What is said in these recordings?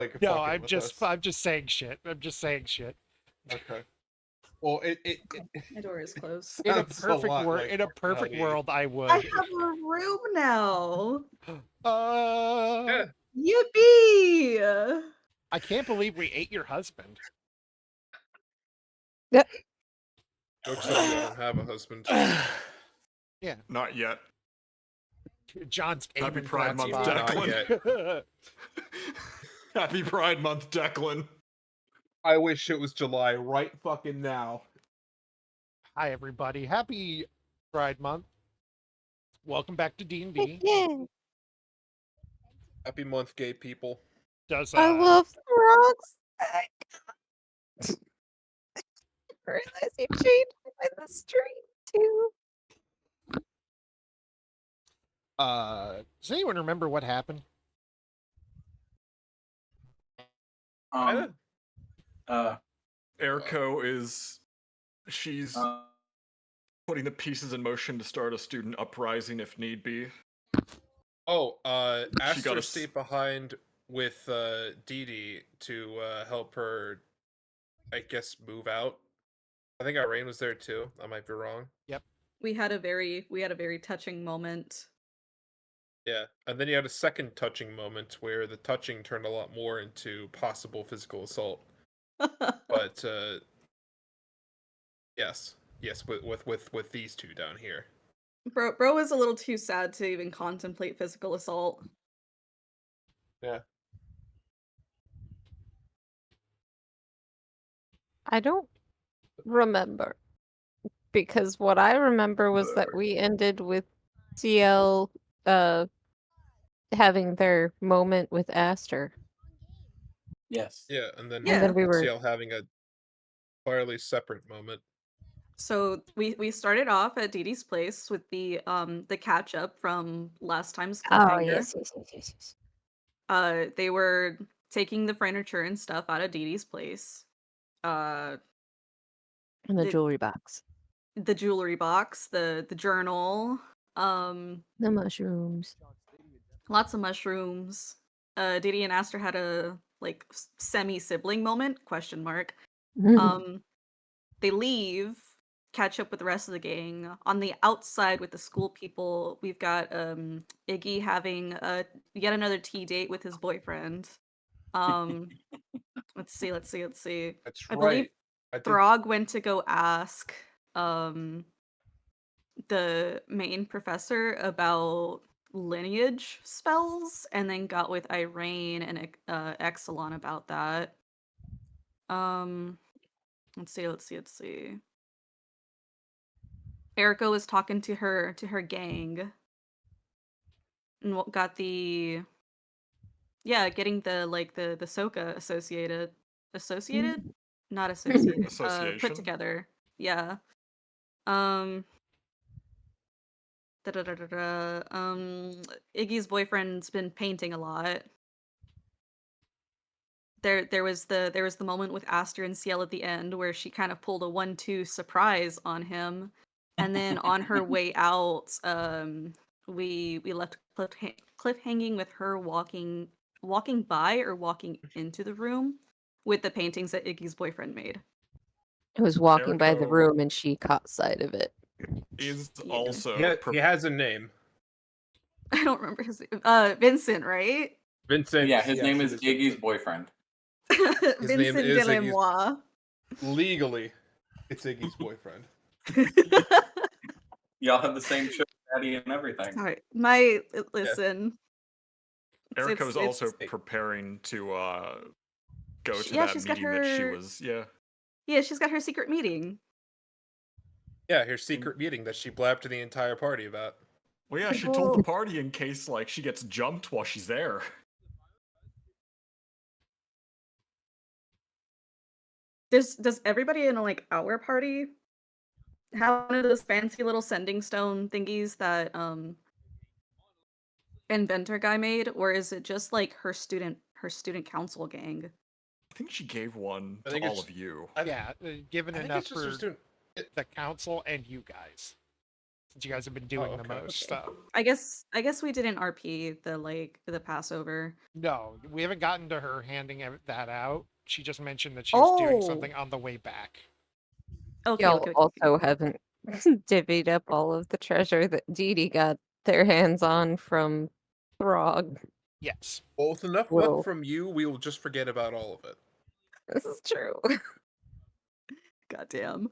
Like No, fucking I'm with just us. I'm just saying shit. I'm just saying shit. Okay. Well, it My door is closed. In a sounds perfect lot world, like in a perfect Honey. world, I I would. have a room now. Yeah. Yippee! I can't believe we ate your husband. Jokes on you, I don't have a husband. Yeah, Not yet. John's Happy aiming for Pride that Month, spot. Not Declan. Happy Pride Month, Declan. I wish it was July right fucking now. Hi everybody, happy Pride Month. Welcome back to D&D. Yeah. Happy month, gay people. Does I love the rocks. I realize you changed by the street too. does anyone remember what happened? Airco is... She's putting the pieces in motion to start a student uprising if need be. Oh, got Aster us- stayed behind with Dee Dee to help her, I guess, move out. I think Irene was there too. I might be wrong. We had a very touching moment. Yeah, and then you had a second touching moment where the touching turned a lot more into possible physical assault. But yes, with these two down here. Bro was a little too sad to even contemplate physical assault. Yeah. I don't remember. Because what I remember was that we ended with CL having their moment with Aster. Yes. Yeah, and then Yeah. And then we were- CL having a entirely separate moment. So we started off at Dee Dee's place with the catch up from last time's cliffhanger. Oh, yes. They were taking the furniture and stuff out of Dee Dee's place. And the The- jewelry box. The jewelry box, the journal, The mushrooms. lots of mushrooms. Dee Dee and Aster had a like semi-sibling moment, question mark. They leave, catch up with the rest of the gang. On the outside with the school people, we've got Iggy having yet another tea date with his boyfriend. Let's see. That's I right. believe I did- Throg went to go ask the main professor about lineage spells, and then got with Irene and Exelon about that. Let's see. Erica was talking to her gang, and got the getting the Soka associated, not associated, Association? put together. Yeah. Iggy's boyfriend's been painting a lot. There was the moment with Aster and Ciel at the end where she kind of pulled a 1-2 surprise on him, and then on her way out, we left cliff hanging with her walking by or walking into the room with the paintings that Iggy's boyfriend made. It was walking by the Erico- room and she caught sight of it. Is Yeah. also... he has a name. I don't remember his name. Vincent, right? Vincent. Yeah, his yes, name it is Iggy's Vincent. boyfriend. His name Vincent is Delemois. Legally, it's Iggy's boyfriend. Y'all have the same sugar daddy and everything. Sorry, listen. Erico's also it's- preparing to go to Yeah, that she's got meeting that she her- was... Yeah. Yeah, she's got her secret meeting. Yeah, her secret meeting that she blabbed to the entire party about. Well, yeah, she told the party in case, like, she gets jumped while she's there. Does everybody in our party have one of those fancy little sending stone thingies that inventor guy made, or is it just like her student council gang? I think she gave one I to think all it's- of you. Yeah, given I think enough it's just for her student. the council and you guys. since you guys have been doing the okay. most Okay. stuff. I guess we didn't RP the Passover. No, we haven't gotten to her handing that out. She just mentioned that she was doing Oh. something on the way back. Okay, Y'all okay, okay. also haven't divvied up all of the treasure that Dee Dee got their hands on from Throg. Yes. Well, with enough luck Whoa. from you, we will just forget about all of it. This is true. Goddamn.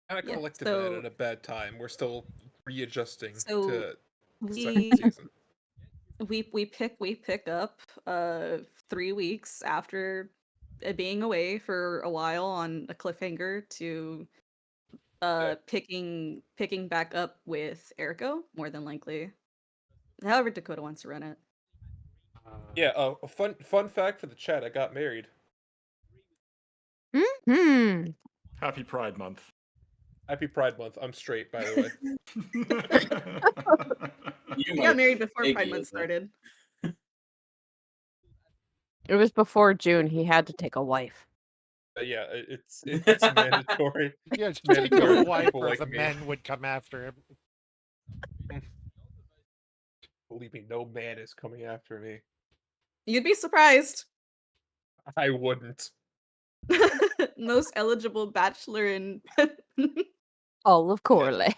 Kind of Yeah, collected that at a bad time. We're still readjusting So to we second season. we pick up 3 weeks after being away for a while on a cliffhanger to picking back up with Eriko, more than likely. However Dakota wants to run it. Yeah, a fun fact for the chat, I got married. Hmm. Happy Pride Month. Happy Pride Month. I'm straight, by the way. You We might got married before maybe Pride is Month that- started. It was before June. He had to take a wife. Yeah, it's mandatory. Yeah, just take mandatory a for wife people or like the me. men would come after him. Believe me, no man is coming after me. You'd be surprised. I wouldn't. Most eligible bachelor in All of Korlands.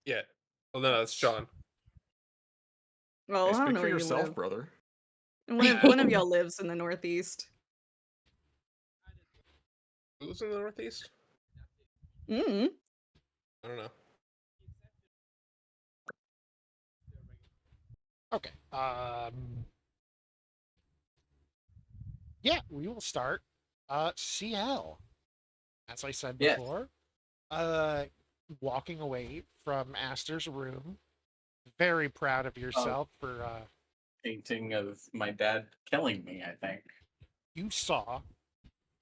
Yeah. Well, no, that's Sean. well, Hey, I don't speak know for where you yourself, live. brother. One of y'all lives in the Northeast. Who's in the Northeast? Mm. I don't know. Okay. Yeah, we will start. CL. As I said Yes. before, walking away from Aster's room. Very proud of yourself for Painting of my dad killing me, I think. you saw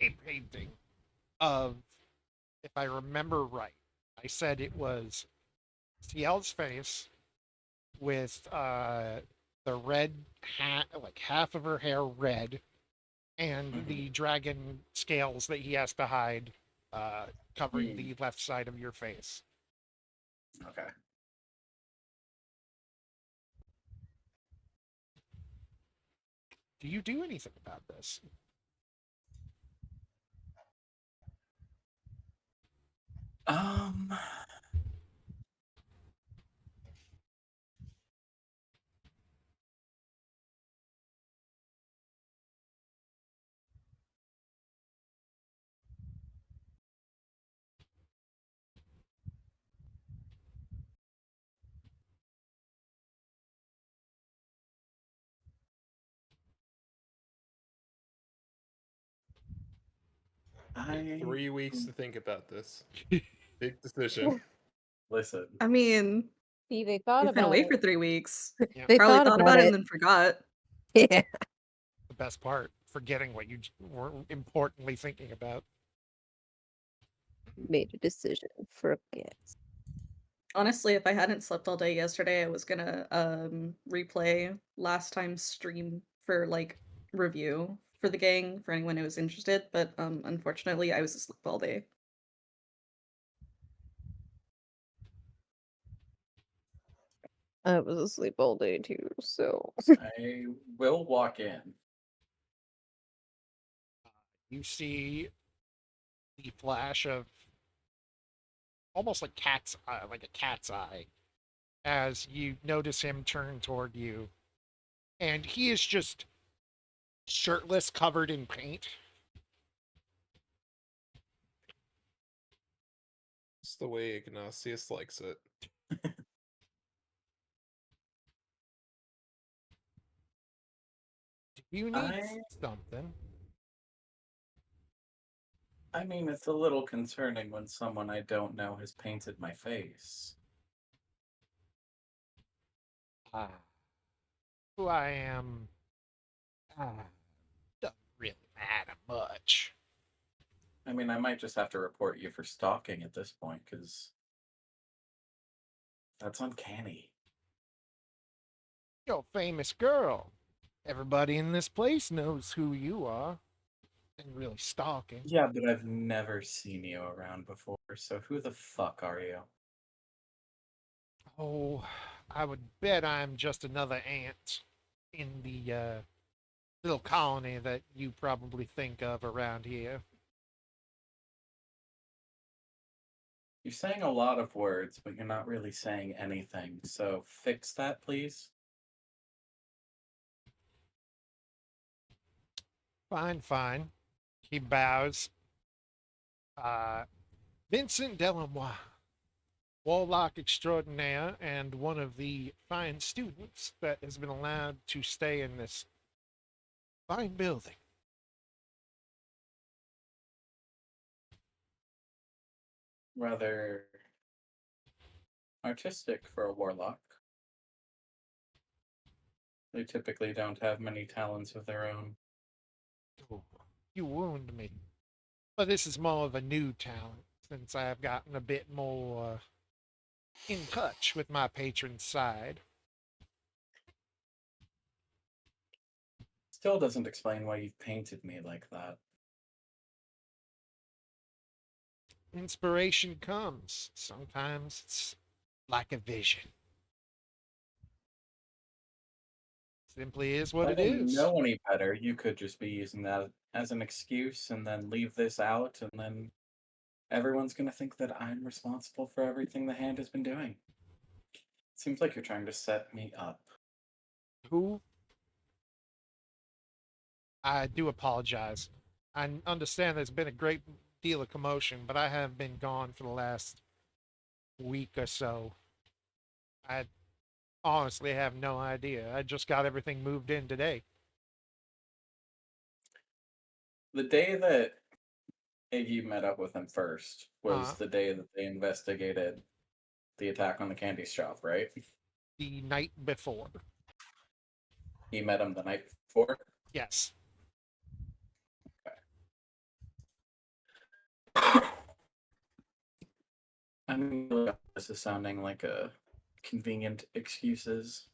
a painting of, if I remember right, I said it was CL's face with the red hat, like half of her hair red, and the dragon scales that he has to hide, covering the left side of your face. Okay. Do you do anything about this? Um. I 3 weeks to think about this. Big decision. listen. I mean, See, they thought we've been about away it. for 3 weeks. Yeah. They Probably thought thought about about it it. and then forgot. Yeah. The best part, forgetting what you were importantly thinking about. Made a decision. Forget. Honestly, if I hadn't slept all day yesterday, I was gonna replay last time's stream for like review for the gang for anyone who was interested, but unfortunately I was asleep all day. I was asleep all day too, so. I will walk in. You see the flash of almost like cat's eye, like a cat's eye, as you notice him turn toward you, and he is just shirtless, covered in paint. It's the way Ignatius likes it. You need I something. I mean, it's a little concerning when someone I don't know has painted my face. Who I am doesn't really matter much. I mean, I might just have to report you for stalking at this point, because that's uncanny. You're a famous girl. Everybody in this place knows who you are. and really stalking. Yeah, but I've never seen you around before, so who the fuck are you? Oh, I would bet I'm just another ant in the little colony that you probably think of around here. You're saying a lot of words, but you're not really saying anything, so fix that, please. Fine, fine. He bows. Uh, Vincent Delamois, warlock extraordinaire, and one of the fine students that has been allowed to stay in this fine building. Rather artistic for a warlock. They typically don't have many talents of their own. Oh, you wound me. But this is more of a new talent since I have gotten a bit more in touch with my patron's side. Still doesn't explain why you've painted me like that. Inspiration comes. Sometimes it's like a vision. Simply is what If I it didn't is. know any better, you could just be using that as an excuse and then leave this out, and then everyone's gonna think that I'm responsible for everything the hand has been doing. Seems like you're trying to set me up. Who? I do apologize. I understand there's been a great deal of commotion, but I have been gone for the last week or so. I honestly have no idea. I just got everything moved in today. The day that Iggy met up with him first was Uh, the day that they investigated the attack on the candy shop, right? the night before. He met him the night before. Yes. I mean, this is sounding like a convenient excuses.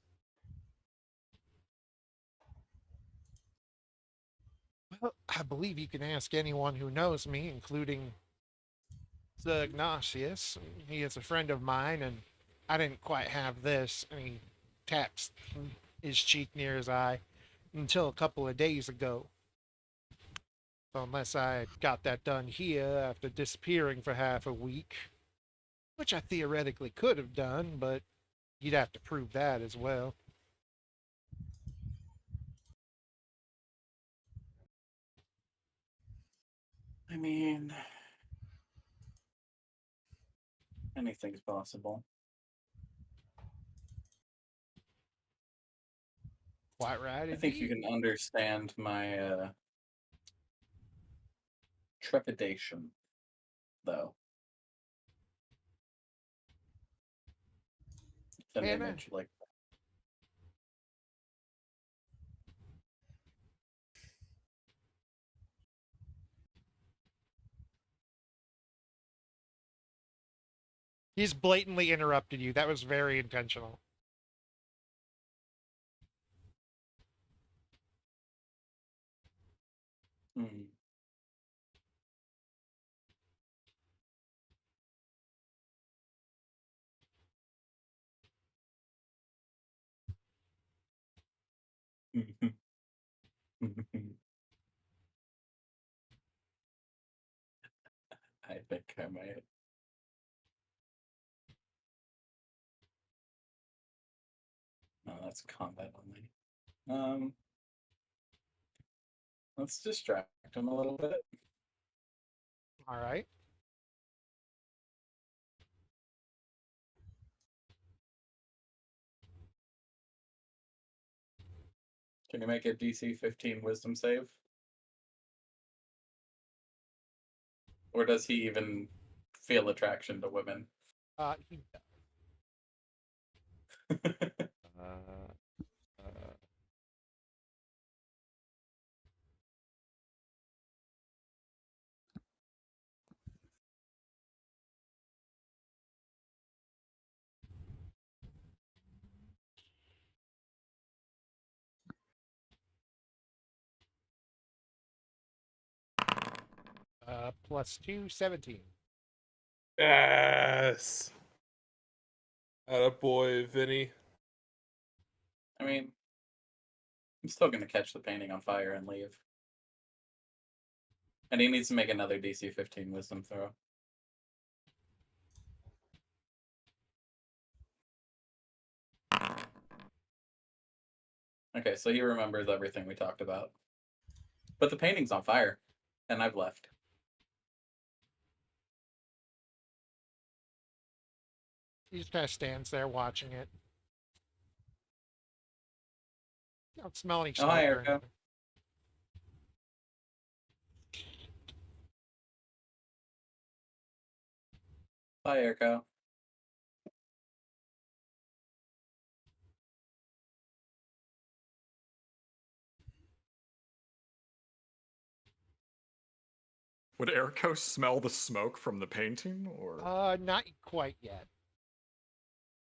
Well, I believe you can ask anyone who knows me, including Sir Ignatius. He is a friend of mine, and I didn't quite have this. And he taps his cheek near his eye until a couple of days ago. So unless I got that done here after disappearing for half a week, which I theoretically could have done, but you'd have to prove that as well. I mean, anything's possible. Quite right, I think you indeed. can understand my trepidation, though. An Can I? image like He's blatantly interrupted you. That was very intentional. hmm. I think I might. No, that's combat only. Let's distract him a little bit. All right. Can you make a DC 15 Wisdom save? Or does he even feel attraction to women? He uh, uh, +2, 17. Yes. Attaboy, Vinny. I mean, I'm still gonna catch the painting on fire and leave. And he needs to make another DC 15 wisdom throw. Okay, so he remembers everything we talked about. But the painting's on fire, and I've left. He just kind of stands there watching it. You don't smell any Oh, smoke hi, or Erica. anything. Bye, Erica. Would Eriko smell the smoke from the painting, or? Not quite yet.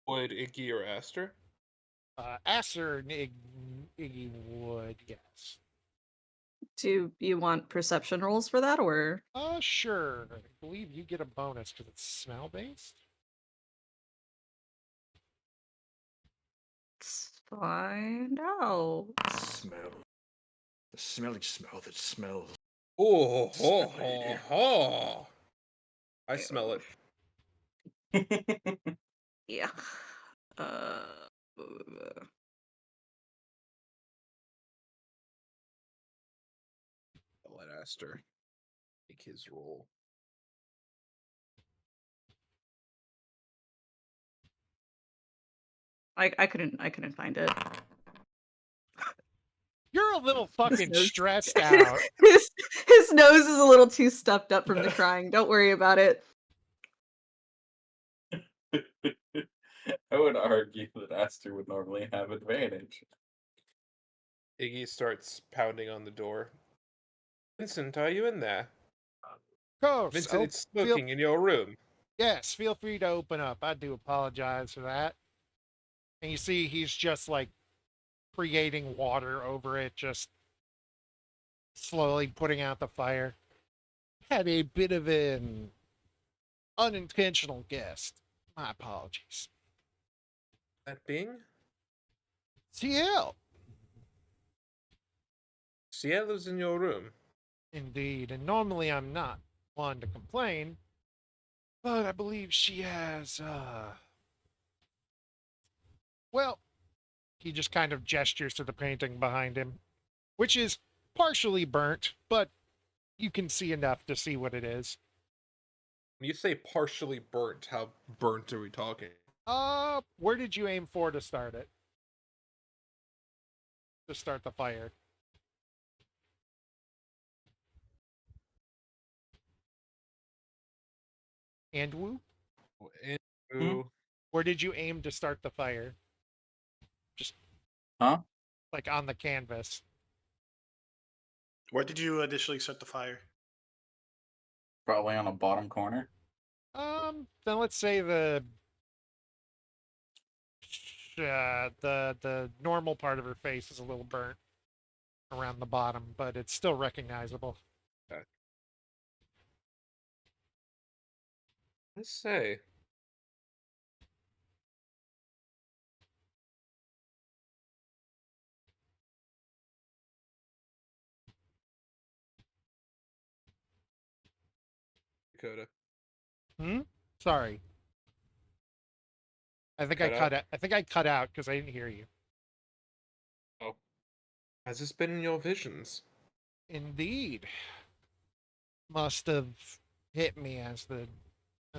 Would Iggy or Aster? Aster and Iggy would, yes. Do you want perception rolls for that, or Sure. I believe you get a bonus because it's smell based. let's find out? Smell. The smelly smell that smells. Oh, ho, Smelly. ho, ho. I smell it. Yeah. I'll let Aster make his roll. I couldn't find it. You're a little fucking nose- stressed out. his nose is a little too stuffed up from the crying. Don't worry about it. I would argue that Aster would normally have advantage. Iggy starts pounding on the door. Vincent, are you in there? Of course. Vincent, it's smoking in your room. Yes, feel free to open up. I do apologize for that. And you see he's just like creating water over it, just slowly putting out the fire. Had a bit of an unintentional guest. My apologies. That being? CL. Cielo's in your room. Indeed, and normally I'm not one to complain, but I believe she has, well, he just kind of gestures to the painting behind him, which is partially burnt, but you can see enough to see what it is. When you say partially burnt, how burnt are we talking? Where did you aim for to start it? To start the fire. And Woo? Ooh. Where did you aim to start the fire? Just Huh? like on the canvas. Where did you initially set the fire? Probably on a bottom corner. Then let's say the normal part of her face is a little burnt around the bottom, but it's still recognizable. Let's say. Dakota. Sorry. I think Cut I cut out? it. I think I cut out because I didn't hear you. Oh. Has this been in your visions? Indeed. Must have hit me as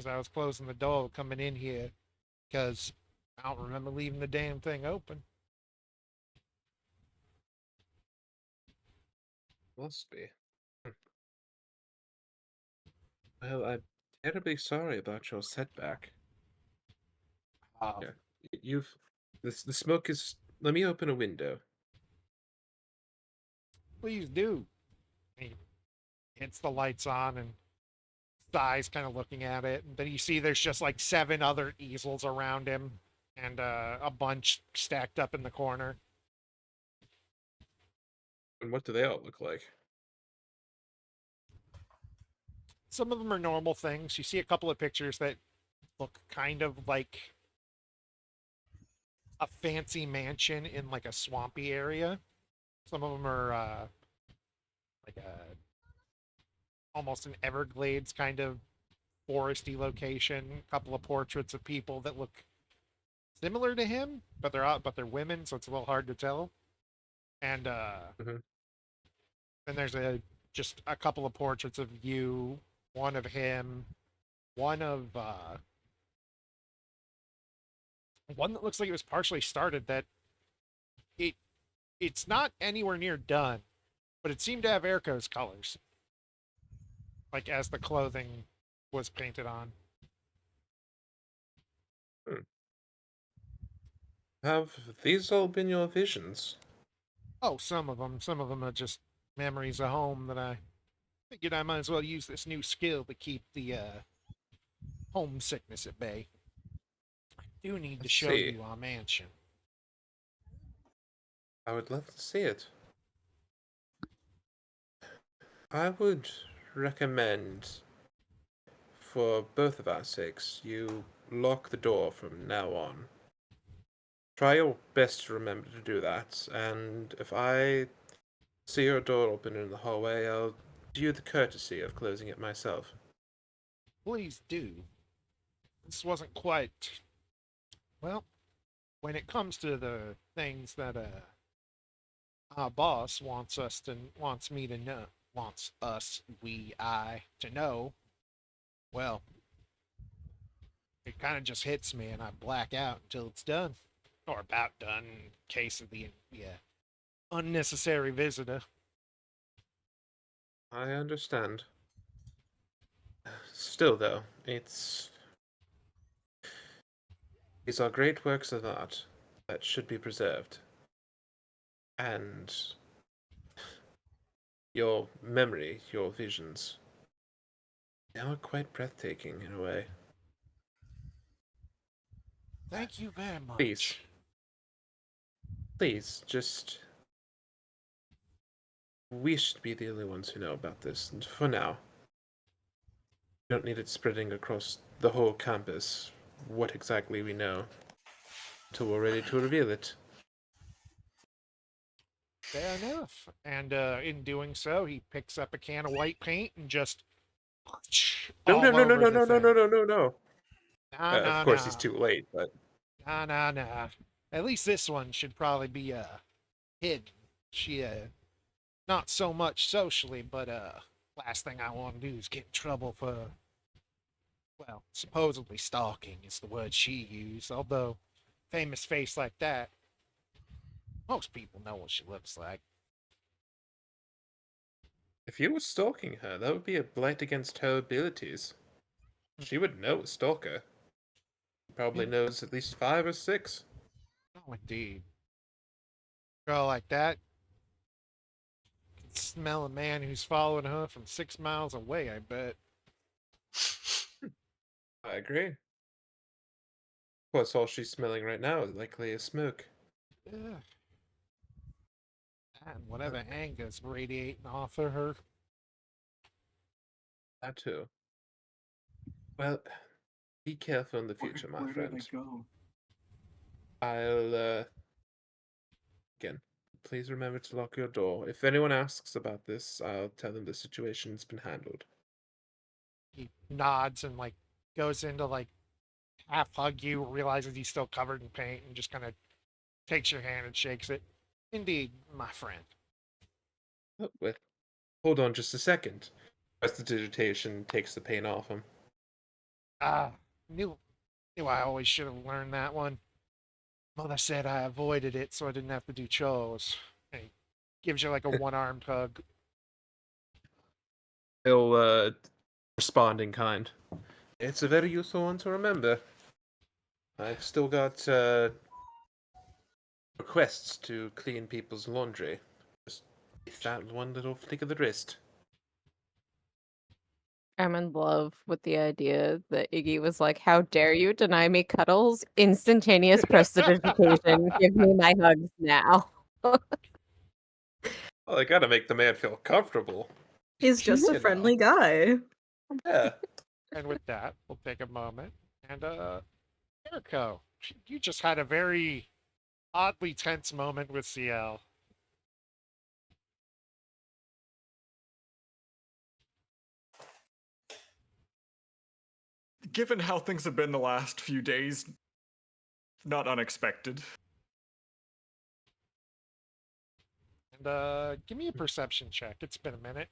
I was closing the door coming in here, because I don't remember leaving the damn thing open. Must be. Well, I'm terribly sorry about your setback. Oh, Yeah. The smoke is. Let me open a window. please do. He hits the lights on and sighs, kind of looking at it. And then you see there's just like 7 other easels around him, and a bunch stacked up in the corner. And what do they all look like? Some of them are normal things. You see a couple of pictures that look kind of like a fancy mansion in like a swampy area. Some of them are like a almost an Everglades kind of foresty location. A couple of portraits of people that look similar to him, but they're women, so it's a little hard to tell. And Mhm. then there's just a couple of portraits of you, one of him, one of one that looks like it was partially started. That it it's not anywhere near done, but it seemed to have Airco's colors, like as the clothing was painted on. Have these all been your visions? Oh, some of them. Some of them are just memories of home that I figured I might as well use this new skill to keep the homesickness at bay. I do need to Let's show see. you our mansion. I would love to see it. I would recommend, for both of our sakes, you lock the door from now on. Try your best to remember to do that, and if I see your door open in the hallway, I'll do you the courtesy of closing it myself. Please do. This wasn't quite. Well, when it comes to the things that our boss wants me to know, wants us, I to know, well, it kind of just hits me and I black out until it's done. Or about done in case of the unnecessary visitor. I understand. Still, though, these are great works of art that should be preserved. And your memory, your visions, they are quite breathtaking in a way. Thank you very much. Please. Please, just. We should be the only ones who know about this, and for now. We don't need it spreading across the whole campus what exactly we know until we're ready to reveal it. Fair enough. And in doing so, he picks up a can of white paint and just No, all no, no, no, over no, the no, no, thing. no, no, no, no. Nah, Of nah, course, he's nah. too late, but Nah, nah, nah. At least this one should probably be hidden. She not so much socially, but last thing I want to do is get in trouble for, well, supposedly stalking is the word she used. Although famous face like that, most people know what she looks like. if you were stalking her, that would be a blight against her abilities. She would know a stalker. Probably Yeah. knows at least 5 or 6. Oh, indeed. Girl like that can smell a man who's following her from 6 miles away, I bet. I agree. Of course, all she's smelling right now is likely is smoke. Yeah. And whatever anger's radiating off of her. That too. Well, be careful in the future, my Where friend. did they go? I'll, again, please remember to lock your door. If anyone asks about this, I'll tell them the situation's been handled. He nods and like goes into like half hug you, realizes he's still covered in paint, and just kind of takes your hand and shakes it. Indeed, my friend. Oh, wait. Hold on just a second. Prestidigitation takes the paint off him. Ah, knew I always should have learned that one. Mother said I avoided it so I didn't have to do chores. And he gives you like a one-armed hug. He'll, respond in kind. It's a very useful one to remember. I've still got, requests to clean people's laundry. Just if that one little flick of the wrist. I'm in love with the idea that Iggy was like, "How dare you deny me cuddles? Instantaneous prestidigitation. Give me my hugs now." Well, I gotta make the man feel comfortable. He's just a You know. friendly guy. Yeah. And with that, we'll take a moment. And, Erico, you just had a very oddly tense moment with CL. Given how things have been the last few days, not unexpected. And, give me a perception check. It's been a minute.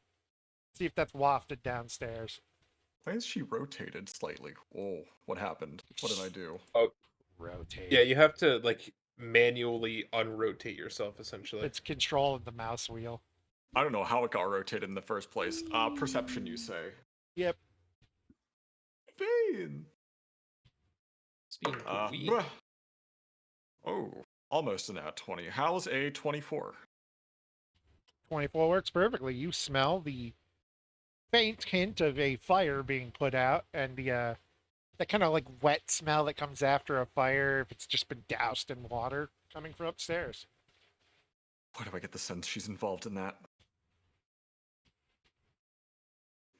See if that's wafted downstairs. Why is she rotated slightly? Whoa, what happened? What did I do? Oh, Rotate. yeah. You have to like manually unrotate yourself, essentially. It's controlling the mouse wheel. I don't know how it got rotated in the first place. Perception, you say? Yep. Fine. It's being weak. Bruh. Oh, almost an at 20. How's a 24? 24 works perfectly. You smell the faint hint of a fire being put out, and the that kind of like wet smell that comes after a fire if it's just been doused in water coming from upstairs. Why do I get the sense she's involved in that?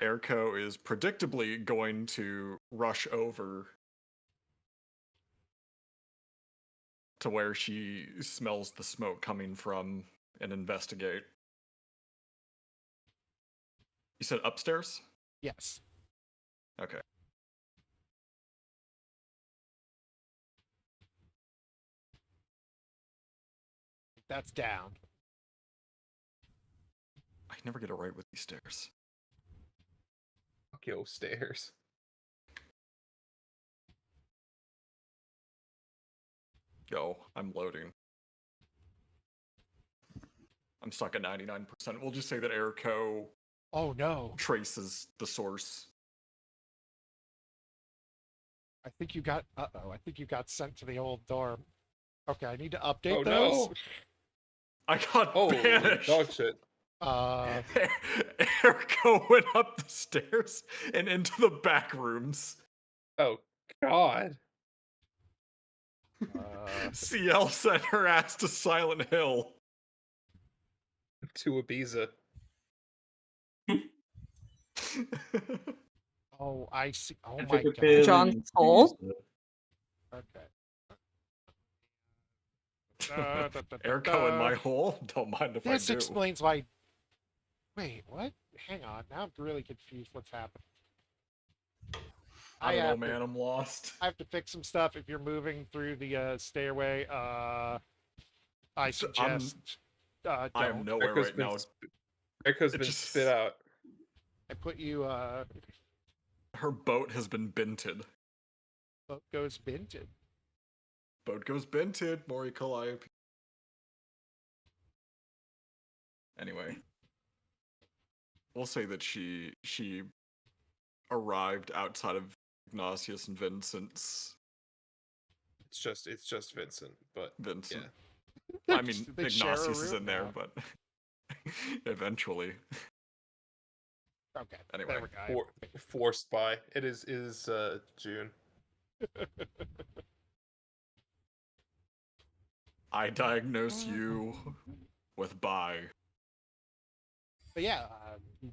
Erko is predictably going to rush over to where she smells the smoke coming from and investigate. You said upstairs? Yes. Okay. That's down. I never get it right with these stairs. Fuck yo, stairs. Go, I'm loading. I'm stuck at 99%. We'll just say that Erko Oh no. traces the source. I think you got I think you got sent to the old dorm. Okay, I need to update Oh, those. no. I got Oh, banished. dog shit. Erko went up the stairs and into the back rooms. Oh God. CL sent her ass to Silent Hill. To Ibiza. Oh, I see. Oh I my took a god. pill John's and hole? used it. Okay. Erko in my hole? Don't mind if This I do. explains why. Wait, what? Hang on. Now I'm really confused. What's happening? I don't know, have to- man. I'm lost. I have to fix some stuff. If you're moving through the stairway, I suggest I am don't. nowhere Erko's right been now. Erko's It been just- spit out. I put you. Her boat has been binted. Boat goes binted. Boat goes binted. Mori Calliope. Anyway, we'll say that she arrived outside of Ignatius and Vincent's. It's just Vincent, but Vincent. Yeah. I mean, They share a Ignatius is room in there, now. but eventually. Okay. Anyway, There we go. forced by it is June. I diagnose you with bi. But yeah, you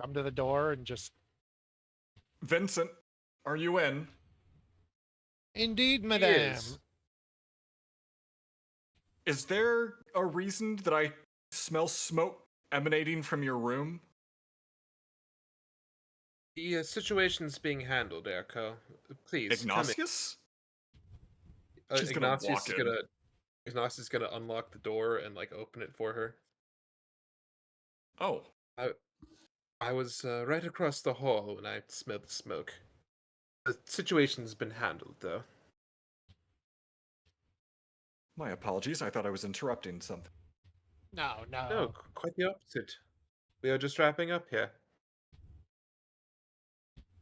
come to the door and just. Vincent, are you in? Indeed, He madame. Is there a reason that I smell smoke emanating from your room? The situation's being handled, Erko. Please come in. Ignatius? Uh, She's gonna Ignatius walk is in. Ignatius is gonna unlock the door and like open it for her. Oh, I was right across the hall when I smelled the smoke. The situation's been handled, though. my apologies. I thought I was interrupting something. No, No, no. quite the opposite. We are just wrapping up here.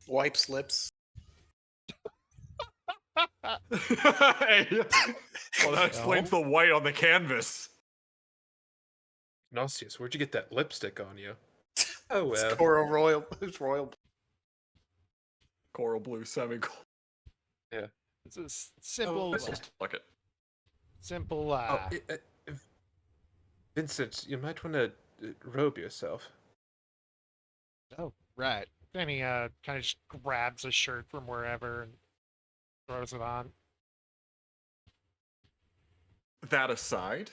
Wipes lips. Hey, well, that explains the white on the canvas. Ignatius, where'd you get that lipstick on you? Oh It's well. Coral Royal. It's Royal. Coral blue semicolon. It's a simple, Look it. simple. Vincent, you might want to robe yourself. Oh, right. Then he kind of just grabs a shirt from wherever and throws it on. That aside,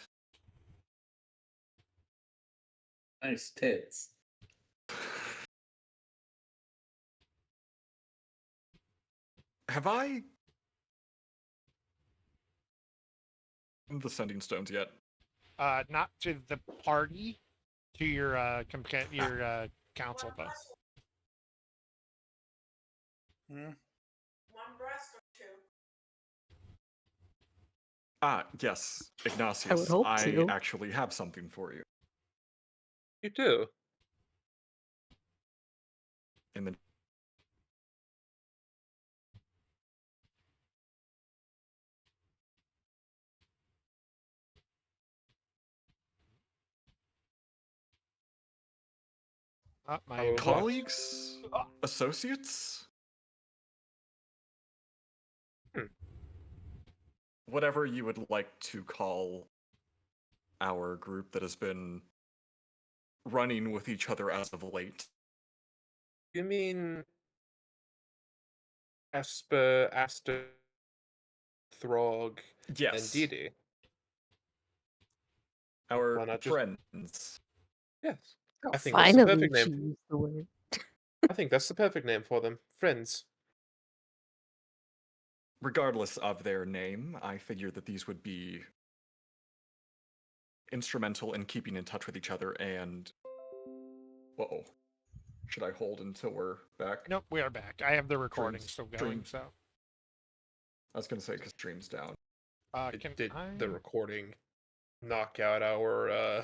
Nice tits. have I the sending stones yet? Not to the party, to your council though. Hmm? Ah, yes, Ignatius. hope I to. actually have something for you. You do. In the My What? colleagues, associates, Hmm. whatever you would like to call our group that has been running with each other as of late. You mean Asper, Aster, Throg, and Yes, Didi? our Why not just friends. yes? Oh, I think that's the finally, perfect name. she used the word. I think that's the perfect name for them. Friends. Regardless of their name, I figure that these would be instrumental in keeping in touch with each other and. Whoa. Should I hold until we're back? Nope, we are back. I have the recording Dreams. still going, Dreams. so I was gonna say because stream's down. can Did I? the recording knock out our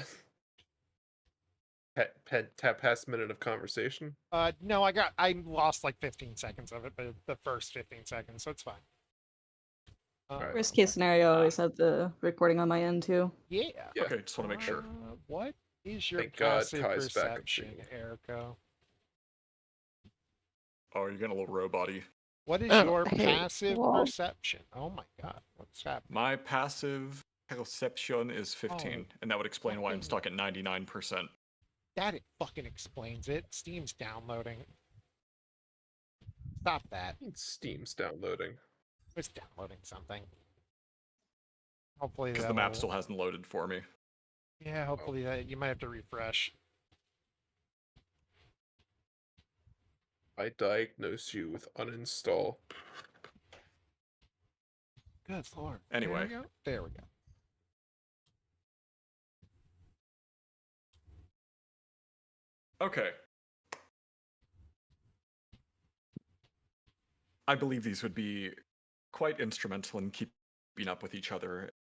past minute of conversation? No, I lost like 15 seconds of it, but the first 15 seconds, so it's fine. Right. Worst case scenario, I always have the recording on my end too. Yeah. Yeah. Okay, just want to make sure. What is your Thank God passive Kai's back on perception, stream. Erico? Oh, you're getting a little robot-y. What is Oh, your hey, passive well- perception? Oh my god, what's happening? My passive perception is 15, Oh, and that would explain why I'm fucking- stuck at 99%. That it fucking explains it. Steam's downloading. Stop that. Steam's downloading. It's downloading something. Hopefully Because that the map will... still hasn't loaded for me. Yeah, hopefully that you might have to refresh. I diagnose you with uninstall. Good lord. Anyway. There we go. There we go. Okay. I believe these would be quite instrumental in keeping up with each other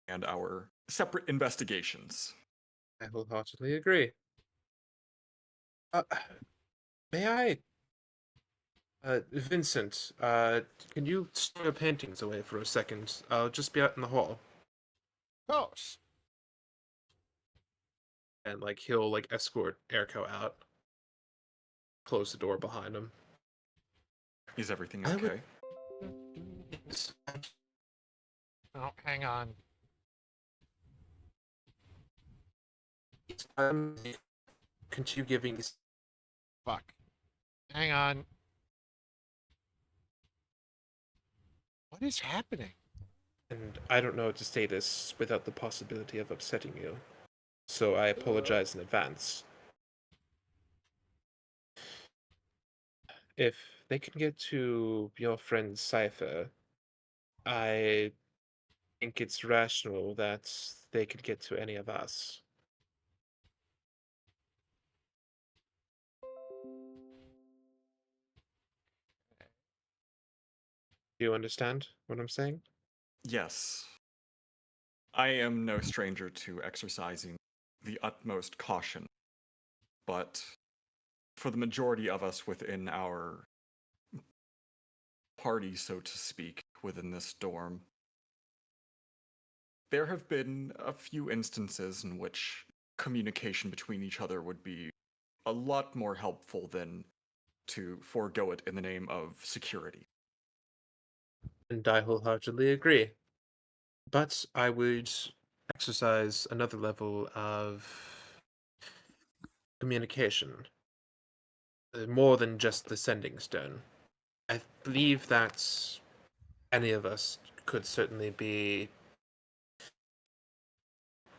and our separate investigations. I wholeheartedly agree. May I? Vincent, can you store your paintings away for a second? I'll just be out in the hall. Of course. And, like, he'll, like, escort Erico out. Close the door behind him. Is everything I would- okay? Oh, hang on. Continue giving these. Fuck. Hang on. What is happening? And I don't know how to say this without the possibility of upsetting you. So I apologize in advance. If they can get to your friend's cipher, I think it's rational that they could get to any of us. Do you understand what I'm saying? Yes. I am no stranger to exercising the utmost caution, but for the majority of us within our party, so to speak, within this dorm, there have been a few instances in which communication between each other would be a lot more helpful than to forego it in the name of security. And I wholeheartedly agree. But I would exercise another level of communication. more than just the sending stone. I believe that any of us could certainly be,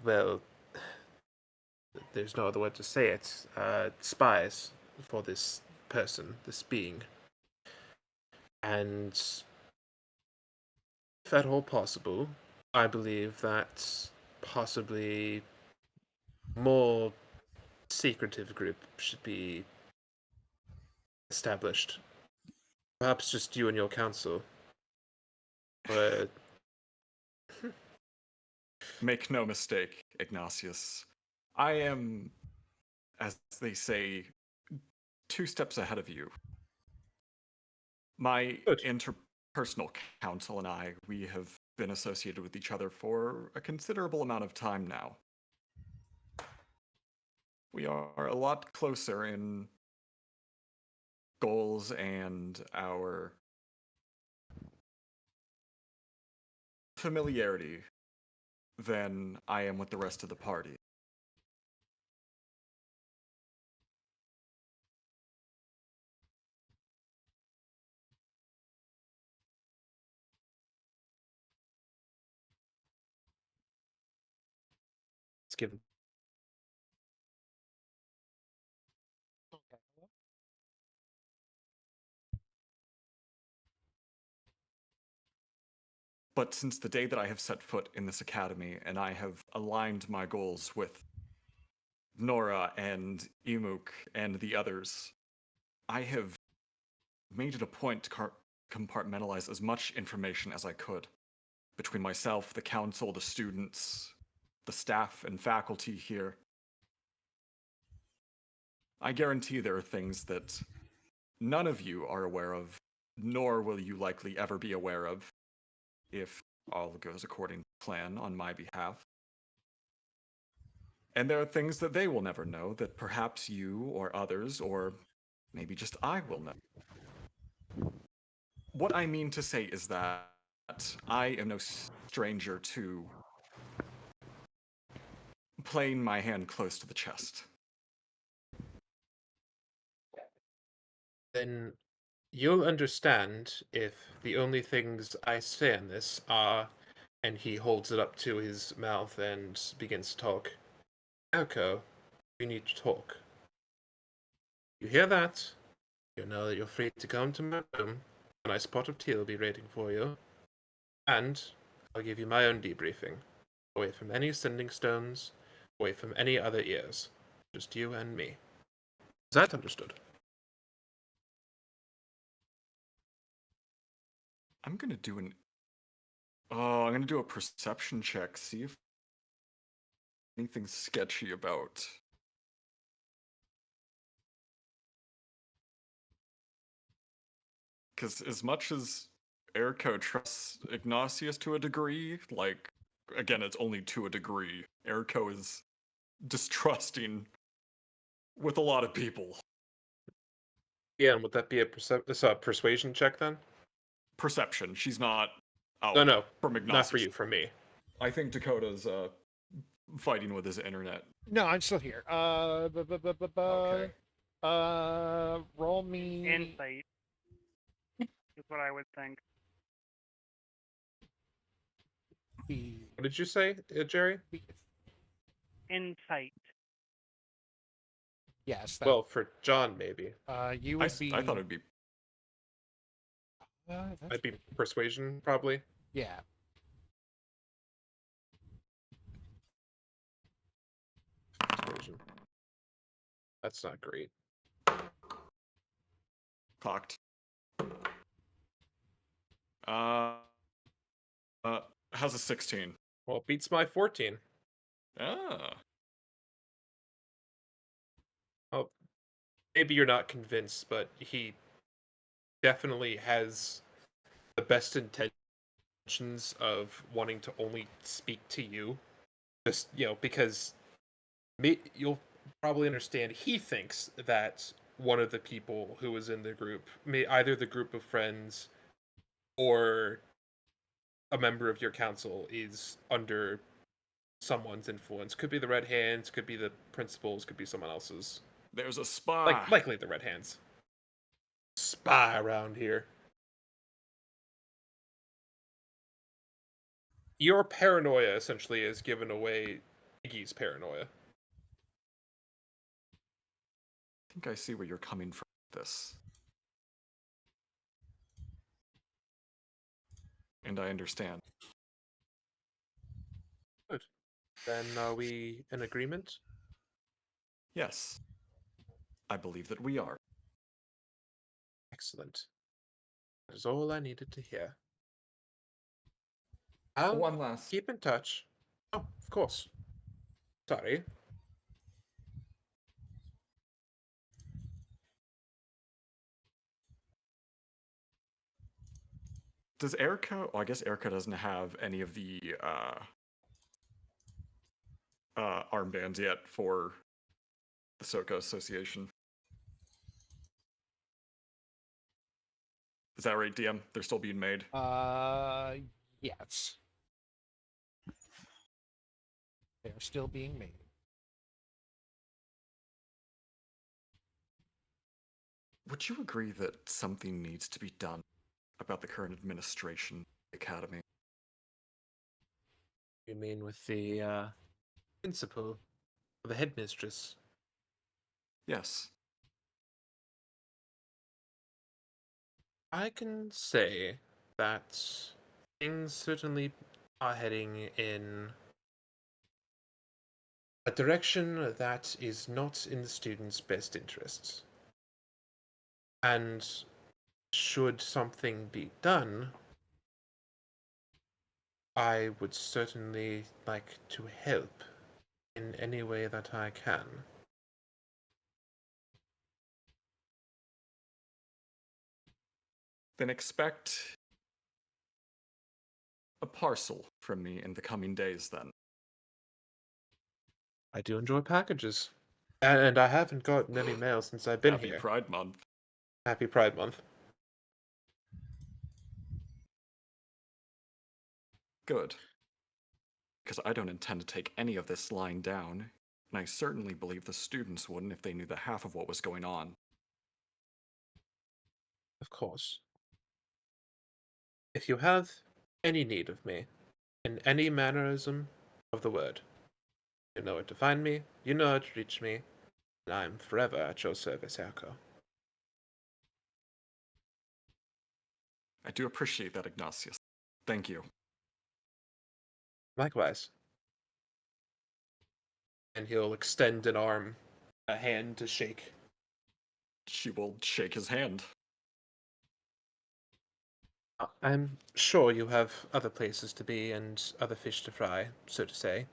well, there's no other word to say it, spies for this person, this being. And if at all possible, I believe that possibly more secretive group should be established. Perhaps just you and your council. But Make no mistake, Ignatius. I am, as they say, 2 steps ahead of you. My Good. interpersonal counsel and I, we have been associated with each other for a considerable amount of time now. We are a lot closer in goals and our familiarity than I am with the rest of the party. let's give But since the day that I have set foot in this academy and I have aligned my goals with Nora and Imuk and the others, I have made it a point to compartmentalize as much information as I could between myself, the council, the students, the staff and faculty here. I guarantee there are things that none of you are aware of, nor will you likely ever be aware of if all goes according to plan on my behalf. And there are things that they will never know that perhaps you or others, or maybe just I will know. What I mean to say is that I am no stranger to playing my hand close to the chest. then you'll understand if the only things I say in this are, and he holds it up to his mouth and begins to talk. Echo, we need to talk. You hear that? You know that you're free to come to my room. A nice pot of tea will be waiting for you. And I'll give you my own debriefing. Away from any sending stones, away from any other ears. Just you and me. Is that understood? I'm gonna do an. Oh, I'm gonna do a perception check. See if anything's sketchy about. Because as much as Erko trusts Ignatius to a degree, like, again, it's only to a degree. Erko is distrusting with a lot of people. Yeah, and would that be a persuasion check then? Perception. She's not out No, from not Ignatius. for you, for me. I think Dakota's fighting with his internet. No, I'm still here. Okay. Roll me Insight is what I would think. What did you say, Jerry? Insight. Yes. That, Well, for John, maybe. you would be. I thought it'd be. That's I'd be persuasion, probably. yeah. Persuasion. That's not great. Cocked. How's a 16? Well, it beats my 14. Ah. Oh, maybe you're not convinced, but he definitely has the best intentions of wanting to only speak to you. Just, because you'll probably understand he thinks that one of the people who was in the group, either the group of friends or a member of your council, is under someone's influence. Could be the Red Hands, could be the principals, could be someone else's. There's a spy. Likely the Red Hands. Spy around here. Your paranoia essentially is given away Iggy's paranoia. I think I see where you're coming from with this. And I understand. Good. Then are we in agreement? Yes. I believe that we are. Excellent. That is all I needed to hear. I'll One last. keep in touch. Oh, of course. Sorry. Does Erica? Well, I guess Erica doesn't have any of the armbands yet for the Soka Association. Is that right, DM? They're still being made. Yes. They're still being made. Would you agree that something needs to be done about the current administration of the Academy? You mean with the principal, or the headmistress? Yes. I can say that things certainly are heading in a direction that is not in the students' best interests. And should something be done, I would certainly like to help in any way that I can. Then expect a parcel from me in the coming days, then. I do enjoy packages. And I haven't gotten any mail since I've been Happy here. Pride Month. Happy Pride Month. Good. Because I don't intend to take any of this lying down, and I certainly believe the students wouldn't if they knew the half of what was going on. Of course. If you have any need of me, in any mannerism of the word, you know where to find me, you know how to reach me, and I'm forever at your service, Erko. I do appreciate that, Ignatius. Thank you. Likewise. And he'll extend an arm, a hand to shake. She will shake his hand. I'm sure you have other places to be and other fish to fry, so to say.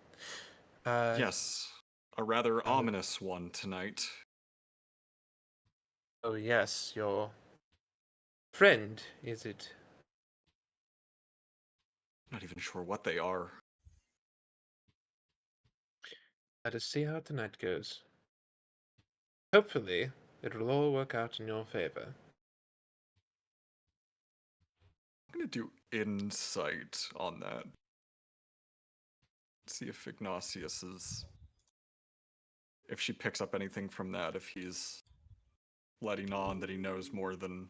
Yes, a rather ominous one tonight. Oh yes, your friend, is it? Not even sure what they are. Let us see how tonight goes. Hopefully, it will all work out in your favor. I'm gonna do insight on that. See if Ignatius is. If she picks up anything from that, if he's letting on that he knows more than.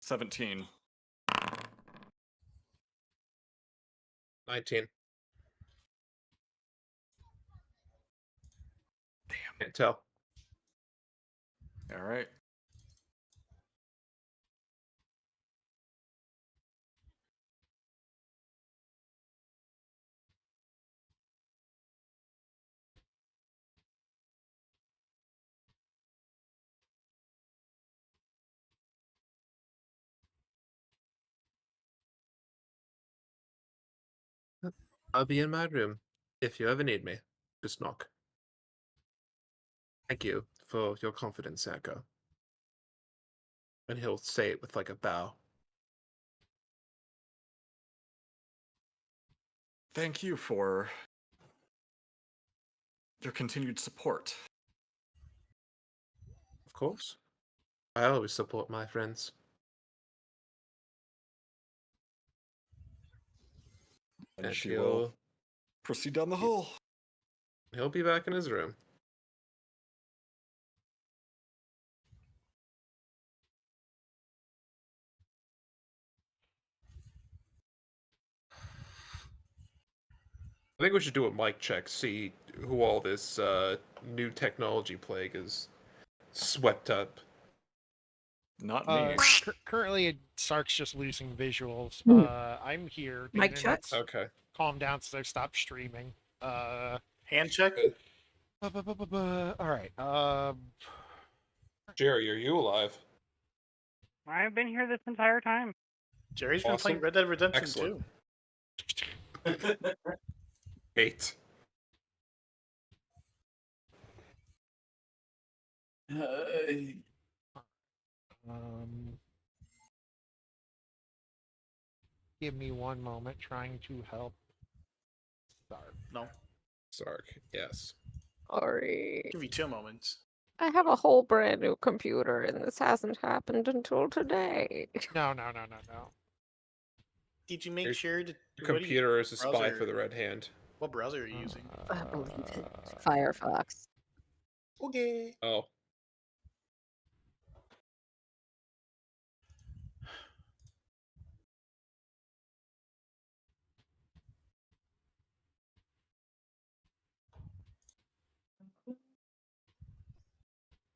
17. 19. Damn. Can't tell. Alright. I'll be in my room. If you ever need me, just knock. Thank you for your confidence, Erko. And he'll say it with like a bow. Thank you for your continued support. Of course. I always support my friends. And And she he'll will Proceed down the hole. He'll be back in his room. I think we should do a mic check, see who all this new technology plague is swept up. Not me. Currently, Sark's just losing visuals. I'm here. The Mic check? internet's Okay. calmed down since I've stopped streaming. Hand check. All right. Jerry, are you alive? I've been here this entire time. Jerry's been Awesome. playing Red Dead Redemption Excellent. too. 8. Give me one moment. Trying to help Sark. No, Sark, yes. Sorry. give you 2 moments. I have a whole brand new computer, and this hasn't happened until today. No. Did you make Your- sure that Your computer is a spy browser- for the Red Hand. What browser are you using? I believe it. Firefox. Okay. Oh.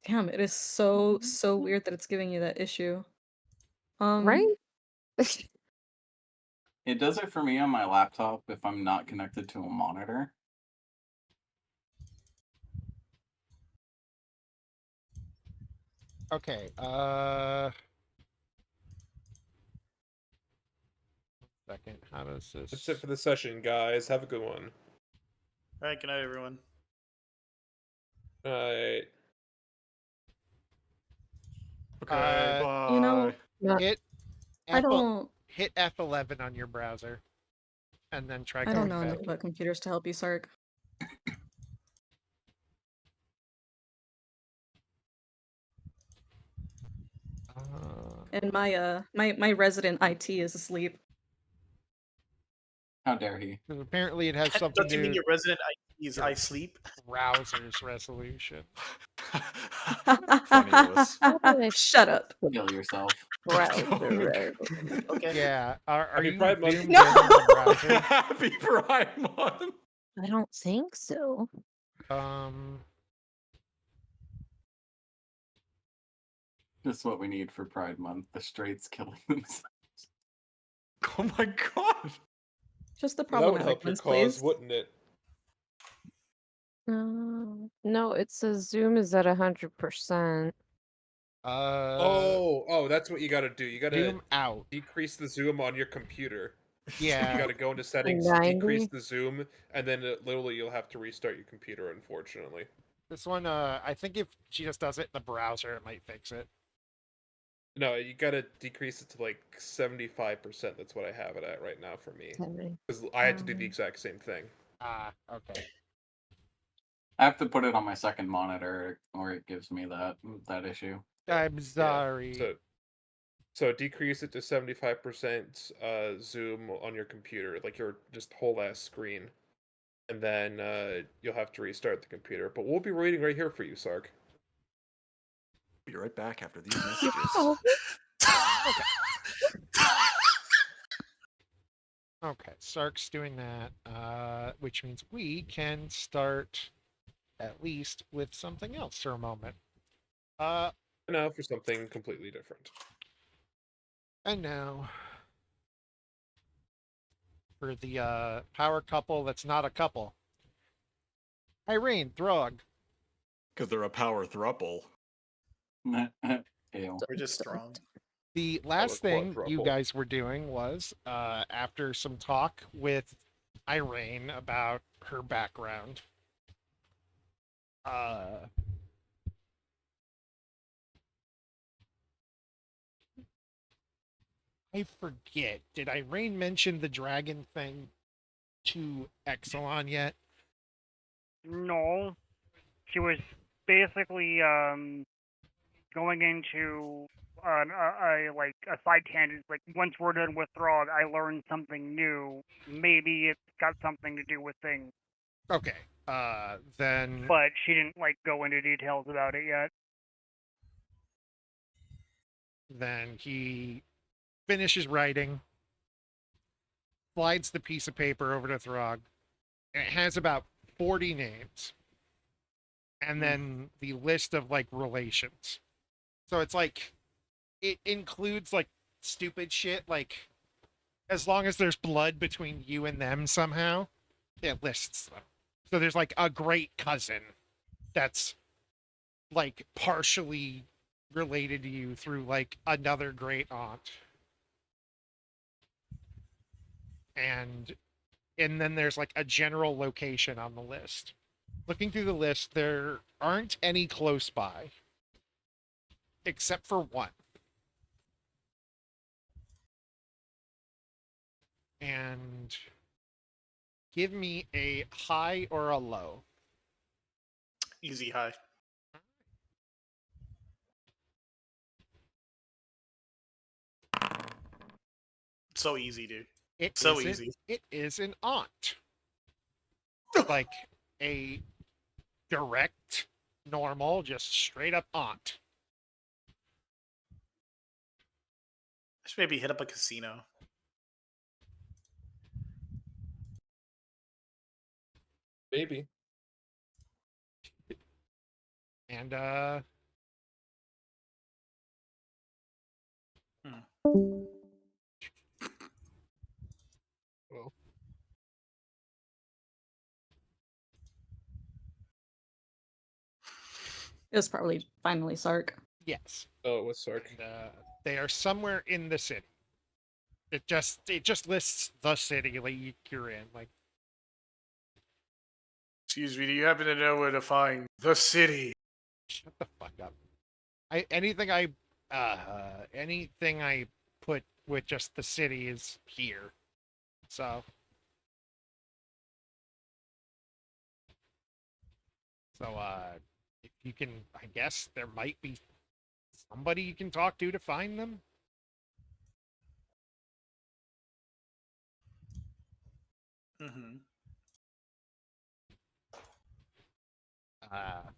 Damn, it is so weird that it's giving you that issue. Right? It does it for me on my laptop if I'm not connected to a monitor. Okay. Second. How does this? That's it for the session, guys. Have a good one. All right. Good night, everyone. Alright. Okay, bye. You know, Hit. I don't Hit F11 on your browser, and then try I going don't know back. enough about computers to help you, Sark. And my resident IT is asleep. How dare he? 'Cause apparently it has something Don't you mean to your resident IT is I sleep? browser's resolution. Funny, Lewis. Shut up. Kill yourself. Browser. Okay. Yeah. Are Happy you Pride Month. zoomed No! in on the browser? Happy Pride Month. I don't think so. Just what we need for Pride Month. The straights killing themselves. Oh my god. Just the That would problematic help your ones, cause, please. wouldn't it? No, it says Zoom is at 100%. Oh, that's what you gotta do. You gotta Zoom out. decrease the zoom on your computer. Yeah. You gotta go into settings, 90? decrease the zoom, and then literally you'll have to restart your computer, unfortunately. This one, I think if she just does it in the browser, it might fix it. No, you gotta decrease it to like 75%. That's what I have it at right now for me. 70. Because I had to do the exact same thing. Ah, okay. I have to put it on my second monitor, or it gives me that issue. I'm sorry. So decrease it to 75% zoom on your computer, like your just whole ass screen. And then you'll have to restart the computer. But we'll be waiting right here for you, Sark. Be right back after these messages. Okay, Sark's doing that, which means we can start at least with something else for a moment. Now for something completely different. And now for the power couple that's not a couple. Irene, Throg. Because they're a power thruple. Ew. We're just strong. The last Power thing you quadruple. guys were doing was, after some talk with Irene about her background, I forget. Did Irene mention the dragon thing to Exelon yet? No, she was basically going into a side tangent. Like once we're done with Throg, I learned something new. Maybe it's got something to do with things, Okay. Then but she didn't like go into details about it yet. he finishes writing, slides the piece of paper over to Throg, and it has about 40 names. And then the list of like relations. So it's like it includes like stupid shit like as long as there's blood between you and them somehow, it lists them. So there's like a great cousin that's like partially related to you through like another great aunt. And then there's like a general location on the list. Looking through the list, there aren't any close by except for one. And give me a high or a low. Easy high. So easy, dude. So easy. It is an aunt. Like a direct, normal, just straight up aunt. I should maybe hit up a casino. Maybe. And well, It was probably finally Sark. yes. Oh, it was Sark. And, they are somewhere in the city. It just lists the city like you're in. Like, Excuse me, do you happen to know where to find the city? shut the fuck up. Anything I put with just the city is here. So if you can, I guess there might be somebody you can talk to find them. Mm-hmm.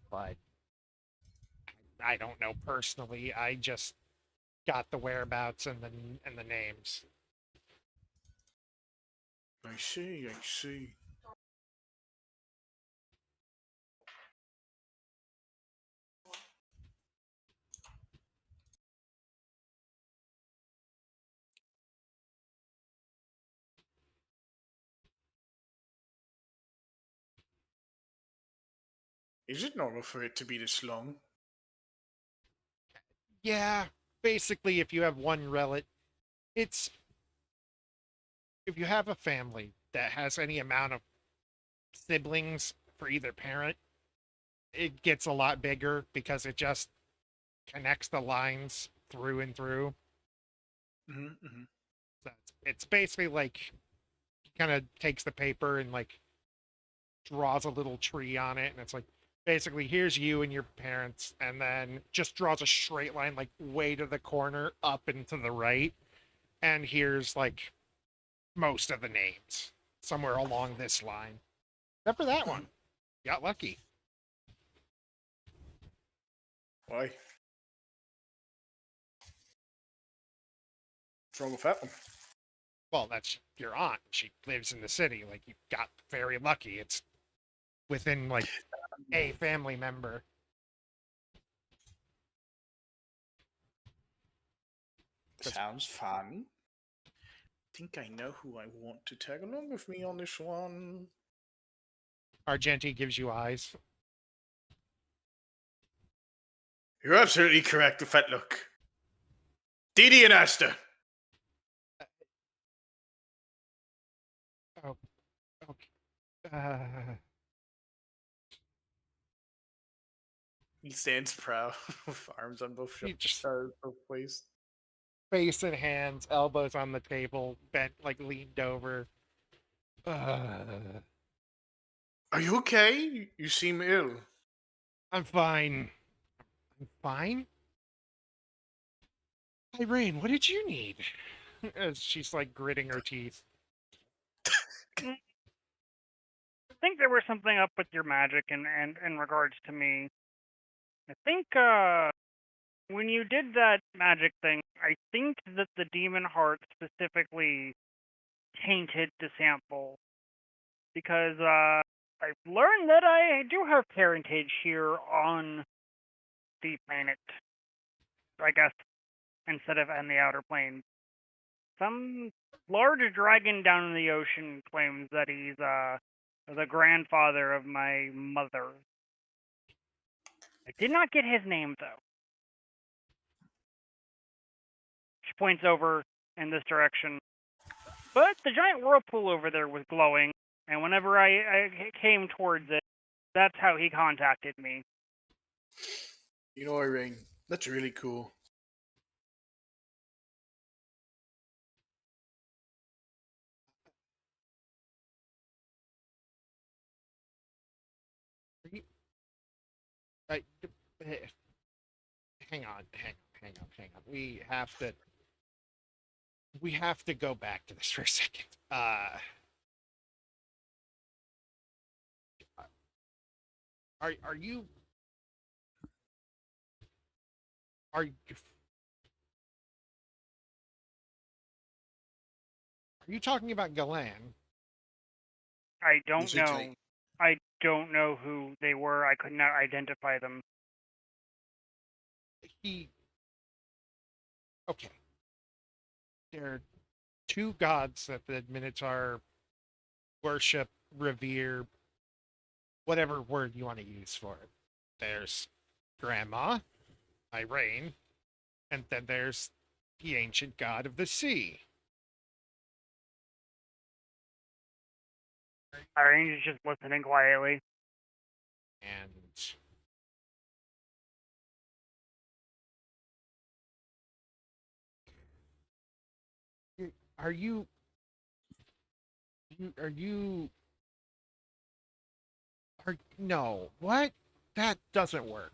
But I don't know personally. I just got the whereabouts and the names. I see, I see. Is it normal for it to be this long? Yeah, basically, if you have one relative, it's if you have a family that has any amount of siblings for either parent, it gets a lot bigger because it just connects the lines through and through. Mm-hmm, mm-hmm. So it's basically like kind of takes the paper and like draws a little tree on it, and it's like basically here's you and your parents, and then just draws a straight line like way to the corner up and to the right, and here's like most of the names somewhere along this line, except for that one. Got lucky. Why? What's wrong with that one? Well, that's your aunt. She lives in the city. Like, you got very lucky. It's within like a family member. Sounds fun. Think I know who I want to tag along with me on this one. Argenti gives you eyes. You're absolutely correct with that look. Didi and Asta. Oh, okay. He stands proud with arms on both He just both waist. face in hands, elbows on the table, bent, like leaned over. Are you okay? You seem ill. I'm fine. I'm fine. Irene, what did you need? As she's like gritting her teeth. think there was something up with your magic in regards to me. I think when you did that magic thing, I think that the demon heart specifically tainted the sample because I've learned that I do have parentage here on the planet. I guess instead of on the outer plane. Some large dragon down in the ocean claims that he's the grandfather of my mother. I did not get his name though. She points over in this direction. But the giant whirlpool over there was glowing, and whenever I came towards it, that's how he contacted me. You know, Irene, that's really cool. I, hang on. We have to go back to this for a second. Are you are you talking about Galan? I don't Usually know. tight. I don't know who they were. I could not identify them. Okay. There are two gods that the Minotaur worship, revere, whatever word you want to use for it. There's Grandma, Irene, and then there's the ancient god of the sea. Irene is just listening quietly. And are you no, what? That doesn't work.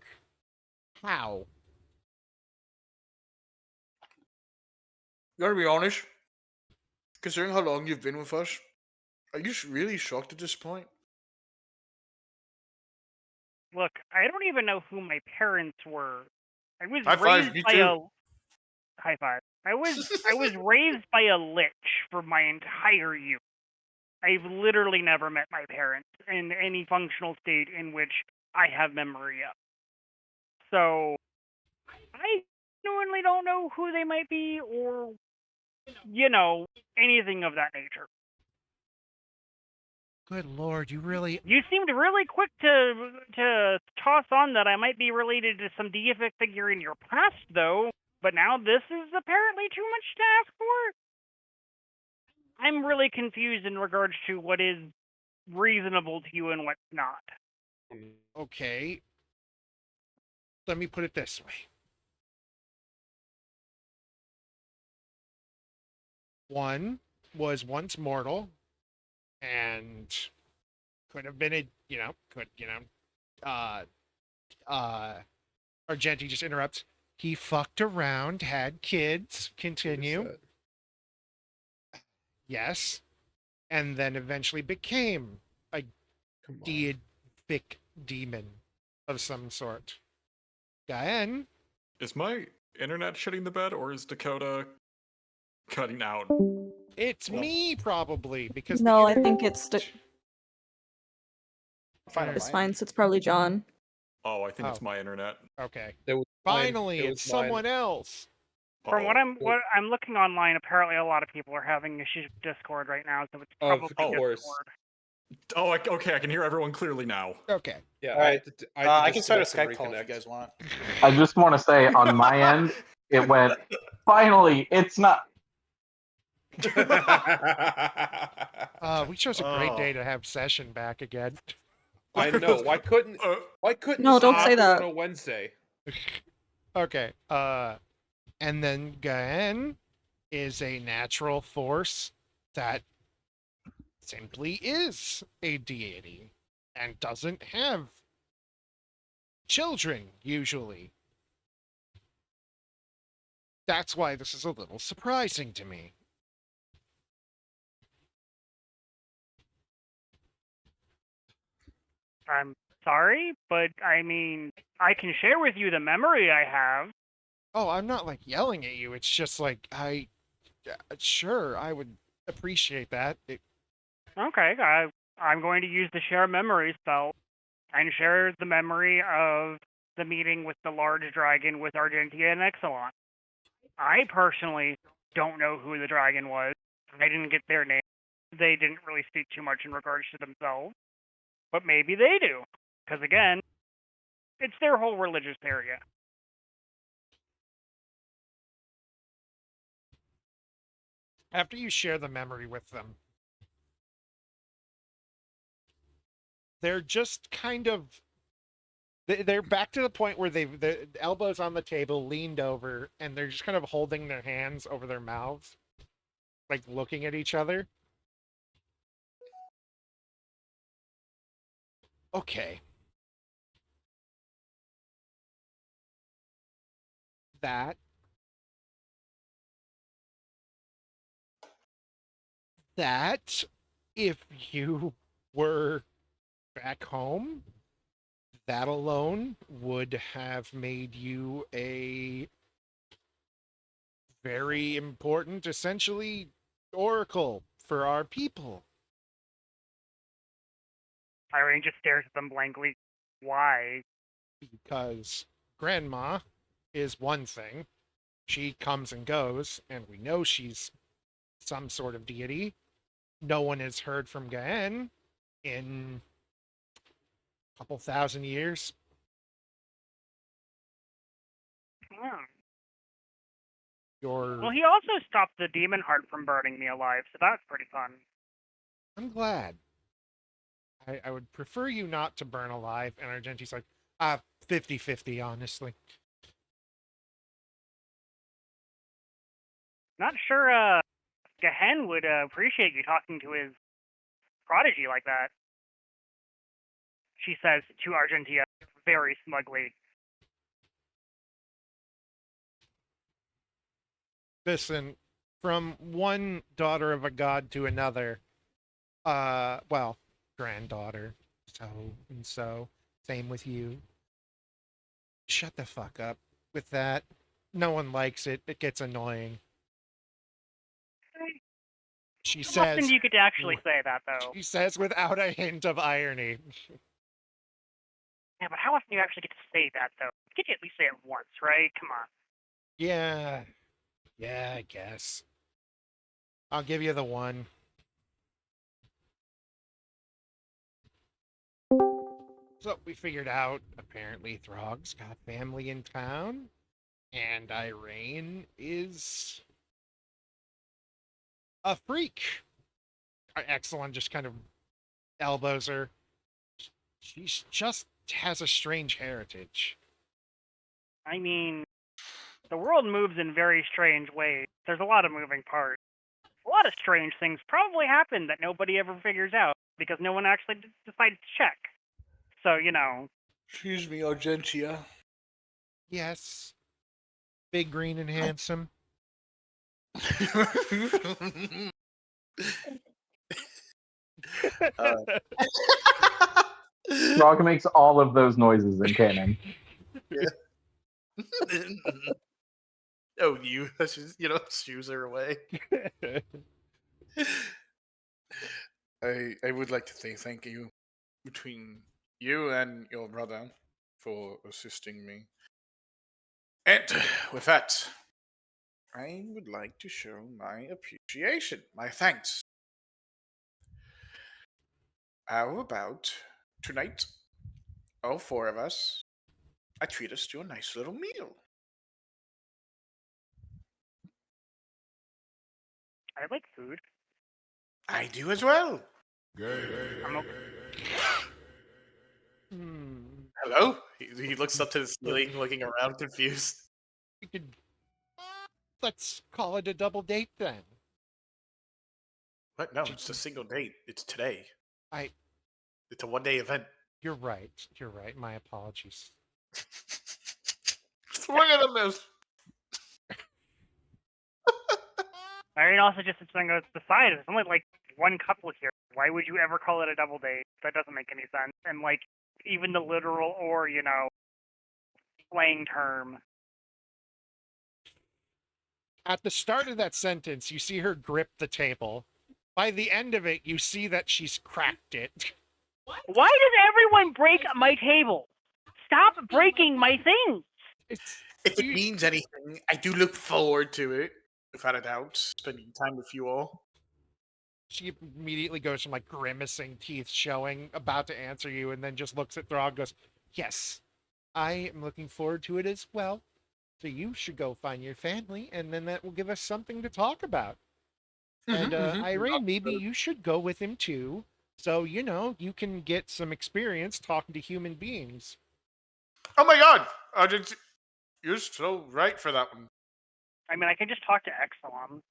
How? Gotta be honest, considering how long you've been with us, are you really shocked at this point? Look, I don't even know who my parents were. I was High five, raised you by too. a high five. I was raised by a lich for my entire youth. I've literally never met my parents in any functional state in which I have memory of. So I genuinely don't know who they might be or anything of that nature. Good lord, you really You seemed really quick to toss on that I might be related to some deific figure in your past, though. But now this is apparently too much to ask for. I'm really confused in regards to what is reasonable to you and what's not. okay. Let me put it this way. One was once mortal and could have been Argenti just interrupts. He fucked around, had kids. Continue. Yes. And then eventually became a deific demon of some sort. Gaen? Is my internet shitting the bed, or is Dakota cutting out? It's me, probably, because No, the I think internet... Fine, it's fine. fine. So it's probably John. Oh, I think Oh. it's my internet. Okay. It was Finally, mine. it's someone else. From what Uh-oh. I'm looking online, apparently a lot of people are having issues with Discord right now, so it's probably course. Discord. Oh, okay, I can hear everyone clearly now. Okay. Yeah, Alright. I can start a disconnect Skype and call if you reconnect. guys want. I just want to say on my end, it went, finally, it's not. We chose a great day to have session back again. I know. Why couldn't No, this don't happen say that. on a Wednesday? Okay. And then Gaen is a natural force that simply is a deity and doesn't have children, usually. That's why this is a little surprising to me. I'm sorry, but I mean, I can share with you the memory I have. Oh, I'm not like yelling at you. It's just like sure, I would appreciate that. Okay, I'm going to use the share memory spell and share the memory of the meeting with the large dragon with Argentia and Exelon. I personally don't know who the dragon was. I didn't get their name. They didn't really speak too much in regards to themselves. But maybe they do. Because again, it's their whole religious area. After you share the memory with them, they're just kind of they're back to the point where the elbows on the table, leaned over, and they're just kind of holding their hands over their mouths, like looking at each other. Okay. That if you were back home, that alone would have made you a very important, essentially, oracle for our people. Irene just stares at them blankly. Why? Because grandma is one thing. She comes and goes, and we know she's some sort of deity. No one has heard from Gaen in a couple thousand years. Hmm. You're... Well, he also stopped the demon heart from burning me alive, so that's pretty fun. I'm glad. I would prefer you not to burn alive. And Argenti's like, 50-50, honestly. Not sure, Gahen would appreciate you talking to his prodigy like that. She says to Argentia very smugly. Listen, from one daughter of a god to another, well, granddaughter, so and so, same with you. Shut the fuck up with that. No one likes it. It gets annoying. She How often says, do you get to actually say that, though? she says without a hint of irony. Yeah, but how often do you actually get to say that, though? Can't you at least say it once, right? Come on. Yeah, I guess. I'll give you the one. So we figured out, apparently Throg's got family in town, and Irene is a freak. Excellent, just kind of elbows her. She just has a strange heritage. I mean, the world moves in very strange ways. There's a lot of moving parts. A lot of strange things probably happen that nobody ever figures out because no one actually decided to check. So, you know. Excuse me, Argentia. Yes. Big, green, and handsome. Rock makes all of those noises in canon. Yeah. Oh, you. Shoes her away. I would like to say thank you between you and your brother for assisting me. And with that, I would like to show my appreciation, my thanks. How about tonight, all four of us, I treat us to a nice little meal? I like food. I do as well. I'm okay. Hello? He looks up to the ceiling, looking around, confused. We could... Let's call it a double date then. What? No, it's a single date. It's today. It's a one-day event. You're right. My apologies. Swing and a miss. Irene also just sits and goes, besides, there's only like one couple here. Why would you ever call it a double date? That doesn't make any sense. And like, even the literal or, slang term. At the start of that sentence, you see her grip the table. By the end of it, you see that she's cracked it. Why does everyone break my table? Stop breaking my things. If it means anything, I do look forward to it, without a doubt, spending time with you all. She immediately goes from like grimacing, teeth showing, about to answer you, and then just looks at Throg and goes, "Yes, I am looking forward to it as well. So you should go find your family, and then that will give us something to talk about. And Irene, maybe you should go with him too. So, you can get some experience talking to human beings." Oh my god! You're so right for that one. I mean, I can just talk to Exelon.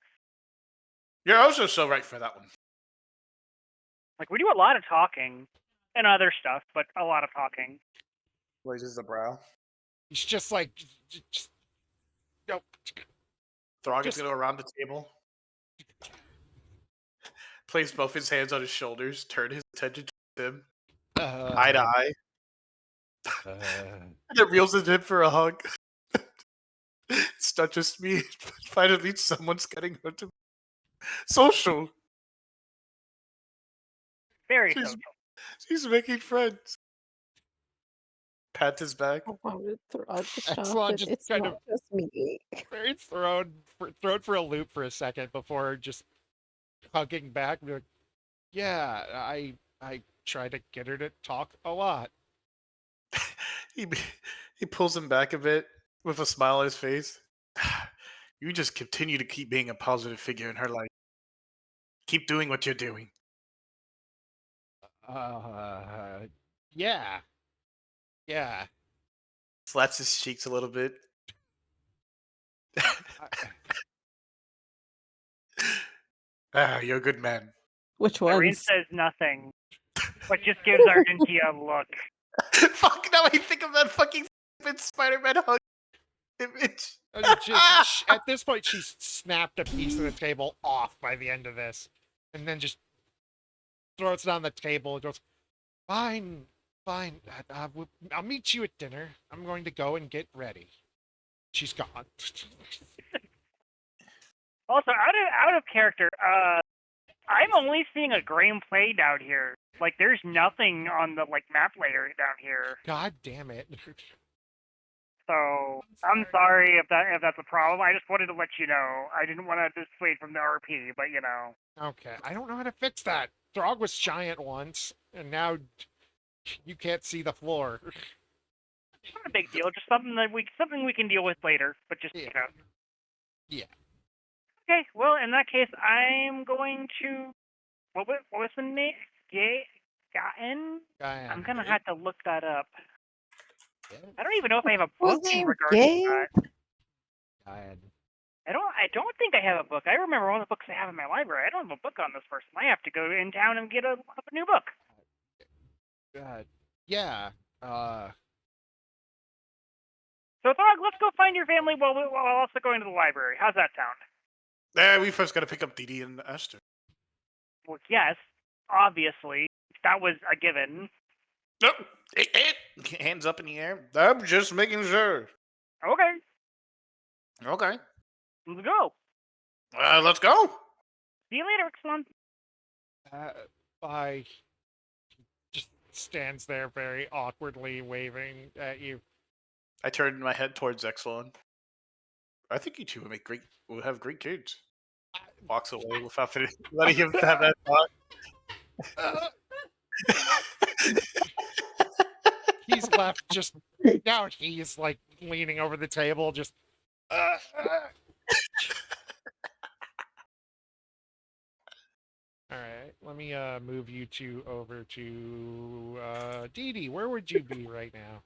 You're also so right for that one. Like, we do a lot of talking and other stuff, but a lot of talking. Raises the brow. He's just like, no. Throg is going to go around the table. Place both his hands on his shoulders, turn his attention to him, eye to eye. And it reels him in for a hug. It's not just me. Finally, someone's getting her to social. Very social. She's making friends. Pat his back. I wanted Throg to stop, Exelon but just it's kind not of just me. very thrown for a loop for a second before just hugging back. Like, yeah, I try to get her to talk a lot. He pulls him back a bit with a smile on his face. You just continue to keep being a positive figure in her life. Keep doing what you're doing. Yeah. Yeah. Slaps his cheeks a little bit. You're a good man. Which Irene ones? says nothing, but just gives Argentia a look. Fuck, now I think of that fucking stupid Spider-Man hug image. At this point, she's snapped a piece of the table off by the end of this, and then just throws it on the table and goes, Fine. I'll meet you at dinner. I'm going to go and get ready." She's gone. Also, out of character, I'm only seeing a Graham Plate out here. Like, there's nothing on the map layer down here. God damn it. So I'm sorry if that's a problem. I just wanted to let you know. I didn't want to dissuade from the RP, but Okay, I don't know how to fix that. Throg was giant once, and now you can't see the floor. It's not a big deal. Just something we can deal with later. But just Yeah. Okay. Well, in that case, I'm going to. What was the name? Gaten? I'm gonna have to look that up. I don't even know if I have a book in regards to that. I don't think I have a book. I remember all the books I have in my library. I don't have a book on this person. I have to go in town and get a new book. Yeah. So, Throg, let's go find your family while also going to the library. How's that sound? We first got to pick up Dee Dee and Esther. Well, yes, obviously. That was a given. Nope. Hands up in the air. I'm just making sure. Okay. Okay. Let's go. Let's go. See you later, Exelon. Bye. Just stands there very awkwardly waving at you. I turned my head towards Exelon. I think you two will have great kids. Walks away without letting him have that thought. He's left just now. He's like leaning over the table, just. All right, let me move you two over to Dee Dee. Where would you be right now?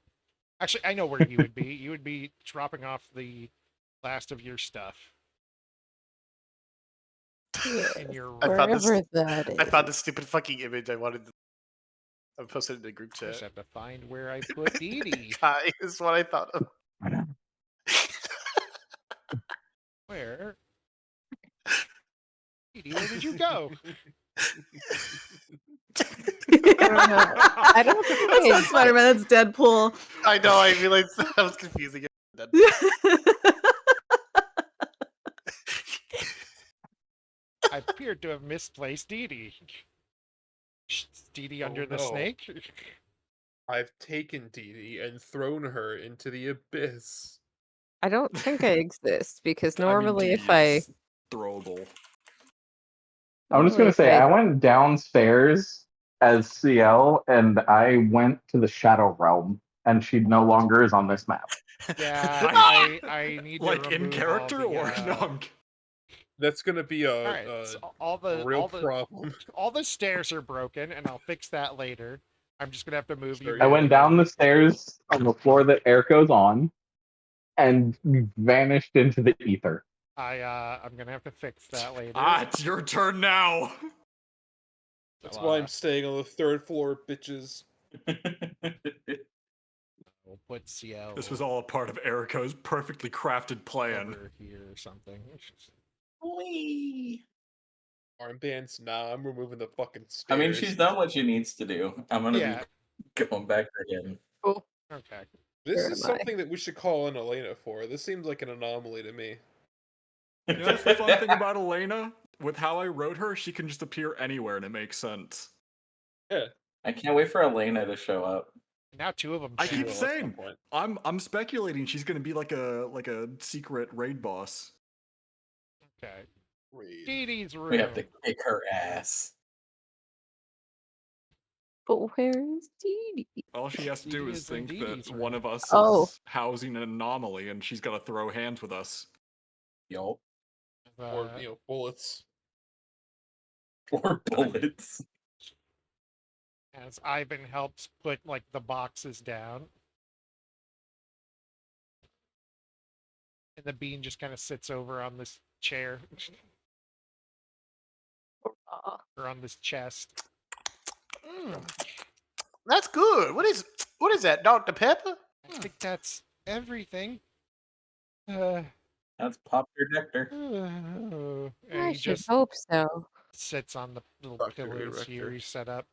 Actually, I know where you would be. You would be dropping off the last of your stuff. In your I Wherever found this stupid fucking image I wanted to. I posted it in the group I chat. just have to find where I put Dee Dee. Kai is what I thought of. Where? Dee Dee, where did you go? don't know. I don't think That's I not Spider-Man. That's Deadpool. I know. I realized that was confusing. I appear to have misplaced Dee Dee. Dee Dee under the no. snake? I've taken Dee Dee and thrown her into the abyss. I don't think I exist because I mean, normally if DD I is throwable. I'm just normally gonna if say I I went downstairs as CL and I went to the Shadow Realm, and she no longer is on this map. Yeah, I need to Like in remove character, all the, or no? That's gonna be all right, so all a real problem. all the stairs are broken, and I'll fix that later. I'm just gonna have to move Sure, you. I yeah. went down the stairs on the floor that air goes on, and vanished into the ether. I'm gonna have to fix that later. It's your turn now. That's why I'm staying on the 3rd floor, bitches. We'll put CL. This was all a part of Eriko's perfectly crafted plan. Over here or something. Whee! Armbands? Nah, I'm removing the fucking stairs. I mean, she's done what she needs to do. I'm gonna Yeah. be going back again. oh, Okay. This Where is am I? something that we should call in Elena for. This seems like an anomaly to me. You know, that's the fun thing about Elena. With how I wrote her, she can just appear anywhere and it makes sense. Yeah. I can't wait for Elena to show up. Now 2 of them. I She keep will at some saying, point. I'm speculating she's gonna be like a secret raid boss. Okay. Raid. Dee Dee's room. We have to kick her ass. but where is Dee Dee? All she has to do Dee is is in think Dee that Dee's one room. of us Oh. is housing an anomaly, and she's got to throw hands with us. Yup. Or, bullets. Or bullets. As Ivan helps put like the boxes down. And the bean just kind of sits over on this chair. Or on this chest. That's good. What is that, Dr. Pepper? I think that's everything. That's Pop Your Nectar. And I he should just hope so. sits on the little Dr. pillows here Erector. he's set up.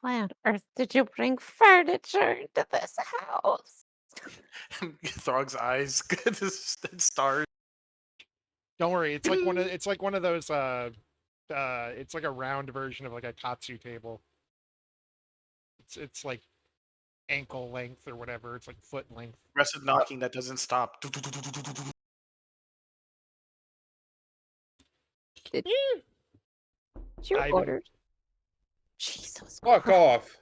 Why on earth did you bring furniture into this house? Throg's eyes stars. Don't worry, it's like one of those it's like a round version of like a katsu table. It's like ankle length or whatever. It's like foot length. Aggressive knocking that doesn't stop. Did you Ivan. order? Jesus Fuck Christ. off.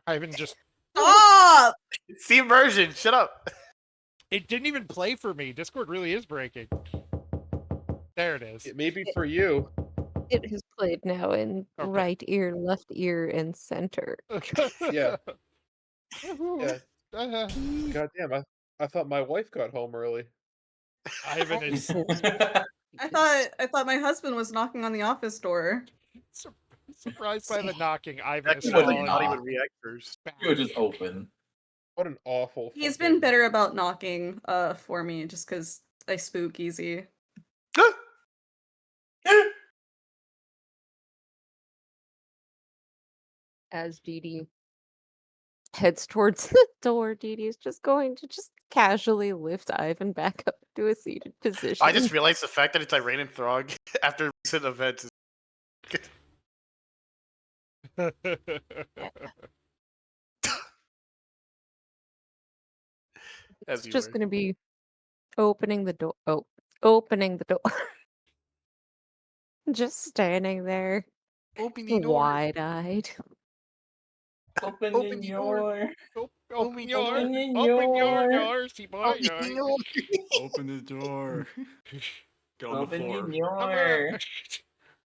Ivan just Stop! It's the immersion. Shut up. it didn't even play for me. Discord really is breaking. There it is. It may be for you. It has played now in Okay. right ear, left ear, and center. Yeah. Yeah. Goddamn, I thought my wife got home early. Ivan is I thought my husband was knocking on the office door. surprised by the knocking. Ivan is Actually, Actually, wouldn't thought he knock. would react first. You would just open. What an awful. He's fucking- been better about knocking for me just because I spook easy. As Dee Dee heads towards the door, Dee Dee is just going to just casually lift Ivan back up to a seated position. I just realized the fact that it's Irene and Throg after recent events. It's just going to be opening the door. Oh, opening the door. Just standing there, Open the door. wide-eyed. Open Open the the door. door. Open your Open the open your door. door, see boy. Open the door. Get on the Open floor. the I'm door.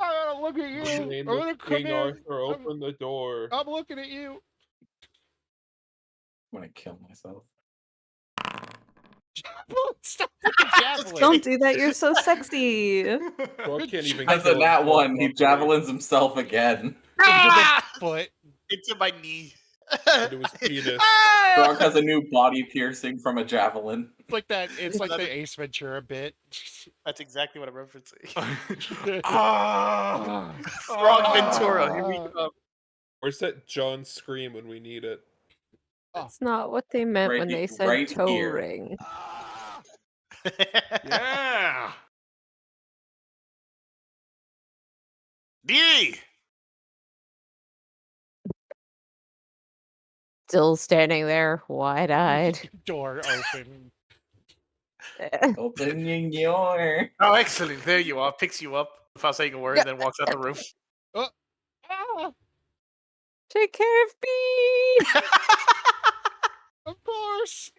gonna look at In you. the I'm name gonna of come King in. Arthur, open the door. I'm looking at you. I'm gonna kill myself. Stop with the javelin. Don't do that, you're so sexy. Frog can't even As a kill nat himself one, he properly. javelins himself again. Into the foot. Into my knee. Into his penis. Frog has a new body piercing from a javelin. like that. It's like the Ace Ventura bit. That's exactly what I'm referencing. Ah! Frog Ventura. Here we go. Where's that John scream when we need it? That's not what they meant when they said right toe here. ring. Yeah! D. Still standing there, wide-eyed. Door open. Opening your. Oh, excellent. There you are. Picks you up without saying a word, and then walks out the room. Ah, Take care of me! of course.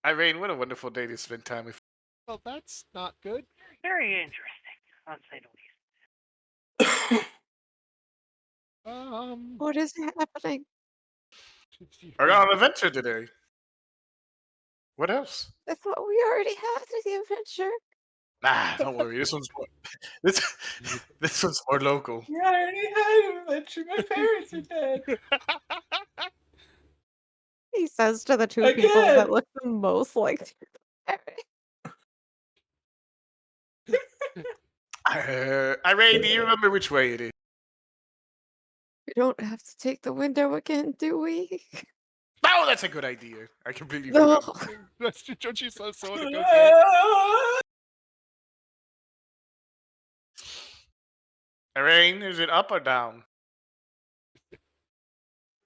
Irene, what a wonderful day to spend time with. Well, that's not good. Very interesting, I'll say the least. What is happening? I got on an adventure today. What else? I thought we already had the adventure. Nah, don't worry. This one's more, this one's more local. Yeah, I already had an adventure. My parents are dead. He says to the two people that Again. look the most like Irene, do you remember which way it is? we don't have to take the window again, do we? Oh, that's a good idea. I completely No. forgot. That's don't you so to go get it? Irene, is it up or down?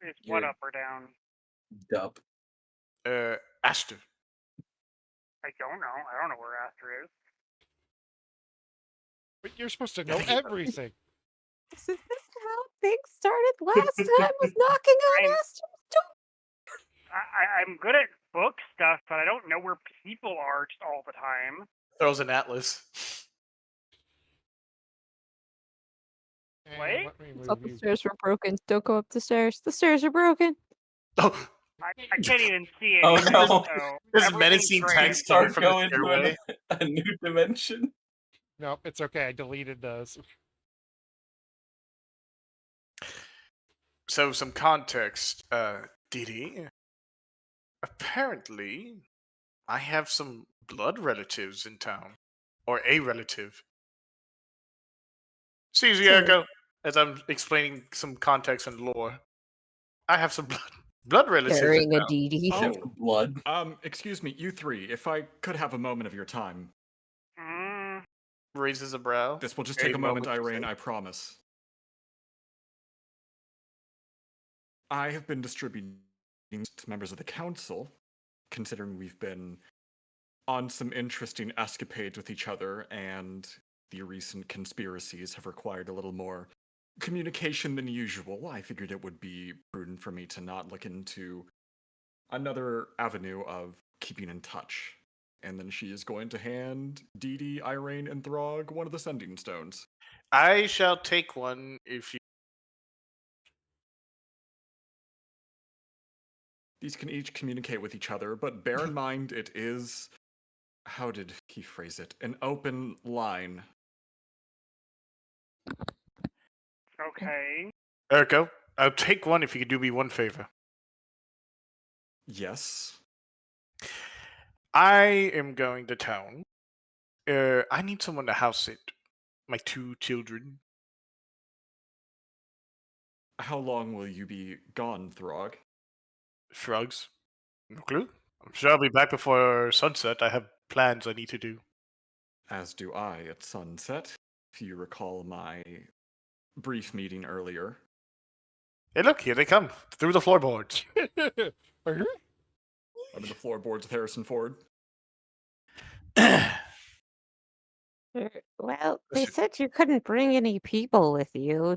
It's what You're up or down? Dup. Aster. I don't know. I don't know where Aster is. But you're supposed to know everything. Is this how things started last time with knocking on I'm- Aster's door? I'm good at book stuff, but I don't know where people are just all the time. Throws an atlas. And Wait? let me I thought move the you. stairs were broken. Don't go up the stairs. The stairs are broken. Oh, I can't even see it. Oh, no. So there's everything's menacing great. text coming Start from the going stairway. to a new dimension. Nope, it's okay. I deleted those. So, some context, Didi. Apparently, I have some blood relatives in town. Or a relative. Excuse me, So- Echo. As I'm explaining some context and lore. I have some blood relatives in Carrying a town. DD. Have the blood. Excuse me, you three, if I could have a moment of your time. Raises a brow. This will just A take a moment, moment, Irene, I promise. I have been distributing to members of the council, considering we've been on some interesting escapades with each other, and the recent conspiracies have required a little more communication than usual. I figured it would be prudent for me to not look into another avenue of keeping in touch. And then she is going to hand Dee Dee, Irene, and Throg one of the sending stones. I shall take one if you. These can each communicate with each other, but bear in mind it is, how did he phrase it? An open line. Okay. Ergo, I'll take one if you could do me one favor. Yes. I am going to town. I need someone to house sit. My 2 children. How long will you be gone, Throg? Shrugs. No clue. I'm sure I'll be back before sunset. I have plans I need to do. As do I at sunset, if you recall my brief meeting earlier. Hey, look, here they come. Through the floorboards. I'm in the floorboards with Harrison Ford. Well, they Listen. said you couldn't bring any people with you,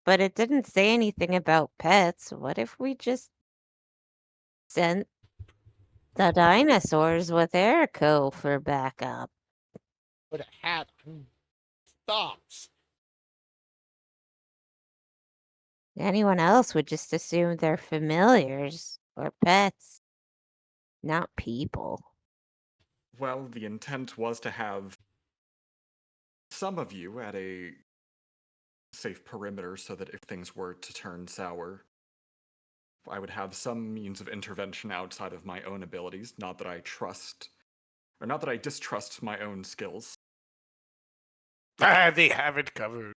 but it didn't say anything about pets. What if we just sent the dinosaurs with Erico for backup? Put a hat on. Stops. Anyone else would just assume they're familiars or pets, not people. Well, the intent was to have some of you at a safe perimeter so that if things were to turn sour, I would have some means of intervention outside of my own abilities, not that I trust, or not that I distrust my own skills. Ah, they have it covered.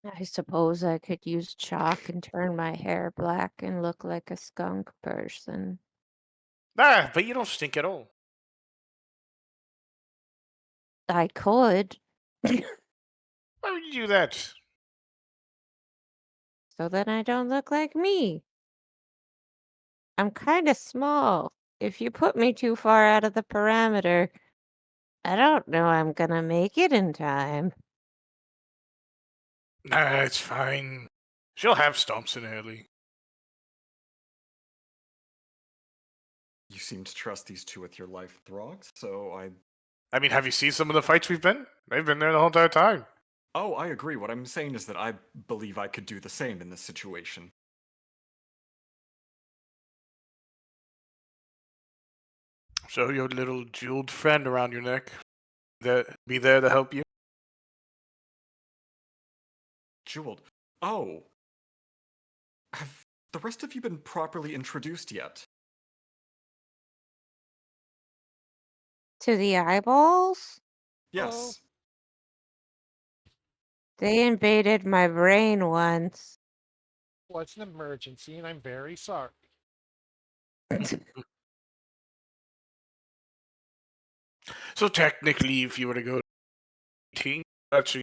I suppose I could use chalk and turn my hair black and look like a skunk person. Ah, but you don't stink at all. I could, Why would you do that? so then I don't look like me. I'm kind of small. If you put me too far out of the parameter, I don't know I'm gonna make it in time. Nah, it's fine. She'll have stomps in early. You seem to trust these two with your life, Throgs, so I mean, have you seen some of the fights we've been? They've been there the whole entire time. Oh, I agree. What I'm saying is that I believe I could do the same in this situation. So your little jeweled friend around your neck, be there to help you. Jeweled. Oh. Have the rest of you been properly introduced yet? To the eyeballs? Hello. Yes. They invaded my brain once. Well, it's an emergency, and I'm very sorry. So technically, if you were to go 18, actually,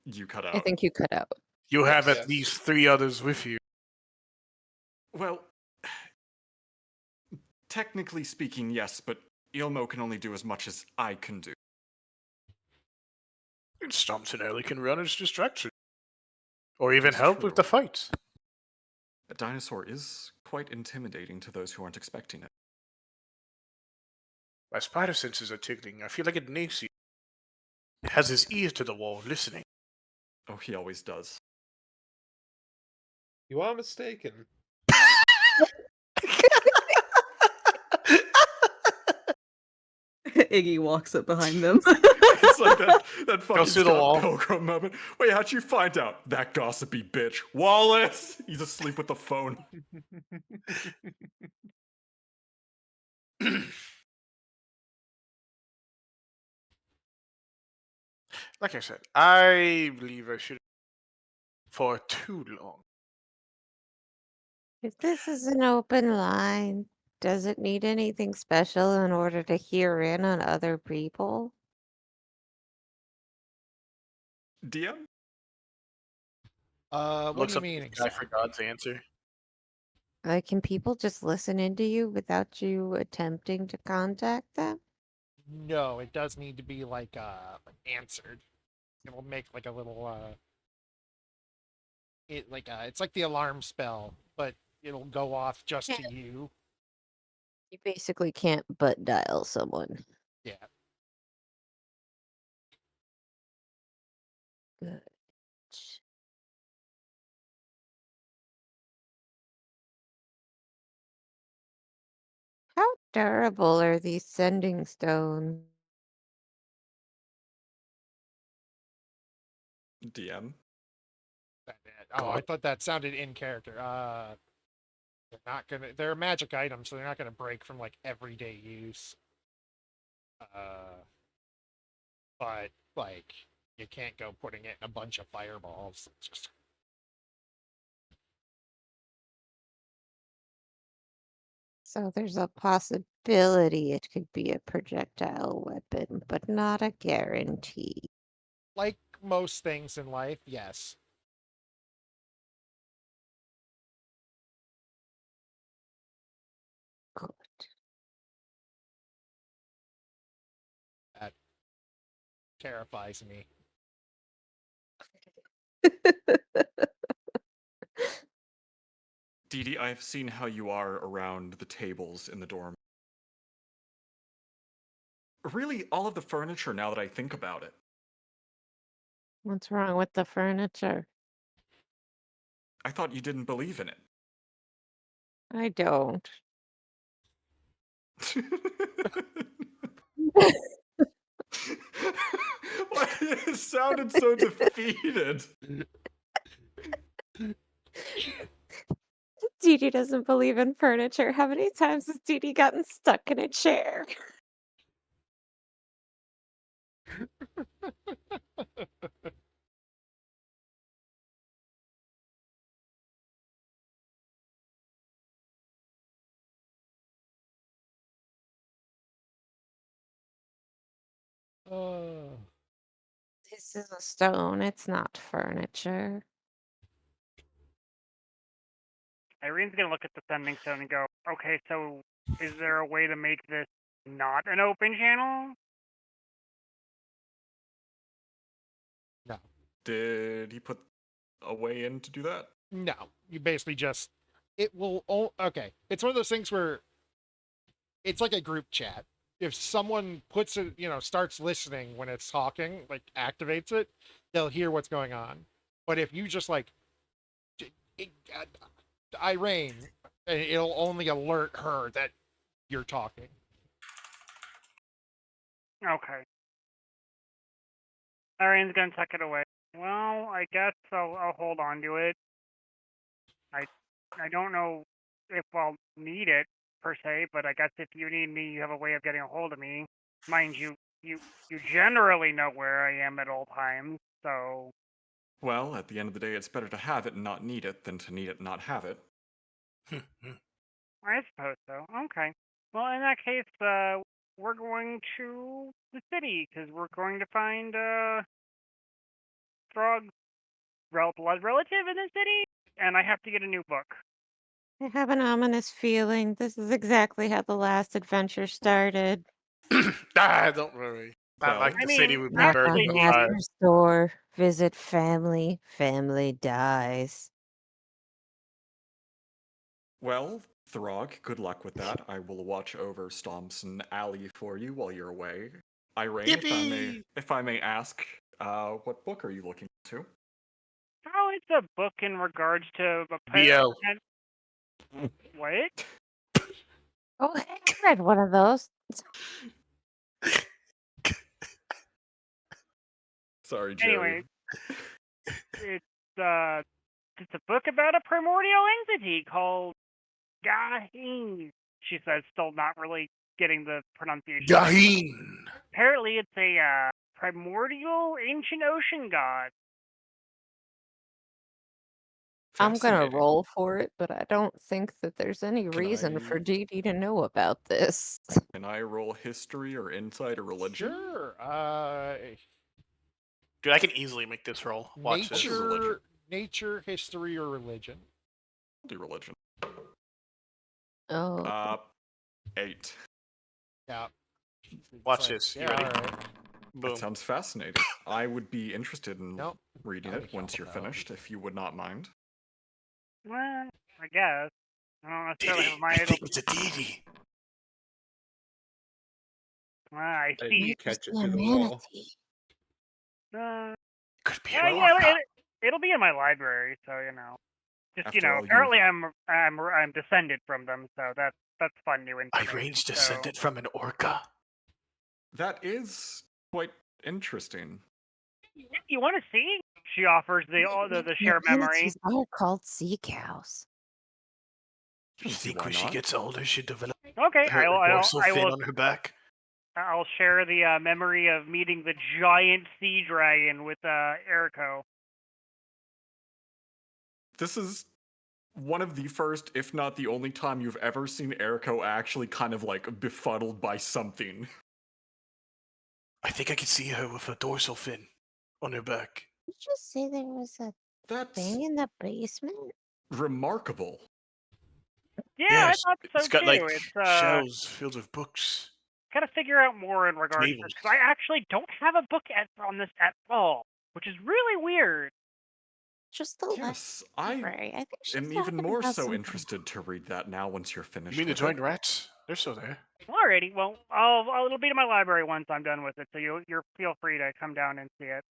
You cut I out. think you cut out. you have Yes. at least 3 others with you. Well, technically speaking, yes, but Ilmo can only do as much as I can do. And stomps and early can run as distraction. Or even It's help with the true. fights. A dinosaur is quite intimidating to those who aren't expecting it. My spider senses are tingling. I feel like it needs you. It has his ear to the wall, listening. Oh, he always does. You are mistaken. Iggy walks up behind them. It's like that fucking through the Scott wall. Pilgrim moment. Wait, how'd you find out? That gossipy bitch. Wallace! He's asleep with the phone. Like I said, I believe I should for too long. If this is an open line, does it need anything special in order to hear in on other people? DM? What do Looks you up mean to the sky for exactly? God's answer. Like, can people just listen into you without you attempting to contact them? No, it does need to be like answered. It'll make like a little it's like the alarm spell, but it'll go off just to Yeah. you. You basically can't butt dial someone. Yeah. Good. How durable are these sending stones? DM? Oh, I thought that sounded in character. They're not gonna. They're a magic item, so they're not gonna break from like everyday use. But like you can't go putting it in a bunch of fireballs. It's just So there's a possibility it could be a projectile weapon, but not a guarantee. like most things in life. Yes. Good. That terrifies me. Dee Dee, I've seen how you are around the tables in the dorm. Really, all of the furniture now that I think about it. What's wrong with the furniture? I thought you didn't believe in it. I don't. It sounded so defeated. Dee Dee doesn't believe in furniture. How many times has Dee Dee gotten stuck in a chair? This is a stone. It's not furniture. Irene's gonna look at the sending stone and go, okay, so is there a way to make this not an open channel? No. Did he put a way in to do that? No. You basically just it will okay. It's one of those things where it's like a group chat. If someone puts it, starts listening when it's talking, like activates it, they'll hear what's going on. But if you just like Irene, it'll only alert her that you're talking. Okay. Irene's gonna tuck it away. Well, I guess I'll hold on to it. I don't know if I'll need it per se, but I guess if you need me, you have a way of getting a hold of me. Mind you, you generally know where I am at all times, so Well, at the end of the day, it's better to have it and not need it than to need it and not have it. I suppose so. Okay. Well, in that case, we're going to the city because we're going to find Throg's blood relative in the city, and I have to get a new book. I have an ominous feeling. This is exactly how the last adventure started. Don't worry. Not Well, like I the city mean, would be Knock burned on actually, in a Dee fire. Dee, master's door, visit family, family dies. Well, Throg, good luck with that. I will watch over Stomps and Alley for you while you're away. Irene, Yippee! if I may ask, what book are you looking to? oh, it's a book in regards to a BL. What? Oh, hey, I read one of those. Sorry, Jerry. Anyway, it's a book about a primordial entity called Gaheen. She says, still not really getting the pronunciation. right. Gaheen! Apparently, it's a primordial ancient ocean god. I'm gonna Fascinating. roll for it, but I don't think that there's any Can reason I- for Dee Dee to know about this. Can I roll history or insight or religion? Sure. Dude, I can easily make this roll. Watch this. Nature, history, or religion. I'll do religion. Oh, 8. Yeah. It's Watch this. You Yeah, ready? all right. Boom. That sounds fascinating. I would be interested in Nope. reading I it once you're don't know. finished, if you would not mind. Well, I guess. I don't necessarily have Diddy. my I idol. think it's a Diddy. Well, I I see. catch it a through the wall. Uh, Could be yeah, an yeah, orca. it'll be in my library, so just After all, apparently I'm descended from them, so that's fun new I information. range so- descended from an orca. That is quite interesting. You want to see? She offers the shared memory. Abilities are called sea cows. You See think why when she not? gets older, she'll develop Okay, her dorsal fin on her back? I'll share the memory of meeting the giant sea dragon with Eriko. This is one of the first, if not the only time you've ever seen Eriko actually kind of like befuddled by something. I think I can see her with a dorsal fin on her back. Did you just say there was a That's thing in the basement? remarkable. Yeah, Yes, I thought so it's got too. like It's shelves filled with books. gotta figure out more in regards to Tables. because I actually don't have a book on this at all, which is really weird. Just the Yes, I library. I think she's am even talking more about so something interested to read that now once you're You finished mean the with giant it. rats? They're still there. Alrighty, well, it'll be to my library once I'm done with it, so you're feel free to come down and see it.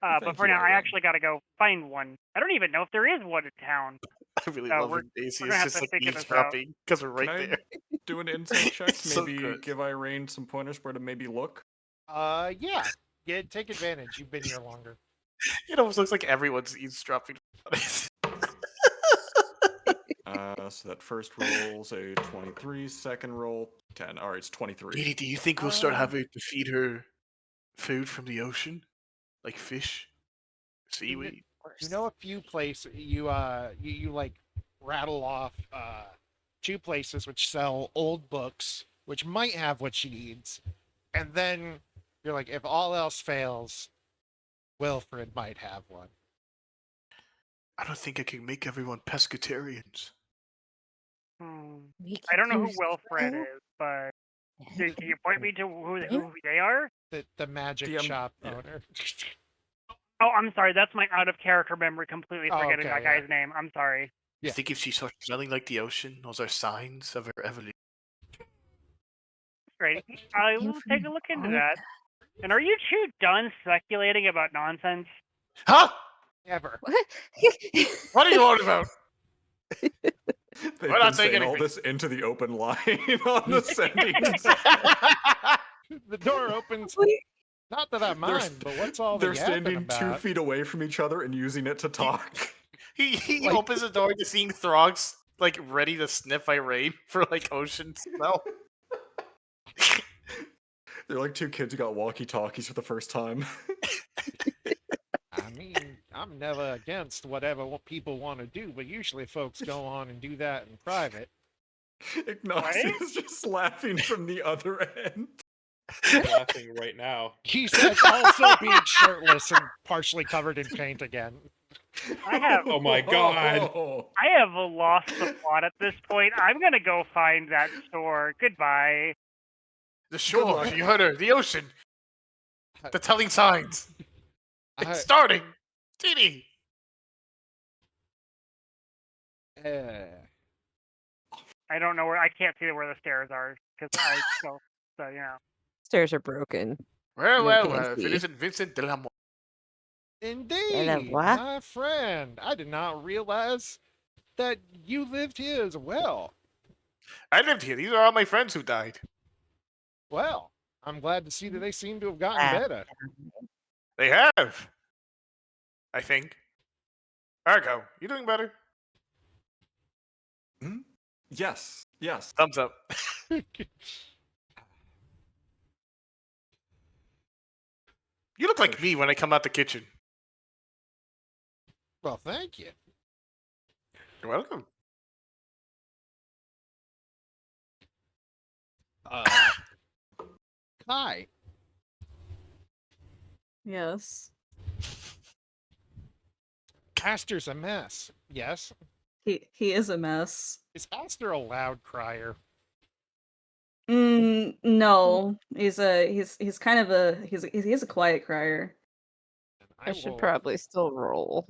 But Thank for you, now, I Irene. actually gotta go find one. I don't even know if there is one in town. I really So love we're when Daisy gonna is have just to like figure this out. eavesdropping because we're right Can I there. do an insight check? It's so Maybe good. give Irene some pointers where to maybe look? Yeah. Yeah, take advantage. You've been here longer. It almost looks like everyone's eavesdropping. So that first roll's a 23, second roll 10. All right, it's 23. Didi, do you think we'll start having to feed her food from the ocean, like fish, seaweed? You know a few places. You like rattle off 2 places which sell old books, which might have what she needs, and then you're like, if all else fails, Wilfred might have one. I don't think I can make everyone pescatarians. We I could don't know who use Wilfred Phil. is, but can you point me to who they are? The magic DM, shop yeah. owner. Oh, I'm sorry. That's my out of character memory. Completely Oh, forgetting okay, that guy's name. I'm sorry. Yeah. I think if she starts smelling like the ocean, those are signs of her evolution. Great. I Came will from take a look into Florida. that. And are you two done speculating about nonsense? Huh? Ever. What? What are you on about? They've We're been not saying saying all anything. this into the open line on the sendings. The door opens. Wait, Not that I mind, but what's all the They're yapping standing about? 2 feet away from each other and using it to talk. He Like- opens the door to seeing Throgs like ready to sniff Irene for like ocean smell. They're like 2 kids who got walkie-talkies for the first time. I mean, I'm never against whatever people want to do, but usually folks go on and do that in private. Ignacius just laughing from the other end. I'm laughing right now. He says also being shirtless and partially covered in paint again. I have Oh my god. I have lost the plot at this point. I'm gonna go find that store. Goodbye. The shore, luck. you heard her. The ocean. The telling signs. It's I, starting. Didi. I don't know where. I can't see where the stairs are because I so yeah. stairs are broken. Well, No well, can't well. If it see. isn't Vincent de la Motte. Indeed, what? my friend. I did not realize that you lived here as well. I lived here. These are all my friends who died. Well, I'm glad to see that they seem to have gotten Ah. better. They have. I think. Argo, you doing better? Yes, yes. Thumbs up. You look like me when I come out the kitchen. Well, thank you. You're welcome. Hi. Yes. Aster's a mess. Yes. He is a mess. Is Aster a loud crier? No. He's kind of a he's a quiet crier. I should probably still roll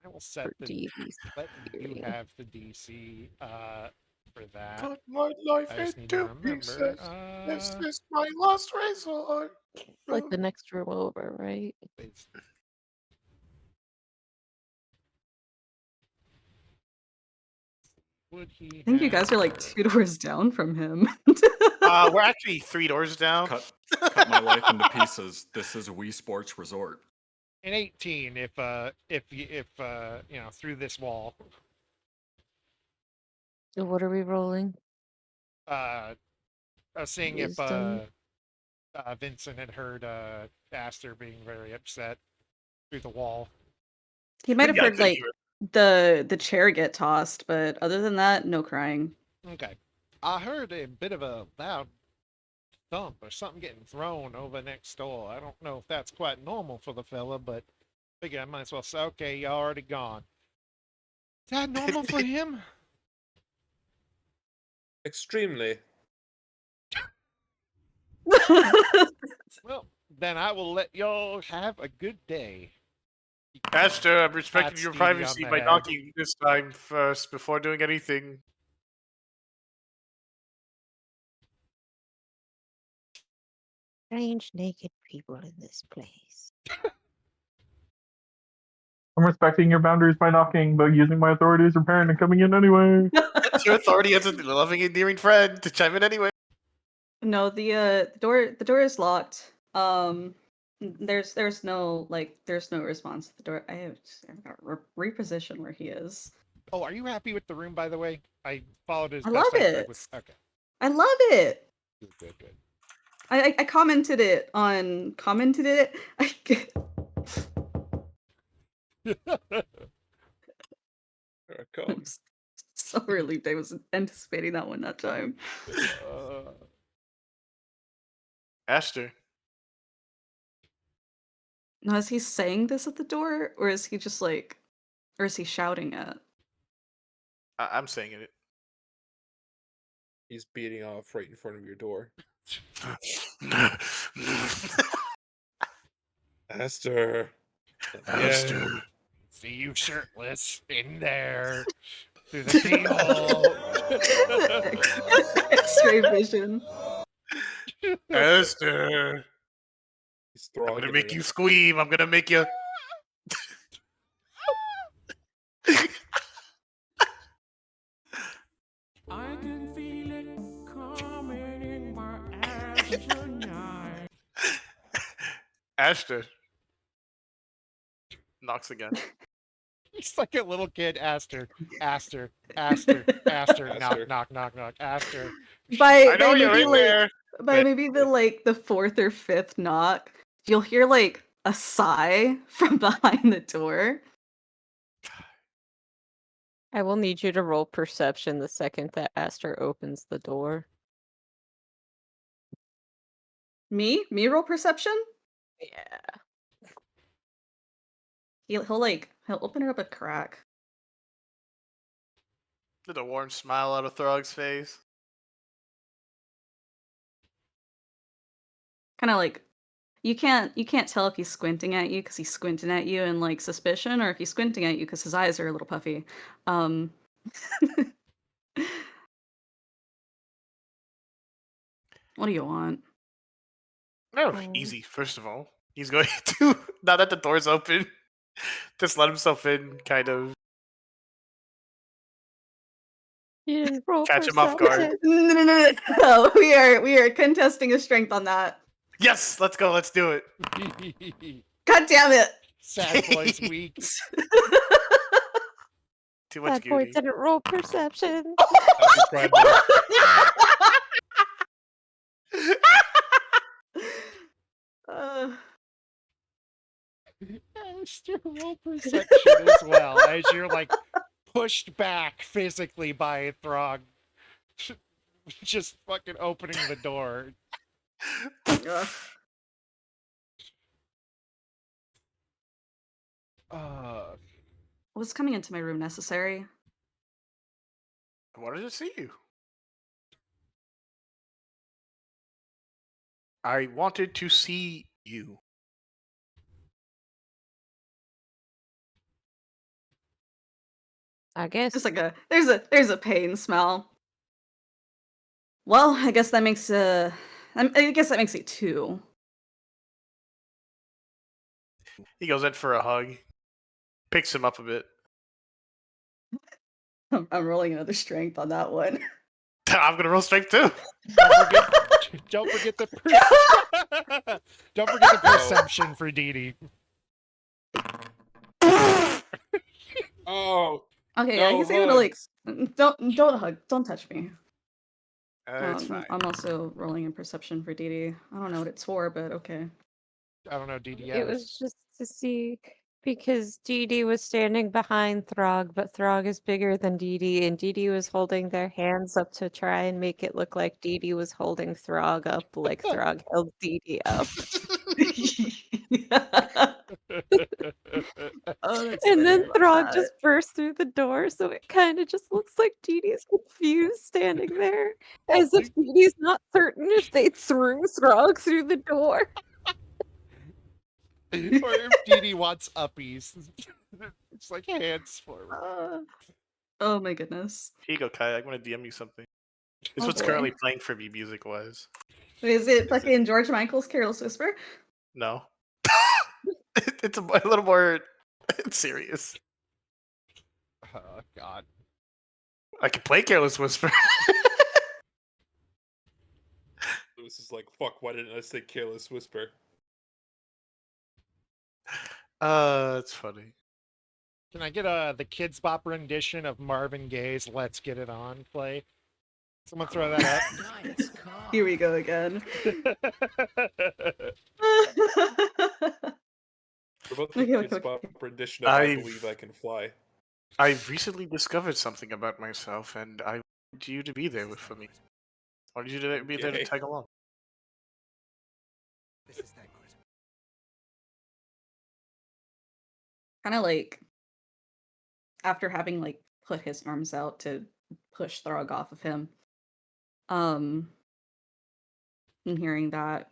I will set for the DV's. let you have the DC for that. Put my life I just need to into remember. pieces. This is my last resort. Like the next room over, right? It's- Would he I think you guys are like have- 2 doors down from him. We're actually 3 doors down. Cut my life into pieces. This is a Wii Sports Resort. an 18 if you know, through this wall. So what are we rolling? Seeing Wisdom. if Vincent had heard Aster being very upset through the wall. He might have Yeah, I heard couldn't like hear the chair get tossed, but other than that, no crying. Okay. I heard a bit of a loud thump or something getting thrown over next door. I don't know if that's quite normal for the fella, but figure I might as well say, okay, you already gone. Is that normal for him? Extremely. Well, then I will let y'all have a good day. Aster, I'm respecting Pat your Stevie on privacy the by head. knocking this time first before doing anything. Strange naked people in this place. I'm respecting your boundaries by knocking, but using my authority as a parent and coming in anyway. That's your authority as a loving, endearing friend to chime in anyway. No, the door is locked. There's no response to the door. I've got reposition where he is. Oh, are you happy with the room, by the way? I followed as I best love I could it. with. Okay. I love it. Good. I commented it. Here it I'm comes. so relieved I was anticipating that one that time. Aster. Now, is he saying this at the door, or is he just like, or is he shouting it? I'm saying it. He's beating off right in front of your door. Aster. Aster. See you shirtless in there through the keyhole. X-ray vision. Aster. He's I'm throwing gonna it make in you scream. I'm gonna make you. I can feel it coming in my ass tonight. Aster. Knocks again. He's like a little kid. Aster. Aster. Knock. Aster. I know you're in there. By maybe the fourth or fifth knock, you'll hear like a sigh from behind the door. I will need you to roll perception the second that Aster opens the door. Me roll perception. Yeah. He'll open it up a crack. Did a warm smile out of Throg's face. Kind of like you can't tell if he's squinting at you because he's squinting at you in like suspicion, or if he's squinting at you because his eyes are a little puffy. What do you want? No, easy. First of all, he's going to, now that the door's open, just let himself in, kind of You didn't roll catch him off guard. No. We are contesting a strength on that. Yes, let's go. Let's do it. God damn it! Sad boy's weak. Too much That boy beauty. didn't roll perception. Aster, roll perception as well as you're like pushed back physically by a Throg. Just fucking opening the door. Was coming into my room necessary? I wanted to see you. I wanted to see you. I guess. There's a pain smell. Well, I guess that makes it 2. He goes in for a hug, picks him up a bit. I'm rolling another strength on that one. I'm gonna roll strength too. Don't forget the perception for Dee. Oh. Okay, no yeah, he's able to like hugs. don't hug, don't touch me. It's fine. I'm also rolling in perception for Dee. I don't know what it's for, but okay. I don't know, Dee. It was just to see, because Dee was standing behind Throg, but Throg is bigger than Dee, and Dee was holding their hands up to try and make it look like Dee was holding Throg up, like Throg held Dee up. And then Throg just burst through the door, so it kind of just looks like Dee is confused standing there, as if Dee not certain if they threw Throg through the door. Or if Dee wants uppies. It's like hands forward. Oh my goodness. Here you go, Kai. I'm gonna DM you something. It's Oh, what's boy. currently playing for me music-wise. Is it fucking George Michael's Careless Whisper? No. It's a little more serious. Oh, God. I can play Careless Whisper. Lewis is like, fuck, why didn't I say Careless Whisper? It's funny. Can I get the Kids Bop rendition of Marvin Gaye's "Let's Get It On" play? Someone throw that up. Nice car. Here we go again. What about the Okay, Kids okay, Bop okay. rendition of I Believe I Can Fly? I've recently discovered something about myself, and I want you to be there for me. I want you to be there to Okay. tag along. This is that good. Kind of like after having like put his arms out to push Throg off of him. Um, and hearing that,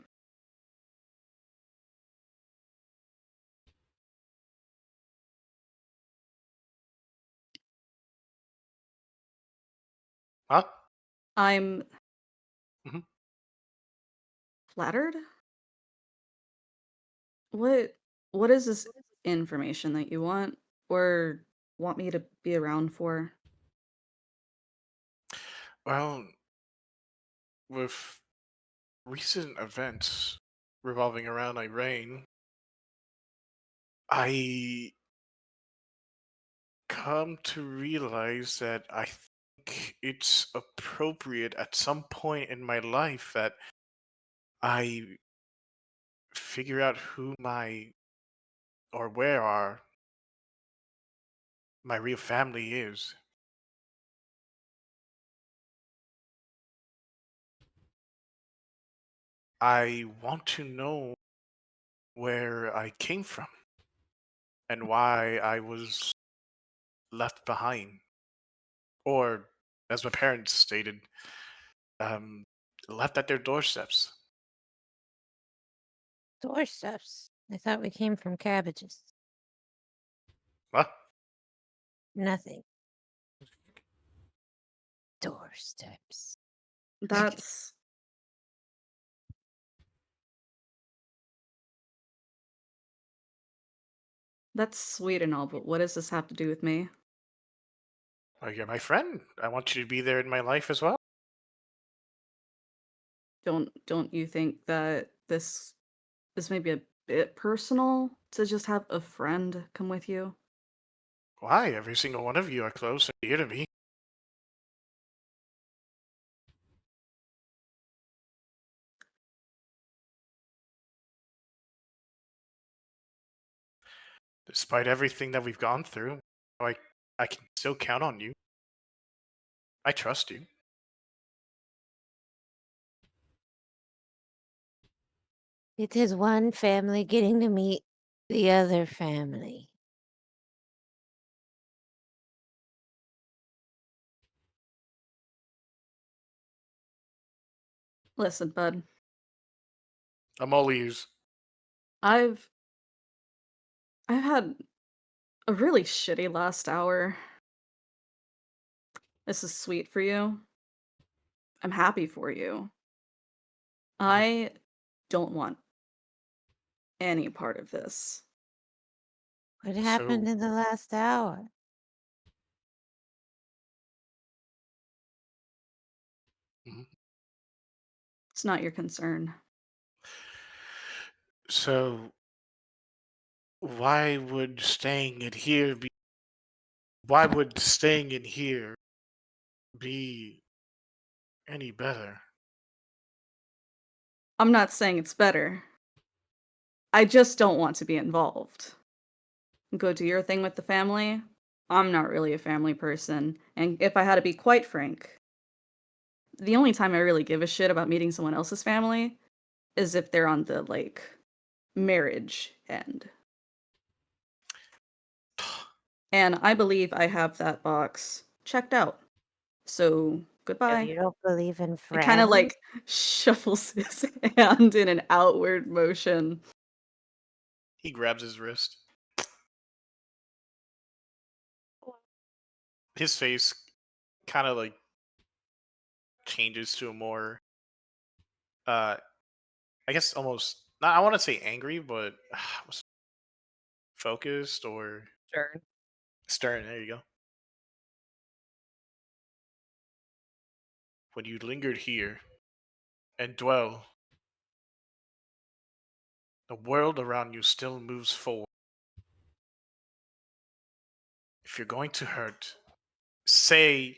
Huh? I'm Mhm. flattered. What what is this information that you want or want me to be around for? Well, with recent events revolving around Iran, I come to realize that I think it's appropriate at some point in my life that I figure out who my or where my real family is. I want to know where I came from and why I was left behind. Or, as my parents stated, um, left at their doorsteps. Doorsteps. I thought we came from cabbages. What? Nothing. Doorsteps. That's that's sweet and all, but what does this have to do with me? Well, you're my friend. I want you to be there in my life as well. Don't you think that this may be a bit personal to just have a friend come with you? Why? Every single one of you are close and dear to me. Despite everything that we've gone through, I, I can still count on you. I trust you. It is one family getting to meet the other family. Listen, bud, I'm all ears. I've I've had a really shitty last hour. This is sweet for you. I'm happy for you. Mhm. I don't want any part of this. What happened So, in the last hour? mhm. It's not your concern. So why would staying in here be? Why would staying in here be any better? I'm not saying it's better. I just don't want to be involved. Go do your thing with the family. I'm not really a family person, and if I had to be quite frank, the only time I really give a shit about meeting someone else's family is if they're on the like marriage end. And I believe I have that box checked out. So, So goodbye. you don't believe in It kind of friends? like shuffles his hand in an outward motion. He grabs his wrist. His face kind of like changes to a more, uh, I guess almost not. I want to say angry, but focused or Sure. stern. There you go. When you lingered here and dwell, the world around you still moves forward. if you're going to hurt, say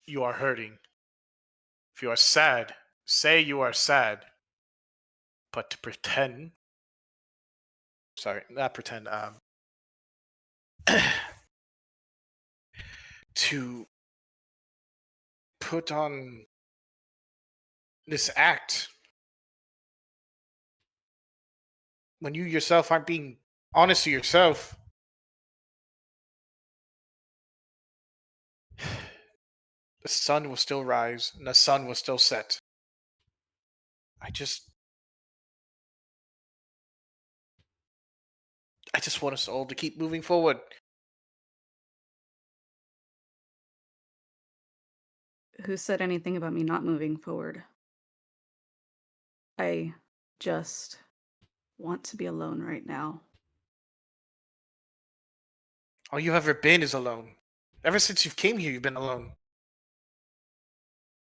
you are hurting. If you are sad, say you are sad. But to pretend, sorry, not pretend, to put on this act when you yourself aren't being honest to yourself. The sun will still rise and the sun will still set. I just want us all to keep moving forward. Who said anything about me not moving forward? I just want to be alone right now. All you've ever been is alone. Ever since you came here, you've been alone.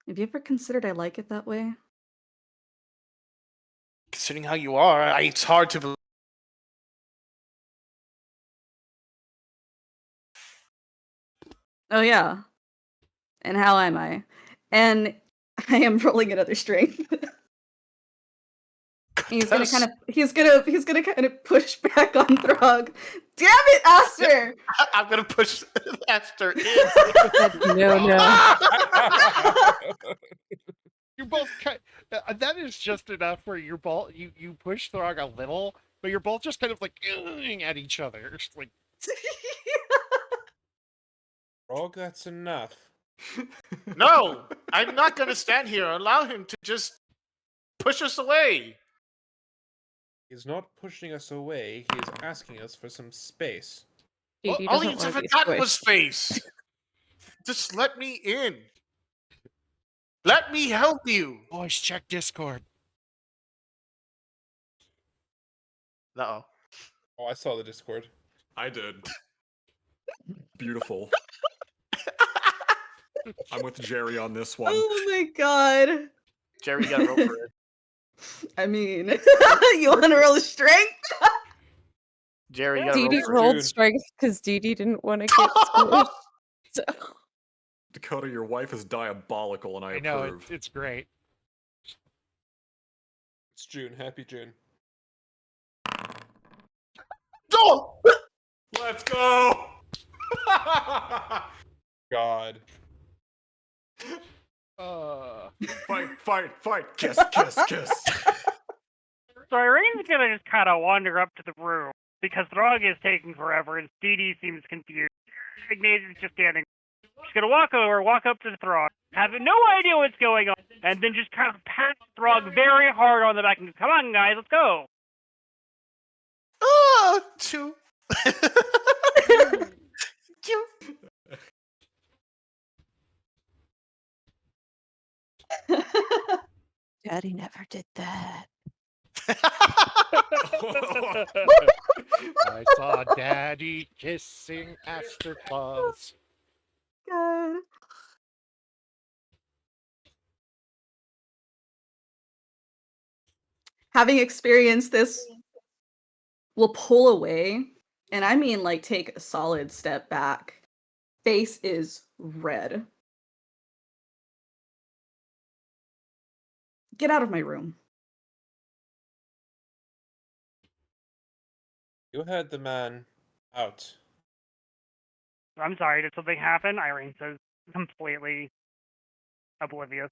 Have you ever considered I like it that way? Considering how you are, it's hard to believe. Oh yeah. And how am I? And I am rolling another strength. he's gonna kind of push back on Throg. Damn it, Aster! I'm gonna push Aster in. No. You both that is just enough where you're both you push Throg a little, but you're both just kind of like at each other. It's like Frog, that's enough. No, I'm not gonna stand here. Allow him to just push us away. He's not pushing us away, he's asking us for some space. Well, Dee all doesn't he's wanna ever be got was squished. space. Just let me in. Let me help you. voice check Discord. Uh-oh. Oh, I saw the Discord. I did. Beautiful. I'm with Jerry on this one. Oh my god. Jerry, you gotta roll for it. I mean, you want to roll a strength? Jerry, you gotta Dee roll Dee for it. rolled June. strength because Dee Dee didn't want to get squished. So. Dakota, your wife is diabolical, and I know approve. it's great. It's June. Happy June. Oh! Let's go! God. Fight! Kiss! So Irene's gonna just kind of wander up to the room because Throg is taking forever and Speedy seems confused. Ignatius is just standing. She's gonna walk up to the Throg, having no idea what's going on, and then just kind of pat Throg very hard on the back and come on, guys, let's go. Oh, two. Daddy never did that. I saw Daddy kissing Aster Claus. God. Having experienced this, will pull away, and I mean like take a solid step back. Face is red. Get out of my room. You had the man out. I'm sorry, did something happen? Irene says, completely oblivious.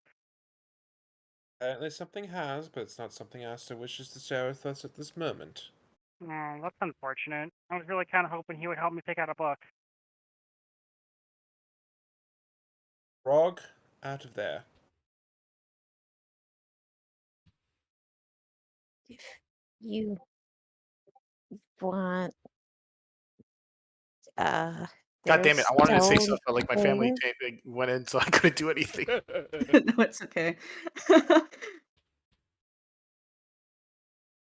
Apparently something has, but it's not something Asta wishes to share with us at this moment. Oh, that's unfortunate. I was really kind of hoping he would help me pick out a book. Frog, out of there. If you want, God damn it! there's I wanted to say stone stuff, but like my family there. went in, so I couldn't do anything. No, it's okay.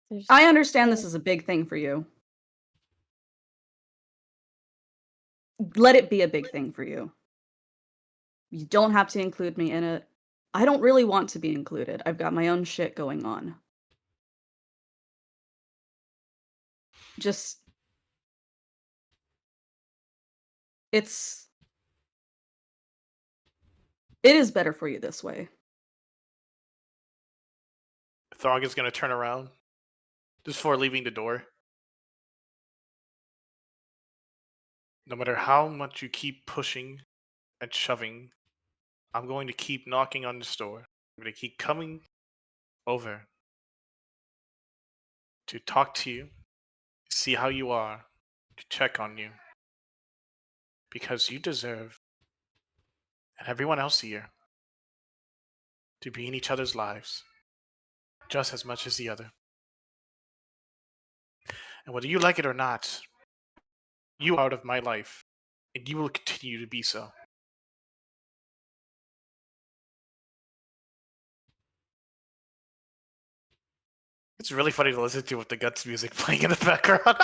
There's I understand this is a big thing for you. Let it be a big thing for you. You don't have to include me in it. I don't really want to be included. I've got my own shit going on. Just It is better for you this way. Throg is going to turn around just before leaving the door. No matter how much you keep pushing and shoving, I'm going to keep knocking on this door. I'm going to keep coming over to talk to you, see how you are, to check on you. Because you deserve, and everyone else here, to be in each other's lives just as much as the other. And whether you like it or not, you are out of my life, and you will continue to be so. It's really funny to listen to with the Guts music playing in the background.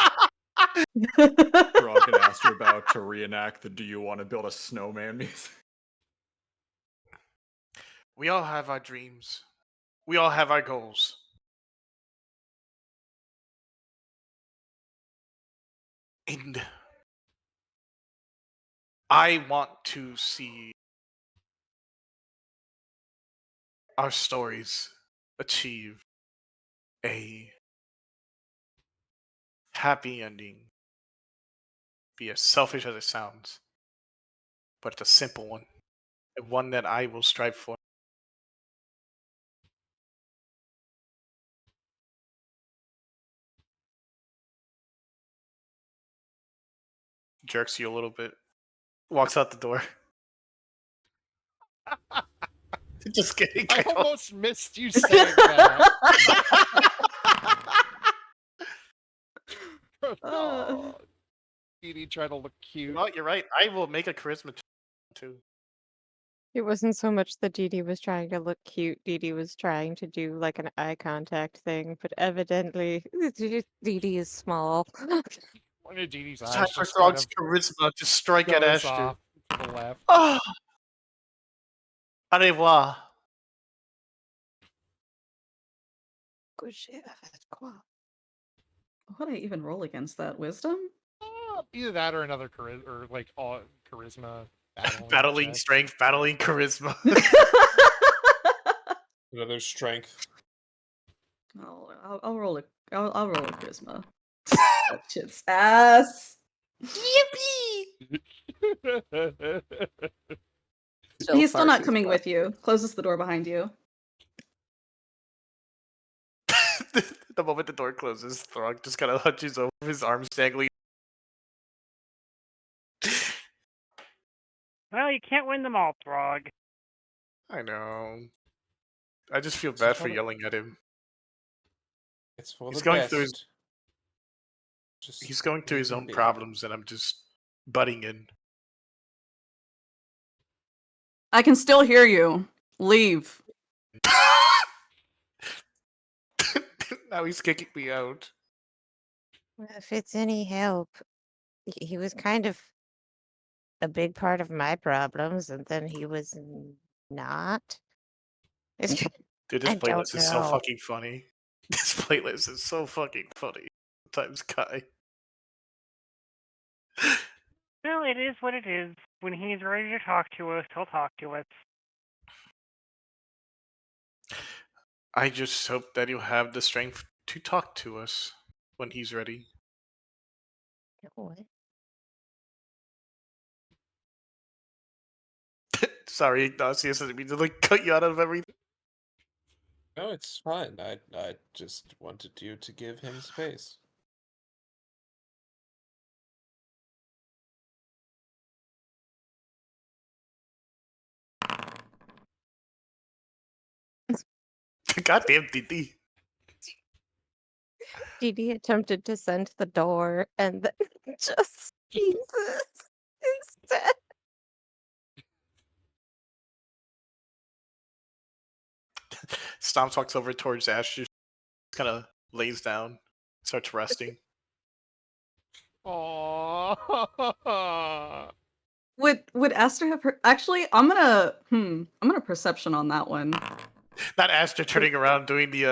Frog and Aster about to reenact the "Do you want to build a snowman" music. We all have our dreams. We all have our goals. And I want to see our stories achieve a happy ending. Be as selfish as it sounds, but it's a simple one, and one that I will strive for. Jerks you a little bit, walks out the door. Just kidding. I don't. almost missed you saying that. Oh, Edie trying to look cute. Well, you're right. I will make a charisma too. It wasn't so much that Dee Dee was trying to look cute. Dee Dee was trying to do like an eye contact thing, but evidently Dee Dee is small. One of Dee Dee's It's time eyes for just kind Throg's of charisma to strike at goes Ashton. off to the left. Oh. Au revoir. What would I even roll against that? Wisdom? Either that or another charisma, or like all charisma Battling check. strength, battling charisma. Another strength. I'll roll it. I'll roll a charisma. That shit's ass. He's still not coming with you. Closes the door behind you. The moment the door closes, Throg just kind of hunches over, his arms dangling. Well, you can't win them all, Throg. I know. I just feel It's bad for for the- yelling at him. It's for He's the going best. through his- Just He's going through leave his him own be. problems, and I'm just butting in. I can still hear you. Leave. Now he's kicking me out. If it's any help, he was kind of a big part of my problems, and then he was not. Dude, this I don't playlist is so know. fucking funny. This playlist is so fucking funny. Times Kai. Well, it is what it is. When he's ready to talk to us, he'll talk to us. I just hope that he'll have the strength to talk to us when he's ready. What? Sorry, Ignacius, I didn't mean to like cut you out of everything. No, it's fine. I just wanted you to give him space. Goddamn DD. Dee Dee attempted to send the door, and then just Jesus instead. Stomps walks over towards Ash, just kind of lays down, starts resting. Aww. Would Aster have heard? Actually, I'm gonna perception on that one. Not Aster turning around doing the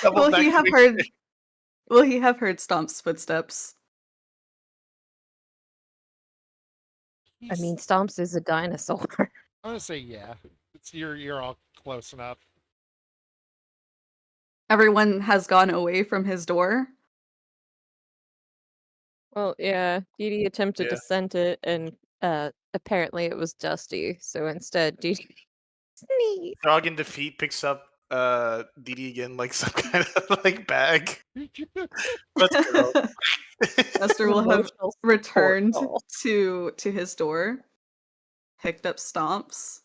double Will he back have kick. heard? Will he have heard Stomp's footsteps? I mean, Stomps is a dinosaur. I'm gonna say yeah. You're all close enough. Everyone has gone away from his door. Well, yeah, Dee Dee attempted to Yeah. scent it, and apparently it was dusty. So instead, Dee Dee sneeze. Dog in defeat picks up DD again like some kind of like bag. Let's go. Esther will have Emotional support returned doll. to his door, picked up Stomps,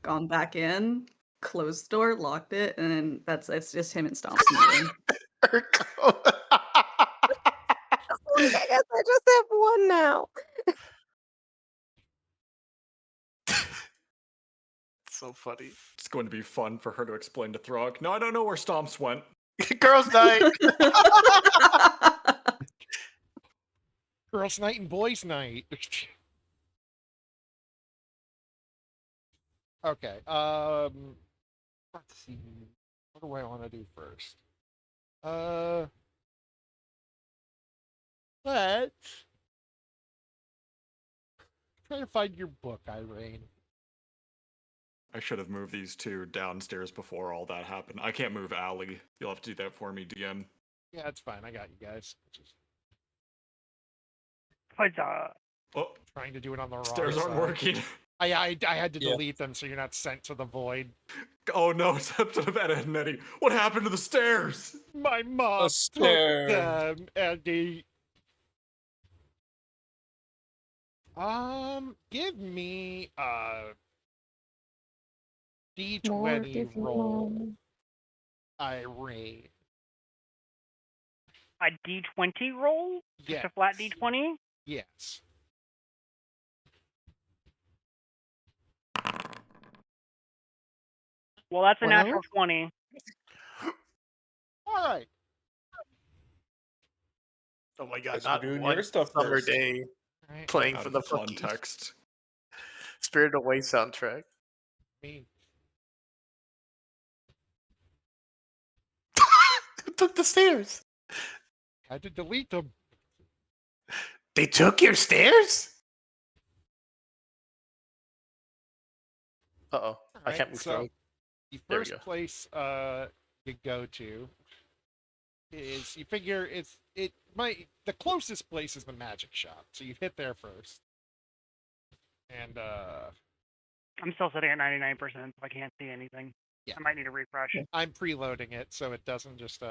gone back in, closed the door, locked it, and then it's just him and Stomps in the room. Like, I guess I just have one now. So funny. It's going to be fun for her to explain to Throg. No, I don't know where Stomps went. Girls' night. Girls' night and boys' night. Okay. Let's see. What do I want to do first? Let's try to find your book, Irene. I should have moved these two downstairs before all that happened. I can't move Allie. You'll have to do that for me, DM. Yeah, it's fine. I got you guys. Just Huzzah. Oh, trying to do it on the wrong stairs aren't side. working. I had to Yeah. delete them so you're not sent to the void. Oh no, it's episode of Ed, Ed and Eddie. What happened to the stairs? My mom took stair. them, Eddie. Give me a More D20 different roll, moments. Irene. A D20 roll? Just Yes. a flat D20? Yes. Well, that's a Well? natural 20. All right. Oh my god, Guess not we're doing one your stuff summer first. day All right. playing Out for of the fucking context. Spirited Away soundtrack. Me. Who took the stairs? Had to delete them. They took your stairs? Uh-oh. I can't move so Frog. the There we first go. place you go to is you figure the closest place is the magic shop, so you hit there first. And I'm still sitting at 99%, so I can't see anything. Yeah. I might need a refresh. I'm preloading it so it doesn't just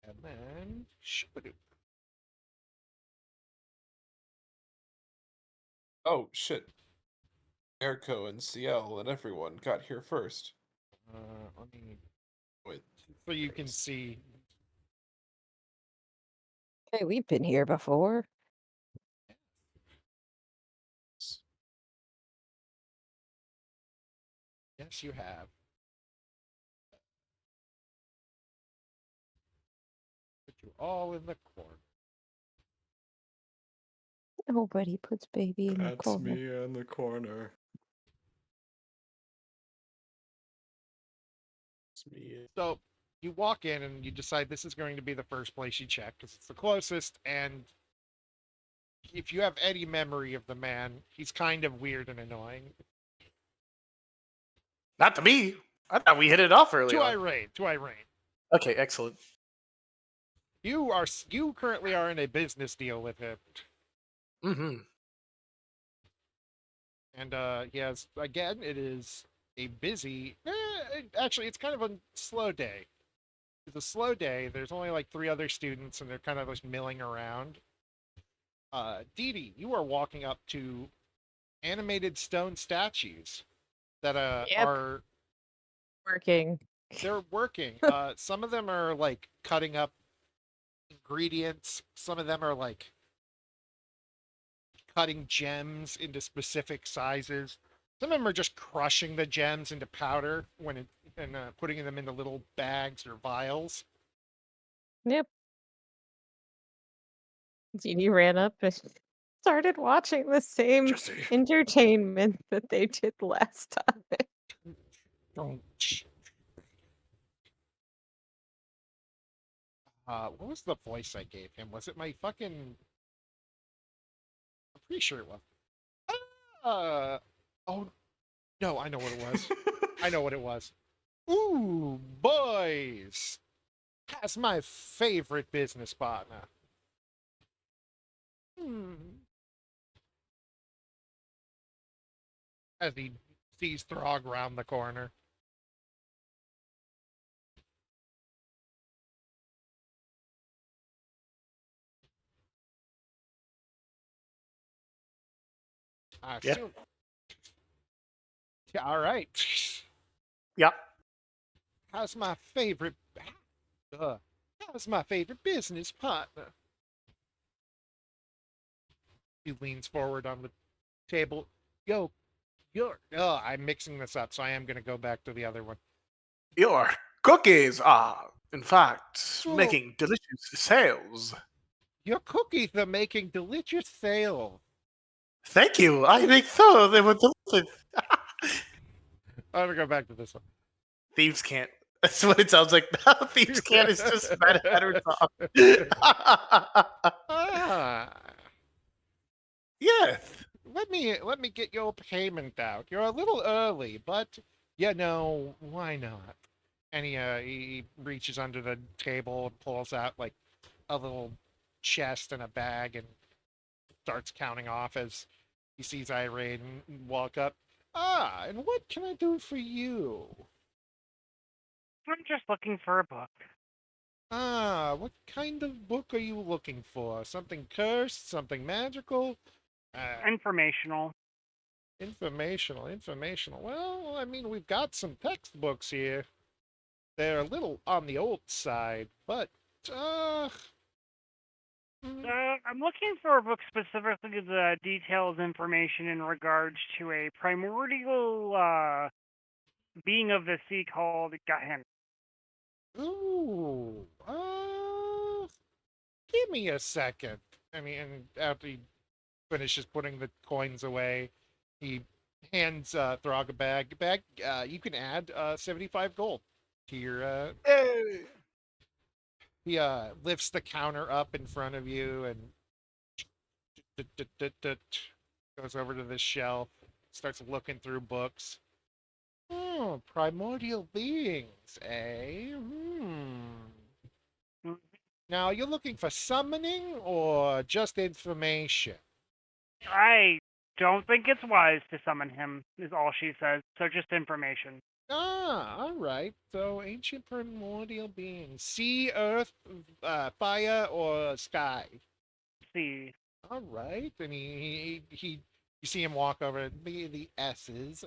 and then shoo-ba-doo. Oh shit. Erko and CL and everyone got here first. Let me Wait. so you can see. Hey, we've been here before. Yes, you have. Put you all in the corner. Nobody puts baby in the That's corner. me in the corner. It's me. So you walk in and you decide this is going to be the first place you check because it's the closest. And if you have any memory of the man, he's kind of weird and annoying. Not to me. I thought we hit it off early To on. Irene. Okay, excellent. You currently are in a business deal with him. Mm-hmm. And yes, again, it is a busy. Actually, it's kind of a slow day. It's a slow day. There's only like 3 other students, and they're kind of just milling around. Dee Dee, you are walking up to animated stone statues that Yep. are Working. they're working. Some of them are like cutting up ingredients. Some of them are like cutting gems into specific sizes. Some of them are just crushing the gems into powder and putting them into little bags or vials. Yep. Jeannie ran up and started watching the same Jesse. entertainment that they did last time. Don't. What was the voice I gave him? Was it my fucking? I'm pretty sure it was. Oh no, I know what it was. I know what it was. Ooh, boys! That's my favorite business partner. As he sees Throg round the corner. Yeah. Yeah, all right. Yep. How's my favorite? How's my favorite business partner? He leans forward on the table. Yo, I'm mixing this up, so I am gonna go back to the other one. Your cookies are, in fact, Oh. making delicious sales. Your cookies are making delicious sales. Thank you. I think so. They were delicious. I'm gonna go back to this one. Thieves can't. That's what it sounds like now. Thieves can't. It's just Mad Hatter talk. Ah, Yes. let me get your payment out. You're a little early, but why not? And he reaches under the table and pulls out like a little chest and a bag and starts counting off as he sees Irene walk up. Ah, and what can I do for you? I'm just looking for a book. Ah, what kind of book are you looking for? Something cursed? Something magical? Informational. Informational. Well, I mean, we've got some textbooks here. They're a little on the old side, but, I'm looking for a book specifically that details information in regards to a primordial being of the sea called Gahen. ooh, give me a second. I mean, and after he finishes putting the coins away, he hands Throg a bag. You can add 75 gold to your. Hey. He lifts the counter up in front of you and goes over to this shelf, starts looking through books. Oh, primordial beings, eh? Now, you're looking for summoning or just information? I don't think it's wise to summon him, is all she says. So just information. Ah, all right. So, ancient primordial beings. Sea, earth, fire, or sky? See. All right. And you see him walk over the S's.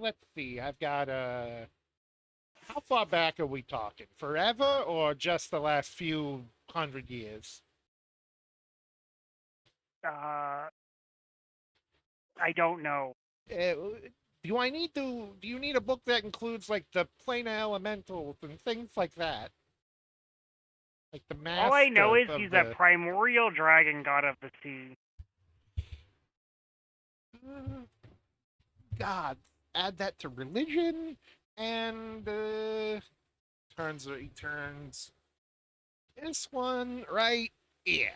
Let's see. I've got how far back are we talking? Forever or just the last few 100 years? I don't know. Do you need a book that includes like the planar elementals and things like that? Like the master. All I know is of he's the... a primordial dragon god of the sea. God, add that to religion and he turns this one right here.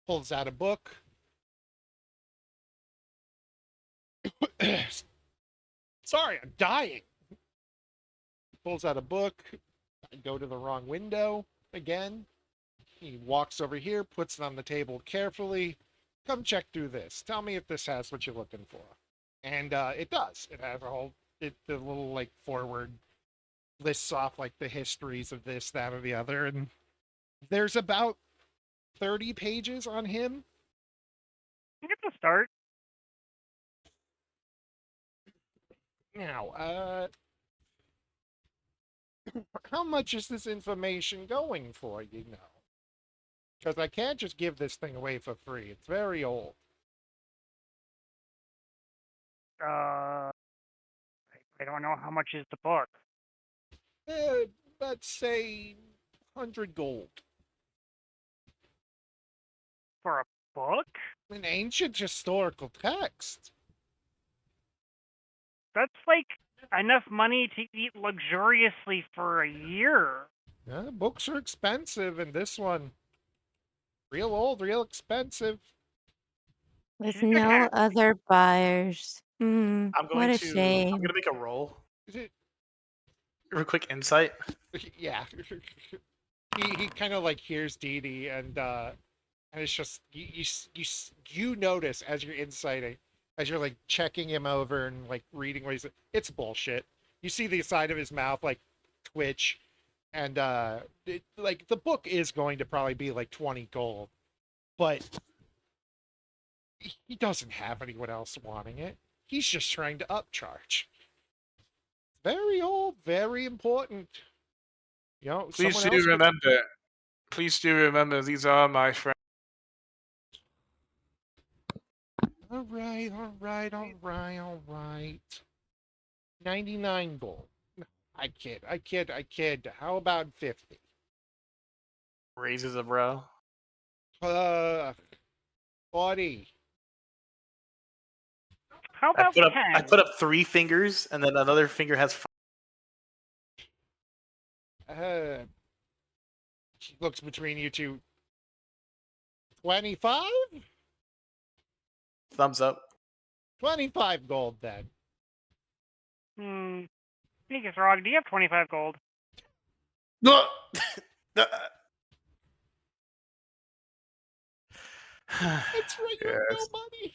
Pulls out a book. Sorry, I'm dying. Pulls out a book. I go to the wrong window again. He walks over here, puts it on the table carefully. Come check through this. Tell me if this has what you're looking for. And it does. It has the little like forward lists off like the histories of this, that, or the other. And there's about 30 pages on him. It's a start. Now, how much is this information going for, you know? Because I can't just give this thing away for free. It's very old. I don't know how much is the book. Let's say 100 gold. For a book? An ancient historical text. That's like enough money to eat luxuriously for a year. Yeah, books are expensive, and this one, real old, real expensive. With She's just no happy. other buyers. I'm What going a to. I'm shame. gonna make a roll. Is it? Real quick insight. Yeah. He kind of like hears Dee Dee, and it's just you notice as you're inciting, as you're like checking him over and like reading what he's. It's bullshit. You see the side of his mouth like twitch, and like the book is going to probably be like 20 gold, but he doesn't have anyone else wanting it. He's just trying to upcharge. Very old, very important. You know, Please someone do else could. remember. Please do remember these are my friends. All right, all right, all right, all right. 99 gold. No, I kid, I kid, I kid. How about 50? Raises a brow. 40. How I about put up. I 10? put up 3 fingers, and then another finger has. She looks between you two. 25? Thumbs up. 25 gold then. Sneakus Rog, do you have 25 gold? No. That's right, you have no Yes. money.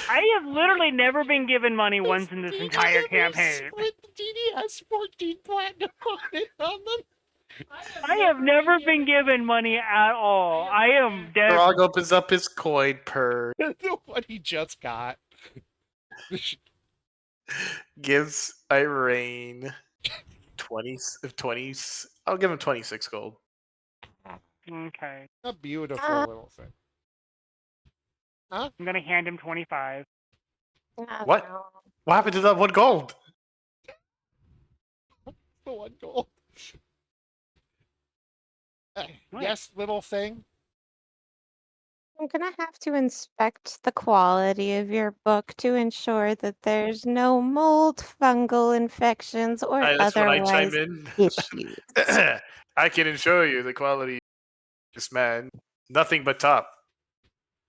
I have literally never been given money once in this Didi entire ever campaign. split? Didi has 14 platinum on them. I have never been given money at all. I am dead. Frog opens up his coin purse, What he just got. gives Irene 20. I'll give him 26 gold. Okay. A beautiful little thing. I'm gonna hand him 25. What? What happened to that 1 gold? The 1 gold. What? Yes, little thing. I'm gonna have to inspect the quality of your book to ensure that there's no mold, fungal infections, or That's when I chime otherwise in. issues. I can assure you the quality of this man, nothing but top.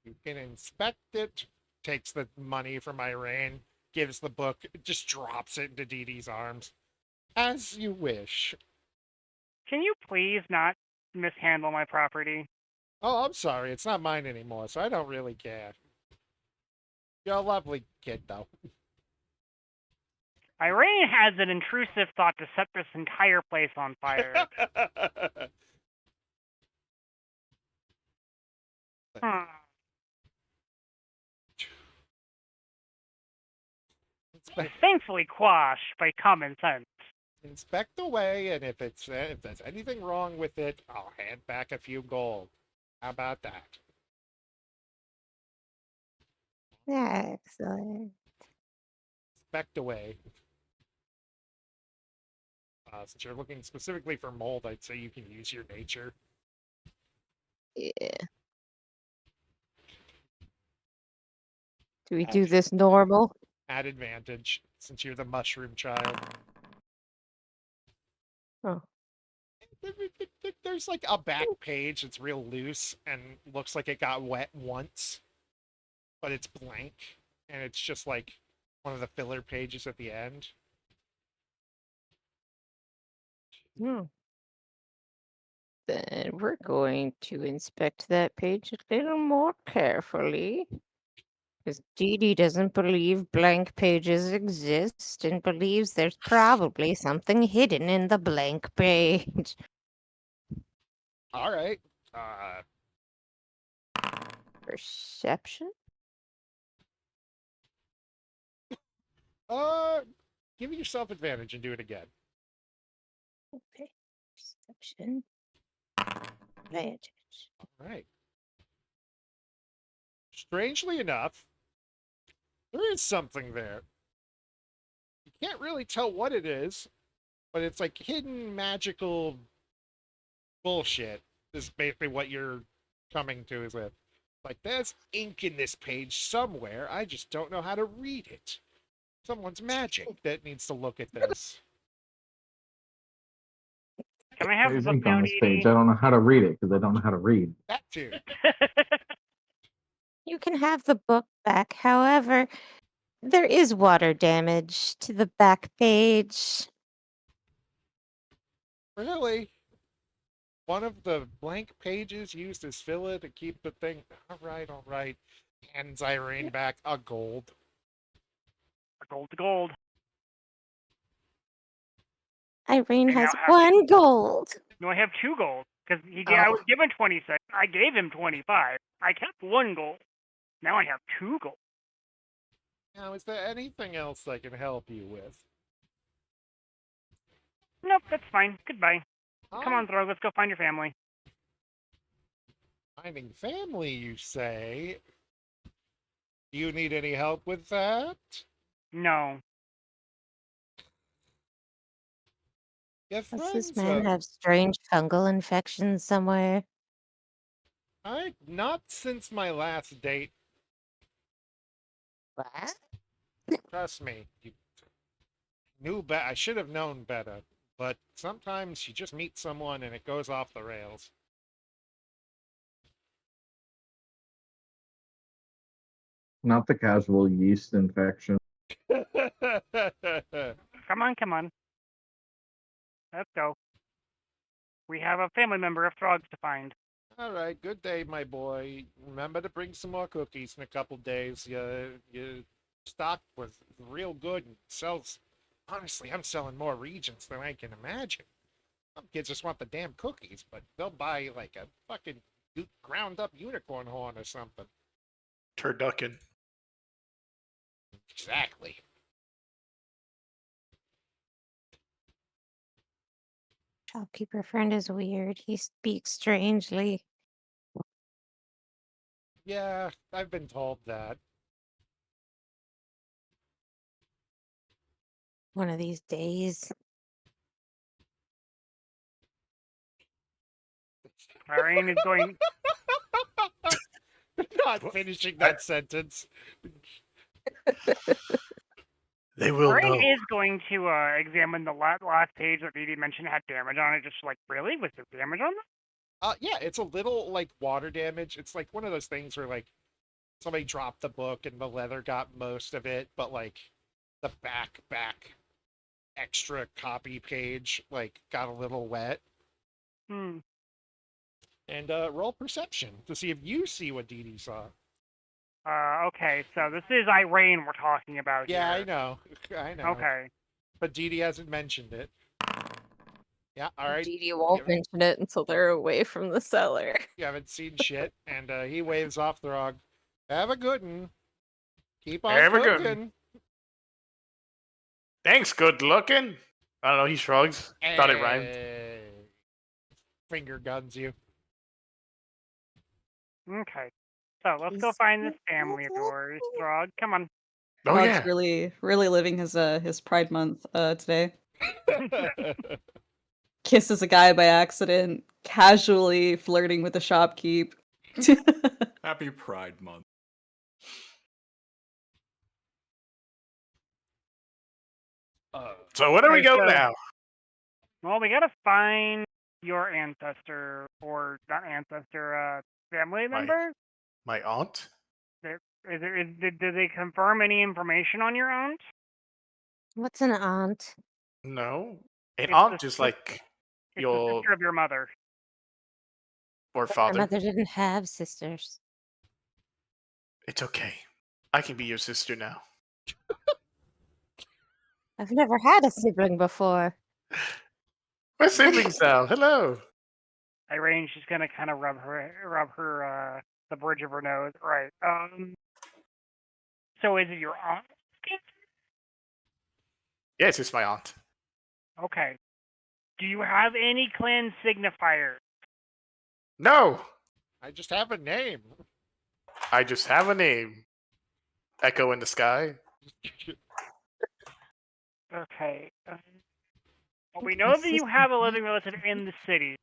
You can inspect it. Takes the money from Irene. Gives the book. Just drops it into Dee Dee's arms. As you wish. Can you please not mishandle my property? Oh, I'm sorry. It's not mine anymore, so I don't really care. You're a lovely kid, though. Irene has an intrusive thought to set this entire place on fire. Thankfully quashed by common sense. Inspect away, and if there's anything wrong with it, I'll hand back a few gold. How about that? Excellent. Inspect away. Since you're looking specifically for mold, I'd say you can use your nature. Yeah. Do we do this normal? At advantage, since you're the mushroom child. Oh. There's like a back page that's real loose and looks like it got wet once, but it's blank, and it's just like one of the filler pages at the end. Then we're going to inspect that page a little more carefully. Because Dee Dee doesn't believe blank pages exist and believes there's probably something hidden in the blank page. All right. Perception? Give yourself advantage and do it again. Okay. Perception. Advantage. All right. Strangely enough, there is something there. You can't really tell what it is, but it's like hidden magical bullshit is basically what you're coming to is with. Like, there's ink in this page somewhere. I just don't know how to read it. Someone's magic that needs to look at this. Can I have the There's book ink now, on this page. Dee I don't know how to read it because I don't know how to read. That too. You can have the book back. However, there is water damage to the back page. Really? One of the blank pages used as filler to keep the thing. All right, all right. Hands Irene back a gold. A gold to gold. Irene I now has have 1 gold. No, I have 2 gold because I Oh. was given 26. I gave him 25. I kept 1 gold. Now I have 2 gold. Now, is there anything else I can help you with? Nope, that's fine. Goodbye. Come Hi. on, Throg. Let's go find your family. Finding family, you say? Do you need any help with that? No. Your Does this friends man have strange fungal infections somewhere? not since my last date. What? Trust me. You knew better. I should have known better. But sometimes you just meet someone and it goes off the rails. Not the casual yeast infection. Come on. Let's go. We have a family member of Throg's to find. All right, good day, my boy. Remember to bring some more cookies in a couple days. Your stock was real good and sells. Honestly, I'm selling more regions than I can imagine. Some kids just want the damn cookies, but they'll buy like a fucking ground up unicorn horn or something. Turducken. Exactly. Shopkeeper friend is weird. He speaks strangely. Yeah, I've been told that. One of these days. Irene is going. Not finishing that sentence. They will Irene know. is going to examine the last page that Dee mentioned had damage on it. Just like, really? Was there damage on that? Yeah, it's a little like water damage. It's like one of those things where like somebody dropped the book and the leather got most of it, but like the back extra copy page like got a little wet. Hmm. And roll perception to see if you see what Dee Dee saw. Okay, so this is Irene we're talking about Yeah, here. I know. I know. Okay. But Dee Dee hasn't mentioned it. Yeah, all right. Dee Dee won't mention it until they're away from the cellar. You haven't seen shit. And he waves off the rug. Have a good one. Keep on Have a good cooking. Thanks, good looking. I don't know, he shrugs. Thought it rhymed. Hey. Finger guns you. Okay. So let's go He's find this family of yours, Throg. Come on. Oh, Throg's yeah. really living his Pride Month today. Kisses a guy by accident, casually flirting with the shopkeep. Happy Pride Month. So where do we Okay, go so- now? Well, we gotta find your ancestor, or not ancestor, family member. My aunt? Did they confirm any information on your aunt? What's an aunt? No. An It's aunt the is sis- like It's the your sister of your mother. or My father. mother didn't have sisters. It's okay. I can be your sister now. I've never had a sibling before. We're siblings now. Hello. Irene, she's gonna kind of rub her the bridge of her nose. Right. So is it your aunt? Yes, it's my aunt. Okay. Do you have any clan signifiers? No, I just have a name. I just have a name. Echo in the sky. Okay. Well, we know that you have a living relative in the city.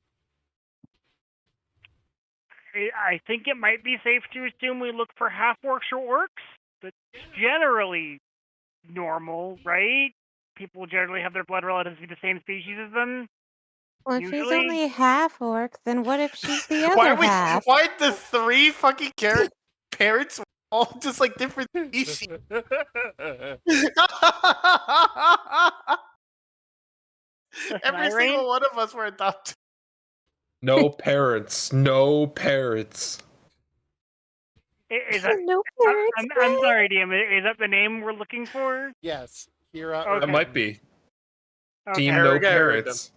I think it might be safe to assume we look for half orcs or orcs. That's generally normal, right? People generally have their blood relatives be the same species as them. Well, if she's Usually? only half orc, then what if she's the Why other are we? half? Why the three fucking parents all just like different species? Every Irene? single one of us were adopted. No parents. No parents. Is that? No parents, I'm sorry, DM. Is that the name we're looking for? Yes, Kira. Okay. That might be. Okay. Team no Okay, I heard parents.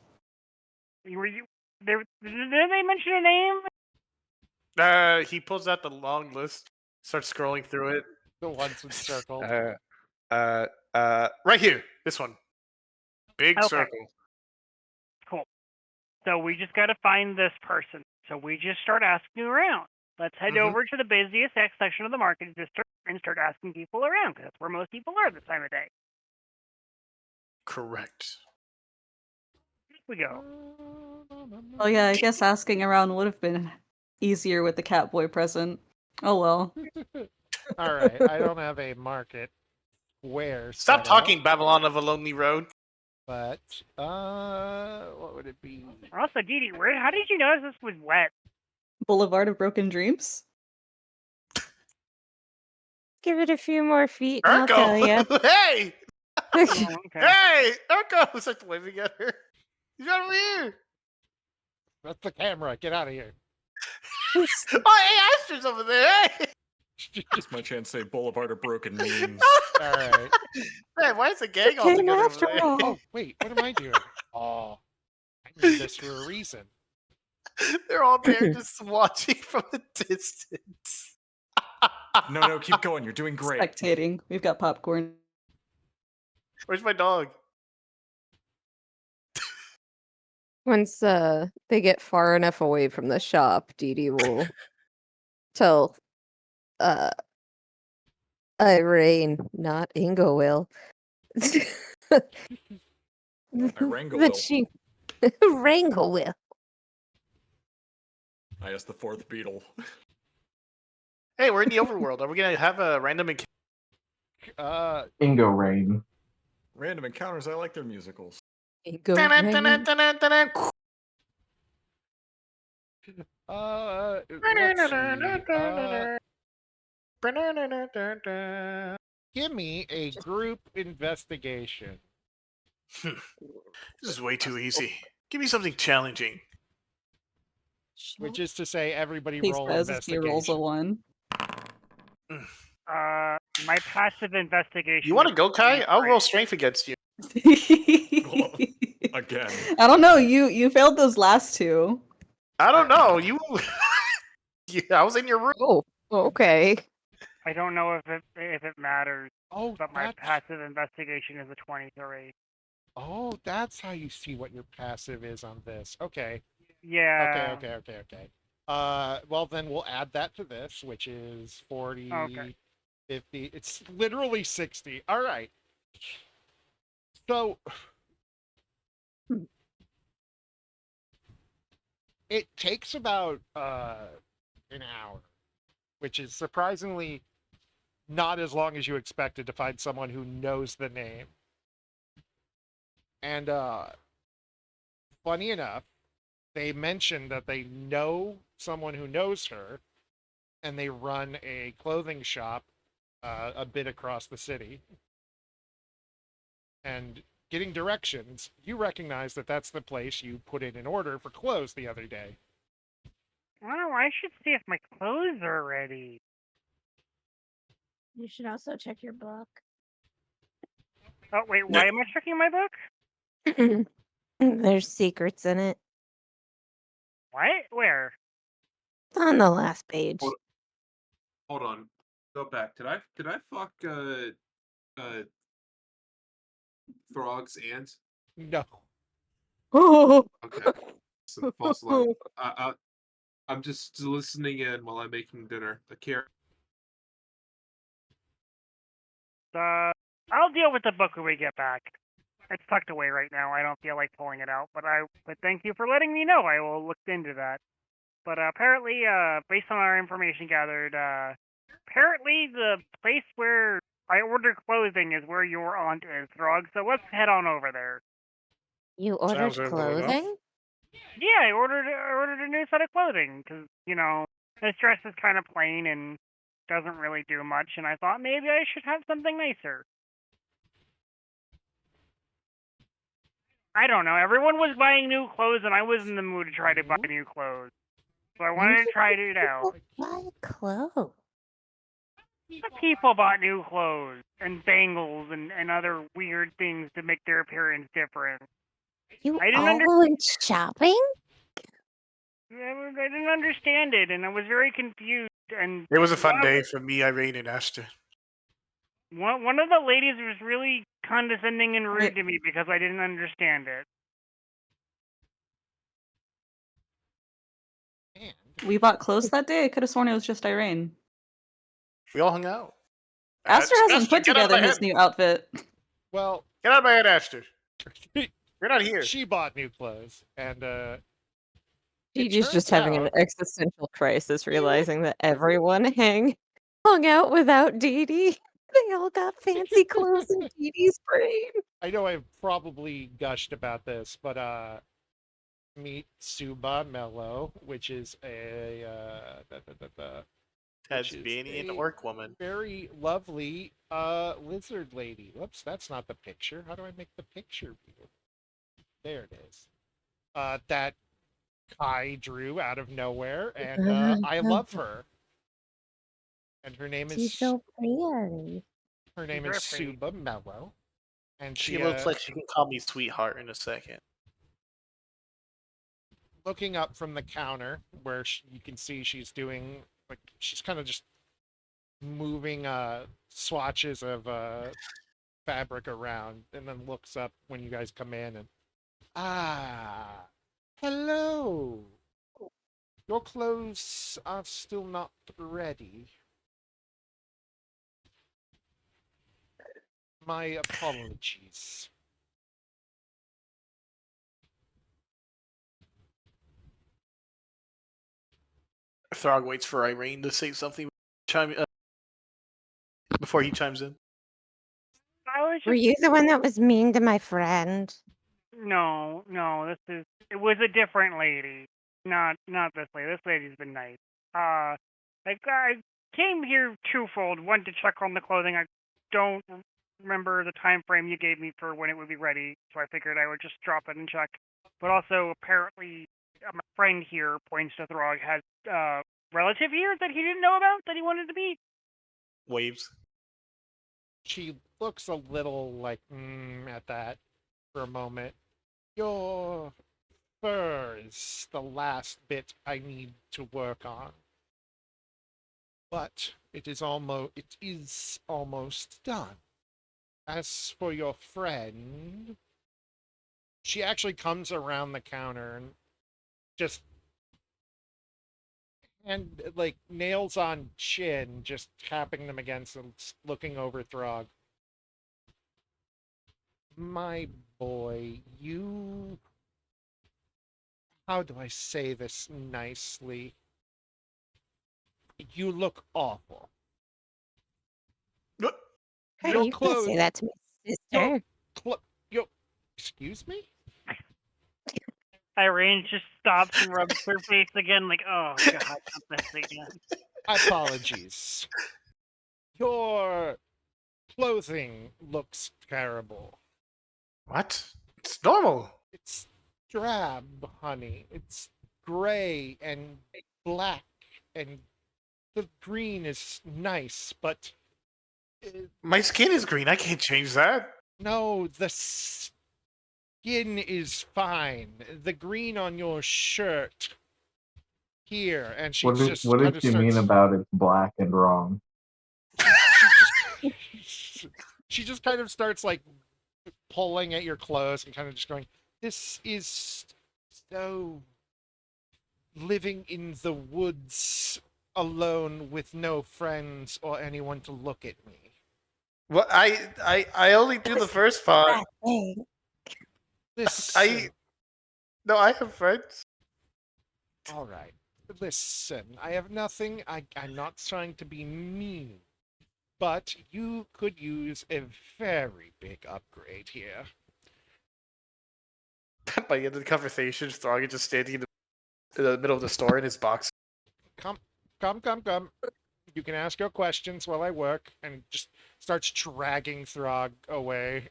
Were you? Did they mention a name? He pulls out the long list, starts scrolling through it. The ones with circles. Right here, this one. Big Okay. circle. Cool. So we just got to find this person. So we just start asking around. Let's head over to the busiest section of the market district and start asking people around, because that's where most people are this time of day. Correct. Here we go. Oh yeah, I guess asking around would have been easier with the Catboy present. Oh well. All right, I don't have a market where. Stop talking, Babylon of a Lonely Road. But what would it be? Also, Didi, how did you notice this was wet? Boulevard of Broken Dreams? Give it a few more feet and I'll tell you. Urko! Hey! Oh, okay. Hey! Urko! Starts waving at her. He's over here! That's the camera. Get out of here. Oh, hey, Aster's over there! Hey! It's my chance to say Boulevard of Broken Memes. All right. Hey, why is the gang all Came together over after there? all. Oh, wait. What am I doing? Oh, I made this for a reason. They're all there just watching from a distance. No, keep going. You're doing great. Spectating. We've got popcorn. Where's my dog? Once they get far enough away from the shop, Dee Dee will tell Irene, not Ingo will. Rango that will. she Rango will. I asked the fourth beetle. Hey, we're in the overworld. Are we gonna have a random encounter? Ingo Rain. Random encounters. I like their musicals. Ingo Dun-dun, Rain. dun-dun, dun-dun, dun-dun. Let's see. Give me a group investigation. This is way too easy. Give me something challenging. Which is to say, everybody He roll says he rolls a investigation. 1. My passive investigation. You want to is go, Kai? I'll 23. roll strength against you. Again. I don't know, you failed those last two. I don't know. You. I was in your room. Oh, okay. I don't know if it matters, Oh, but my passive investigation is a 23. That's how you see what your passive is on this. Okay. Yeah. Okay. Well, then we'll add that to this, which is 40, Okay. 50. It's literally 60. All right. So it takes about an hour, which is surprisingly not as long as you expected to find someone who knows the name. And funny enough, they mentioned that they know someone who knows her, and they run a clothing shop a bit across the city. And getting directions, you recognize that that's the place you put in an order for clothes the other day. Oh, I should see if my clothes are ready. You should also check your book. Oh, wait, why am I checking my book? There's secrets in it. What? Where? On the last page. Hold on. Go back. Did I fuck Throg's aunt? No. Oh. Okay. Some false light. I'm just listening in while I'm making dinner. I care. I'll deal with the book when we get back. It's tucked away right now. I don't feel like pulling it out, but thank you for letting me know. I will look into that. But apparently, based on our information gathered, apparently the place where I ordered clothing is where your aunt is, Throg, so let's head on over there. You Sounds ordered simple enough. clothing? Yeah, I ordered a new set of clothing because this dress is kind of plain and doesn't really do much, and I thought maybe I should have something nicer. I don't know. Everyone was buying new clothes, and I was in the mood to try to buy new clothes, so I When wanted do to try it out. people buy clothes? The people bought new clothes and bangles and other weird things to make their appearance different. You I didn't all went shopping? I didn't understand it, and I was very confused. And It was a fun day for me, Irene, and Esther. one of the ladies was really condescending and rude Wait. to me because I didn't understand it. And We bought clothes that day. I could have sworn it was just Irene. We all hung out. Aster hasn't put get out of together my his head. new outfit. well, Get out of my head, Esther. You're not here. she bought new clothes, and Gigi's just turns having an out- existential crisis, realizing that everyone hung out without Dee Dee. They all got fancy clothes in Dee Dee's brain. I know I've probably gushed about this, but meet Suba Mello, which is a Tasmanian orc woman. very lovely lizard lady. Whoops, that's not the picture. How do I make the picture beautiful? There it is. That Kai drew out of nowhere, and I love her. And her name She's is so pretty. her name Very is pretty. Suba Mello, and She looks like she can call me sweetheart in a second. looking up from the counter where you can see she's doing like she's kind of just moving swatches of fabric around, and then looks up when you guys come in and hello. Your clothes are still not ready. My apologies. Throg waits for Irene to say something before he chimes in. I was Were just you the one that was mean to my friend? no. It was a different lady, not this lady. This lady's been nice. I came here twofold. One to check on the clothing. I don't remember the time frame you gave me for when it would be ready, so I figured I would just drop it and check. But also, apparently, my friend here points to Throg has relative here that he didn't know about that he wanted to meet. Waves. She looks a little like at that for a moment. Your fur is the last bit I need to work on. But it is almost done. As for your friend, she actually comes around the counter and just like nails on chin, just tapping them against and looking over Throg. My boy, you. How do I say this nicely? You look awful. Hey, Your you can't clothes. say that to my sister. Your, excuse me? Irene just stops and rubs her face again, like, oh god, not this again. Apologies. Your clothing looks terrible. What? It's normal. It's drab, honey. It's gray and black, and the green is nice, but My skin is green. I can't change that. no, the skin is fine. The green on your shirt here, and she What just did kind of you starts. mean about it's black and wrong? She just kind of starts like pulling at your clothes and kind of just going, "This is so living in the woods alone with no friends or anyone to look at me." Well, I only do the first part. Listen, No, I have friends. all right. Listen, I have nothing. I'm not trying to be mean. but you could use a very big upgrade here. By the end of the conversation, Throg is just standing in the middle of the store in his box. Come. You can ask your questions while I work, and just starts dragging Throg away.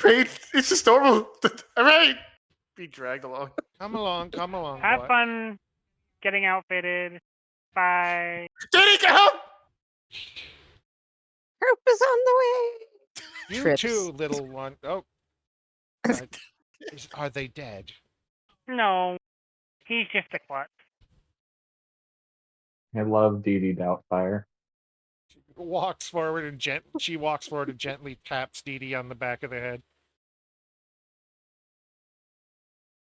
Alright, it's just normal. Alright! Be dragged along. Come along, Have boy. fun getting outfitted. Bye. Diddy, get help! Help is on the way. You Trips. too, little one. Oh, are they dead? No, he's just a klutz. I love Dee Dee Doubtfire. Walks forward and she walks forward and gently taps Dee Dee on the back of the head.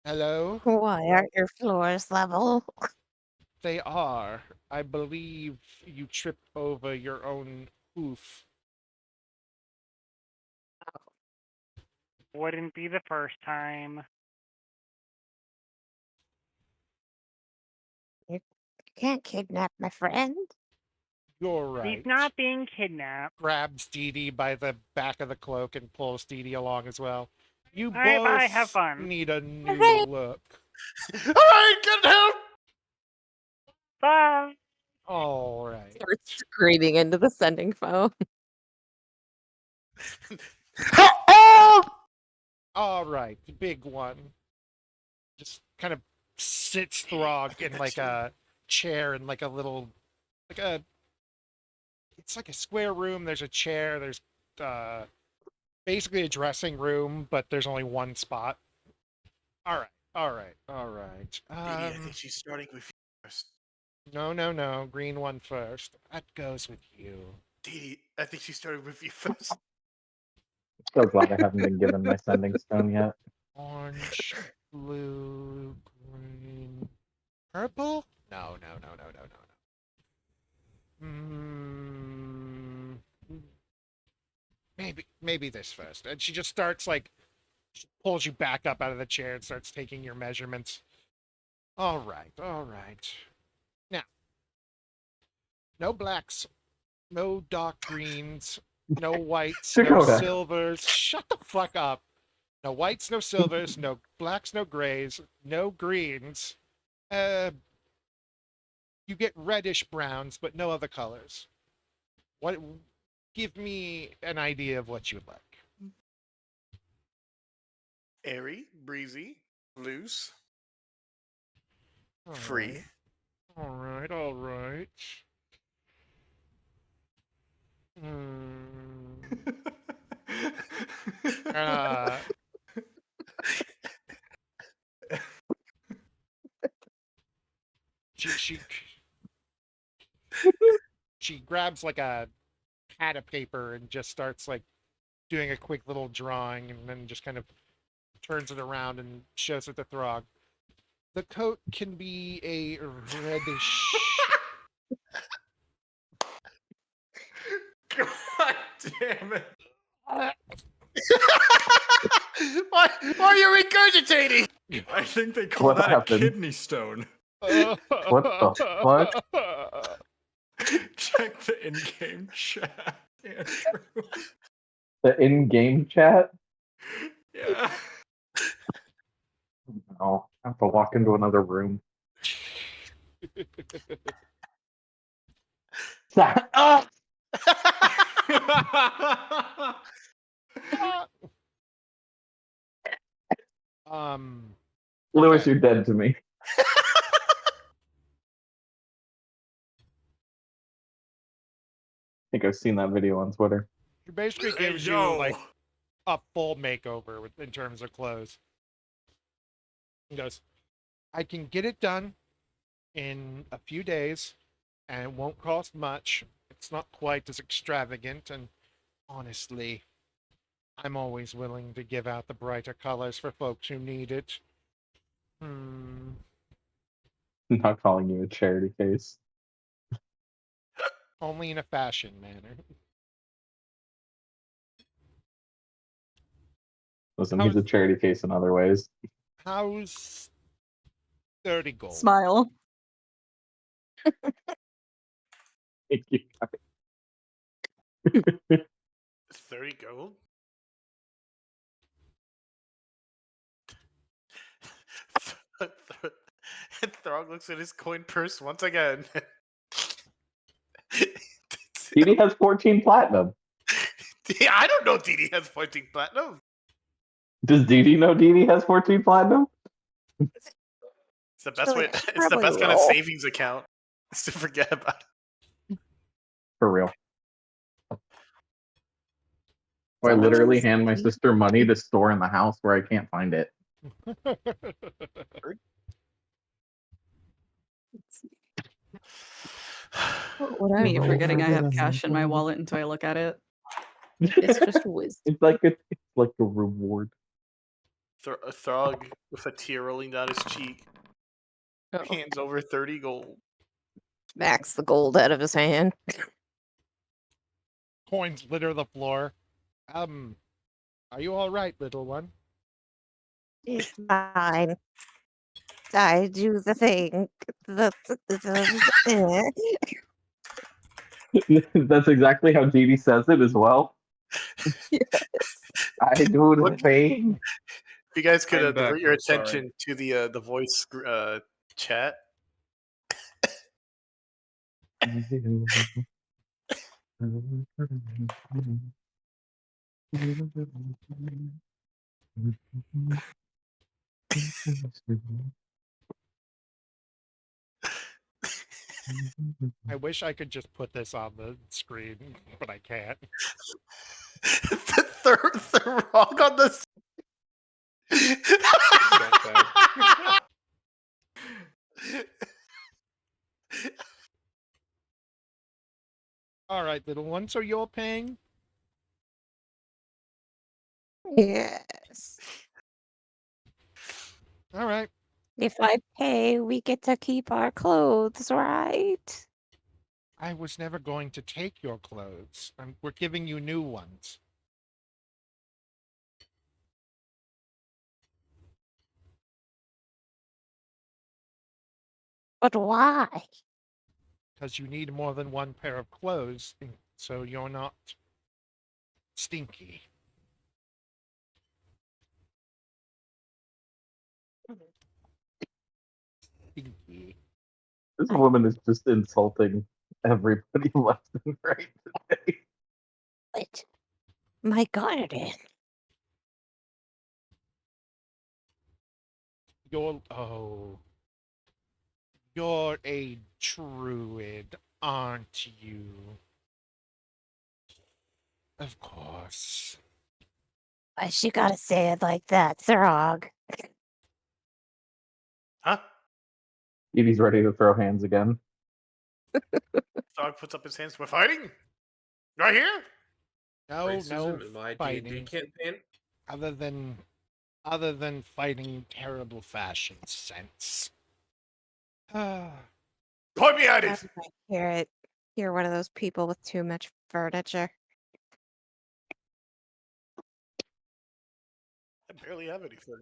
Hello? Why aren't your floors level? They are. I believe you tripped over your own hoof. Wouldn't be the first time. You can't kidnap my friend. You're right. He's not being kidnapped. Grabs Dee Dee by the back of the cloak and pulls Dee Dee along as well. You All right, both bye, have fun. need a new Alright. look. Alright, get help! Bye. All right. Starts screaming into the sending phone. Help! All right, the big one. Just kind of sits Throg in like a chair in like a little, it's like a square room. There's a chair. There's basically a dressing room, but there's only one spot. All right. Dee Dee, I think she's starting with you first. No. Green one first. That goes with you. Dee Dee, I think she started with you first. So glad I haven't been given my sending stone yet. Orange, blue, green, purple? No. Maybe this first. And she just starts like she pulls you back up out of the chair and starts taking your measurements. All right. Now, no blacks, no dark greens, no whites, no Dakota. silvers. Shut the fuck up. No whites, no silvers, no blacks, no grays, no greens. You get reddish browns, but no other colors. What? Give me an idea of what you'd like. Airy, breezy, loose, All free. right. All right. Uh, she she grabs like a pad of paper and just starts like doing a quick little drawing and then just kind of turns it around and shows it to Throg. The coat can be a reddish. God damn it. Why are you regurgitating? I think they call What that happened? a kidney stone. What the fuck? Check the in-game chat, Andrew. The in-game chat? Yeah. Oh, I have to walk into another room. Ah! Lewis, Okay. you're dead to me. I think I've seen that video on Twitter. She basically Hey, gives you yo. like a full makeover in terms of clothes. He goes, I can get it done in a few days and it won't cost much. It's not quite as extravagant, and honestly, I'm always willing to give out the brighter colors for folks who need it. I'm not calling you a charity case. Only in a fashion manner. Listen, he's a charity case in other ways. How's 30 gold? Smile. Thank you. 30 gold? Throg looks at his coin purse once again. Dee has 14 platinum. I don't know Dee has 14 platinum. Does Dee know Dee has 14 platinum? It's the best way. I should It's the probably best kind of roll. savings account. Is to forget about it. For real. I Someone literally says hand my Dee sister money to store in the house where I can't find it. What I Me roll forgetting for I have this. cash in my wallet until I look at it. It's just wisdom. It's like a reward. A Throg with a tear rolling down his cheek Oh. hands over 30 gold. Smacks the gold out of his hand. Coins litter the floor. Are you all right, little one? It's fine. I do the thing. That's exactly how Dee says it as well. Yes. I do the Look- thing. If you guys could I'm back, divert your I'm sorry. attention to the voice chat. I wish I could just put this on the screen, but I can't. the Throg on the. All right, little one. So you're paying? Yes. All right. If I pay, we get to keep our clothes, right? I was never going to take your clothes. We're giving you new ones. But why? Because you need more than one pair of clothes, so you're not stinky. Stinky. This woman is just insulting everybody left and right today. But my garden. You're a druid, aren't you? Of course. Why she gotta say it like that, Throg? Huh? Edie's ready to throw hands again. Throg puts up his hands. We're fighting. Right here. No Racism in my D&D fighting. campaign. Other than fighting terrible fashion sense. Point me at it. You're one of those people with too much furniture. I barely have anything.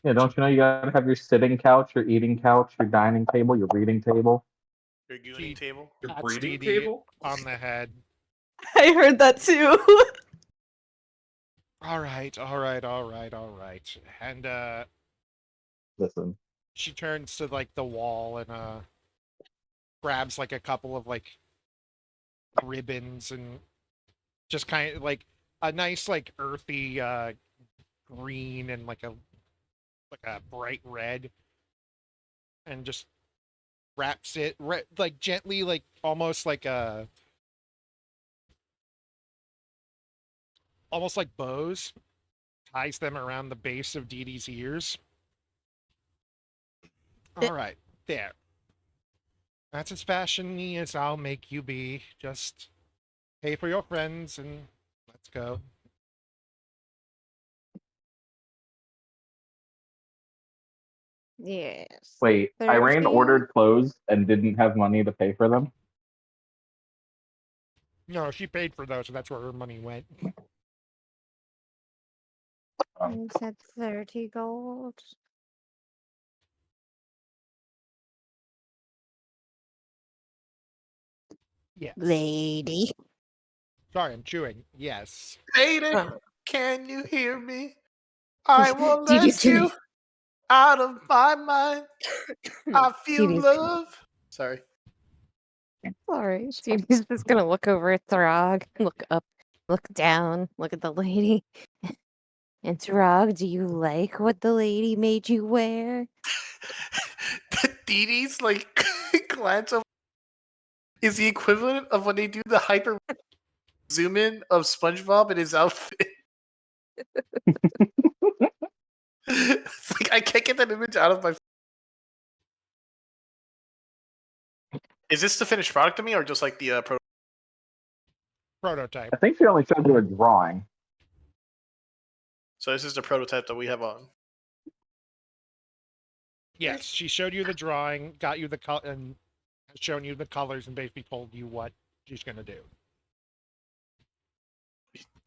Yeah, don't you know you gotta have your sitting couch, your eating couch, your dining table, your reading table? Your gooning He table. Your pats breeding Dee table? on the head. I heard that too. All right. And Listen. she turns to like the wall and grabs like a couple of like ribbons and just kind of like a nice like earthy green and like a bright red, and just wraps it like gently, like almost like bows, ties them around the base of Dee Dee's ears. All right, there. That's as fashion-y as I'll make you be. Just pay for your friends and let's go. Yes. Wait, Irene Thursday? ordered clothes and didn't have money to pay for them? No, she paid for those, so that's where her money went. You said 30 gold. Yes. Lady. Sorry, I'm chewing. Yes. Lady, Oh. can you hear me? I won't Dee let Dee's gonna- you out of my mind. I feel Dee Dee's- love. Sorry. Sorry. Judy's just gonna look over at Throg, look up, look down, look at the lady. And Throg, do you like what the lady made you wear? Dee Dee's like glance over is the equivalent of when they do the hyper zoom in of SpongeBob in his outfit. It's like I can't get that image out of my. Is this the finished product to me, or just like the Prototype. I think she only showed you a drawing. So this is the prototype that we have on. Yes, she showed you the drawing, got you the and has shown you the colors, and basically told you what she's gonna do.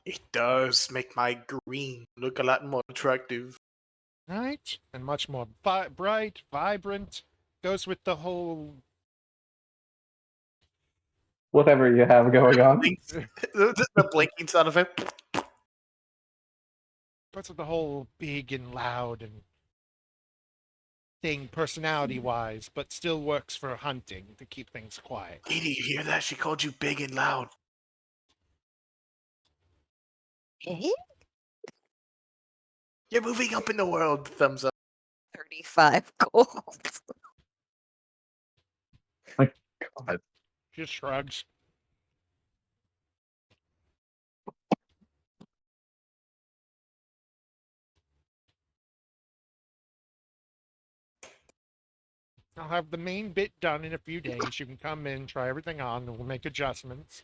It does make my green look a lot more attractive. Right? And much more bright, vibrant. Goes with the whole. Whatever you have going on. The blinking sound effect. Goes with the whole big and loud and thing personality-wise, but still works for hunting to keep things quiet. Edie, you hear that? She called you big and loud. Eh? You're moving up in the world. Thumbs up. 35 gold. God. Just shrugs. I'll have the main bit done in a few days. You can come in, try everything on, and we'll make adjustments.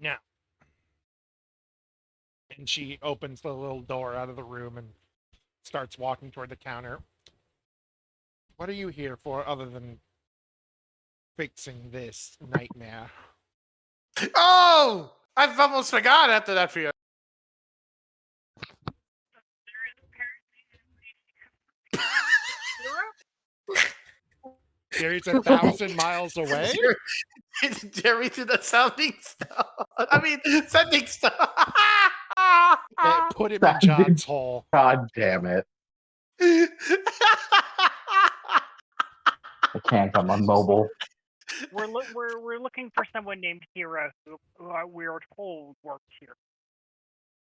Now, and she opens the little door out of the room and starts walking toward the counter. What are you here for other than fixing this nightmare? Oh! I've almost forgot after that for you. Jerry's 1,000 miles away? Jerry did the sounding stuff. I mean, sending stuff. Put him in That John's did- hole. God damn it. I can't. I'm on mobile. We're looking for someone named Hero who we are told works here.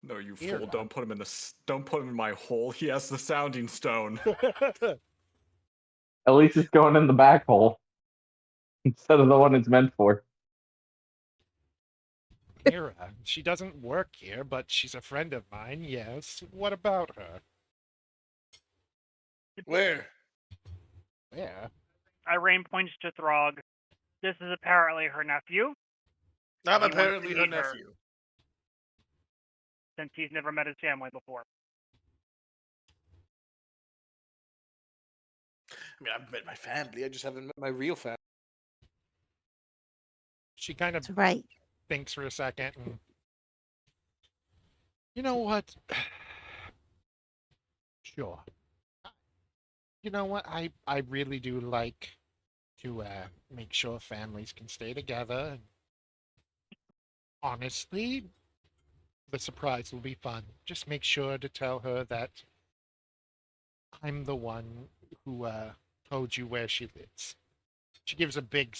No, you Here, fool! Bob. Don't put him in don't put him in my hole. He has the sounding stone. At least it's going in the back hole instead of the one it's meant for. Mira, she doesn't work here, but she's a friend of mine, yes. What about her? Where? Yeah. Irene points to Throg. This is apparently her nephew, I'm He wants to apparently her meet her. nephew. since he's never met his family before. I mean, I've met my family. I just haven't met my real family. She kind of That's right. thinks for a second and you know what? Sure. You know what? I really do like to make sure families can stay together. And honestly, the surprise will be fun. Just make sure to tell her that I'm the one who told you where she lives. She gives a big,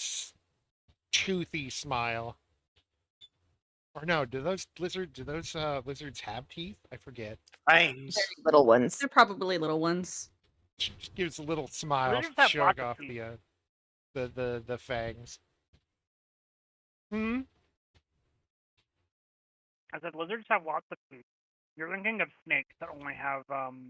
toothy smile. Or no, do those lizards have teeth? I forget. Fangs. Very little ones. They're probably little ones. She just gives a little smile, Lizards have shrug lots of off teeth. the fangs. Hmm. I said lizards have lots of teeth. You're thinking of snakes that only have fangs.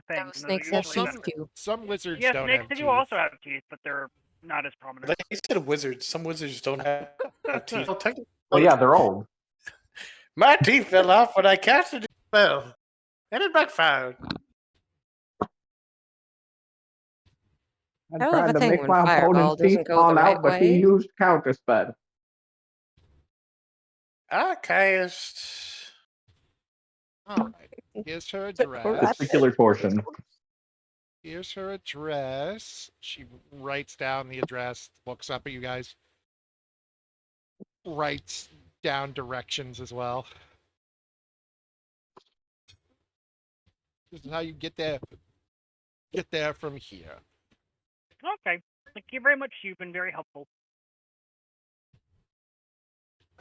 Those and those are snakes have usually teeth venomous. too. Some lizards Yeah, don't snakes have they teeth. do also have teeth, but they're not as prominent. Like you said, wizards. Some wizards don't have teeth. Well, technically, Well, yeah, they're old. my teeth fell off when I casted a spell, and it backfired. I Hell of a tried to thing make when my Fireball opponent's teeth doesn't go the fall right out, but he way. used counterspell. I cast. All right. Here's her Took address. corrupted. Testicular torsion. Here's her address. She writes down the address, looks up at you guys, writes down directions as well. This is how you get there. Get there from here. Okay. Thank you very much. You've been very helpful.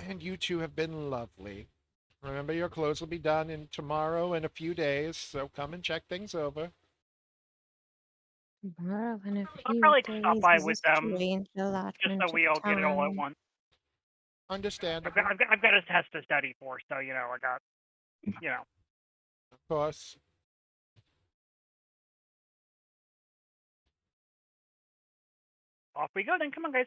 And you two have been lovely. Remember, your clothes will be done in tomorrow and a few days, so come and check things over. Tomorrow in a I'll few probably stop days by is a with them strange just allotment so of we all get it all at time. once. Understandable. I've got a test to study for, so I got Of course. off we go then. Come on, guys.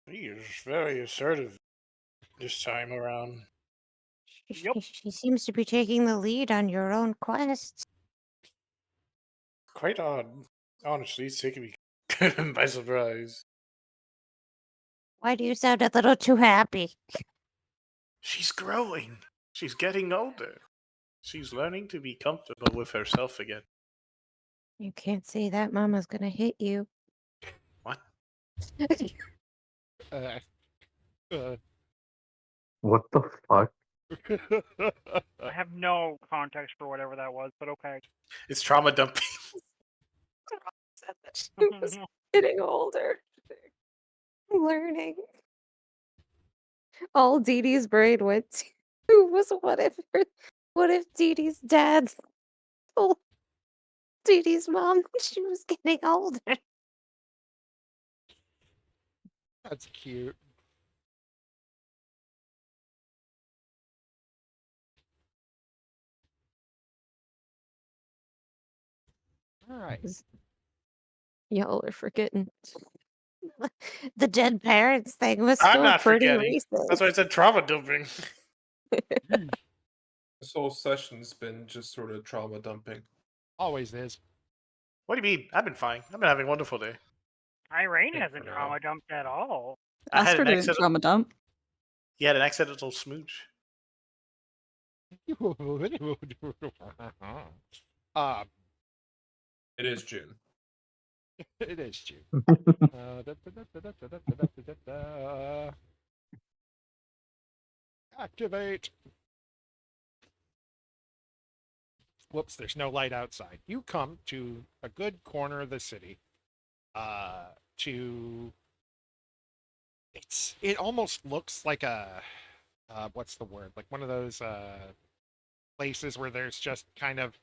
He is very assertive this time around. Yep. She seems to be taking the lead on your own quests. Quite odd. Honestly, it's taken me by surprise. Why do you sound a little too happy? She's growing. She's getting older. She's learning to be comfortable with herself again. You can't say that, Mama's gonna hit you. What? Uh, uh, What the fuck? I have no context for whatever that was, but okay. It's trauma dumping. Said that she was getting older. Learning. All Dee Dee's brain went to was what if Dee Dee's dad told Dee Dee's mom she was getting older? That's cute. All right. Y'all are forgetting. The dead parents thing was I'm still not pretty forgetting. recent. That's why I said trauma dumping. This whole session's been just sort of trauma dumping. Always is. What do you mean? I've been fine. I've been having a wonderful day. Irene Think hasn't for now. trauma dumped at all. I had Aster an didn't accident. trauma dump. You had an accidental smooch. um, It is June. it is June. Activate. Whoops, there's no light outside. You come to a good corner of the city. To it almost looks like a what's the word? Like one of those places where there's just kind of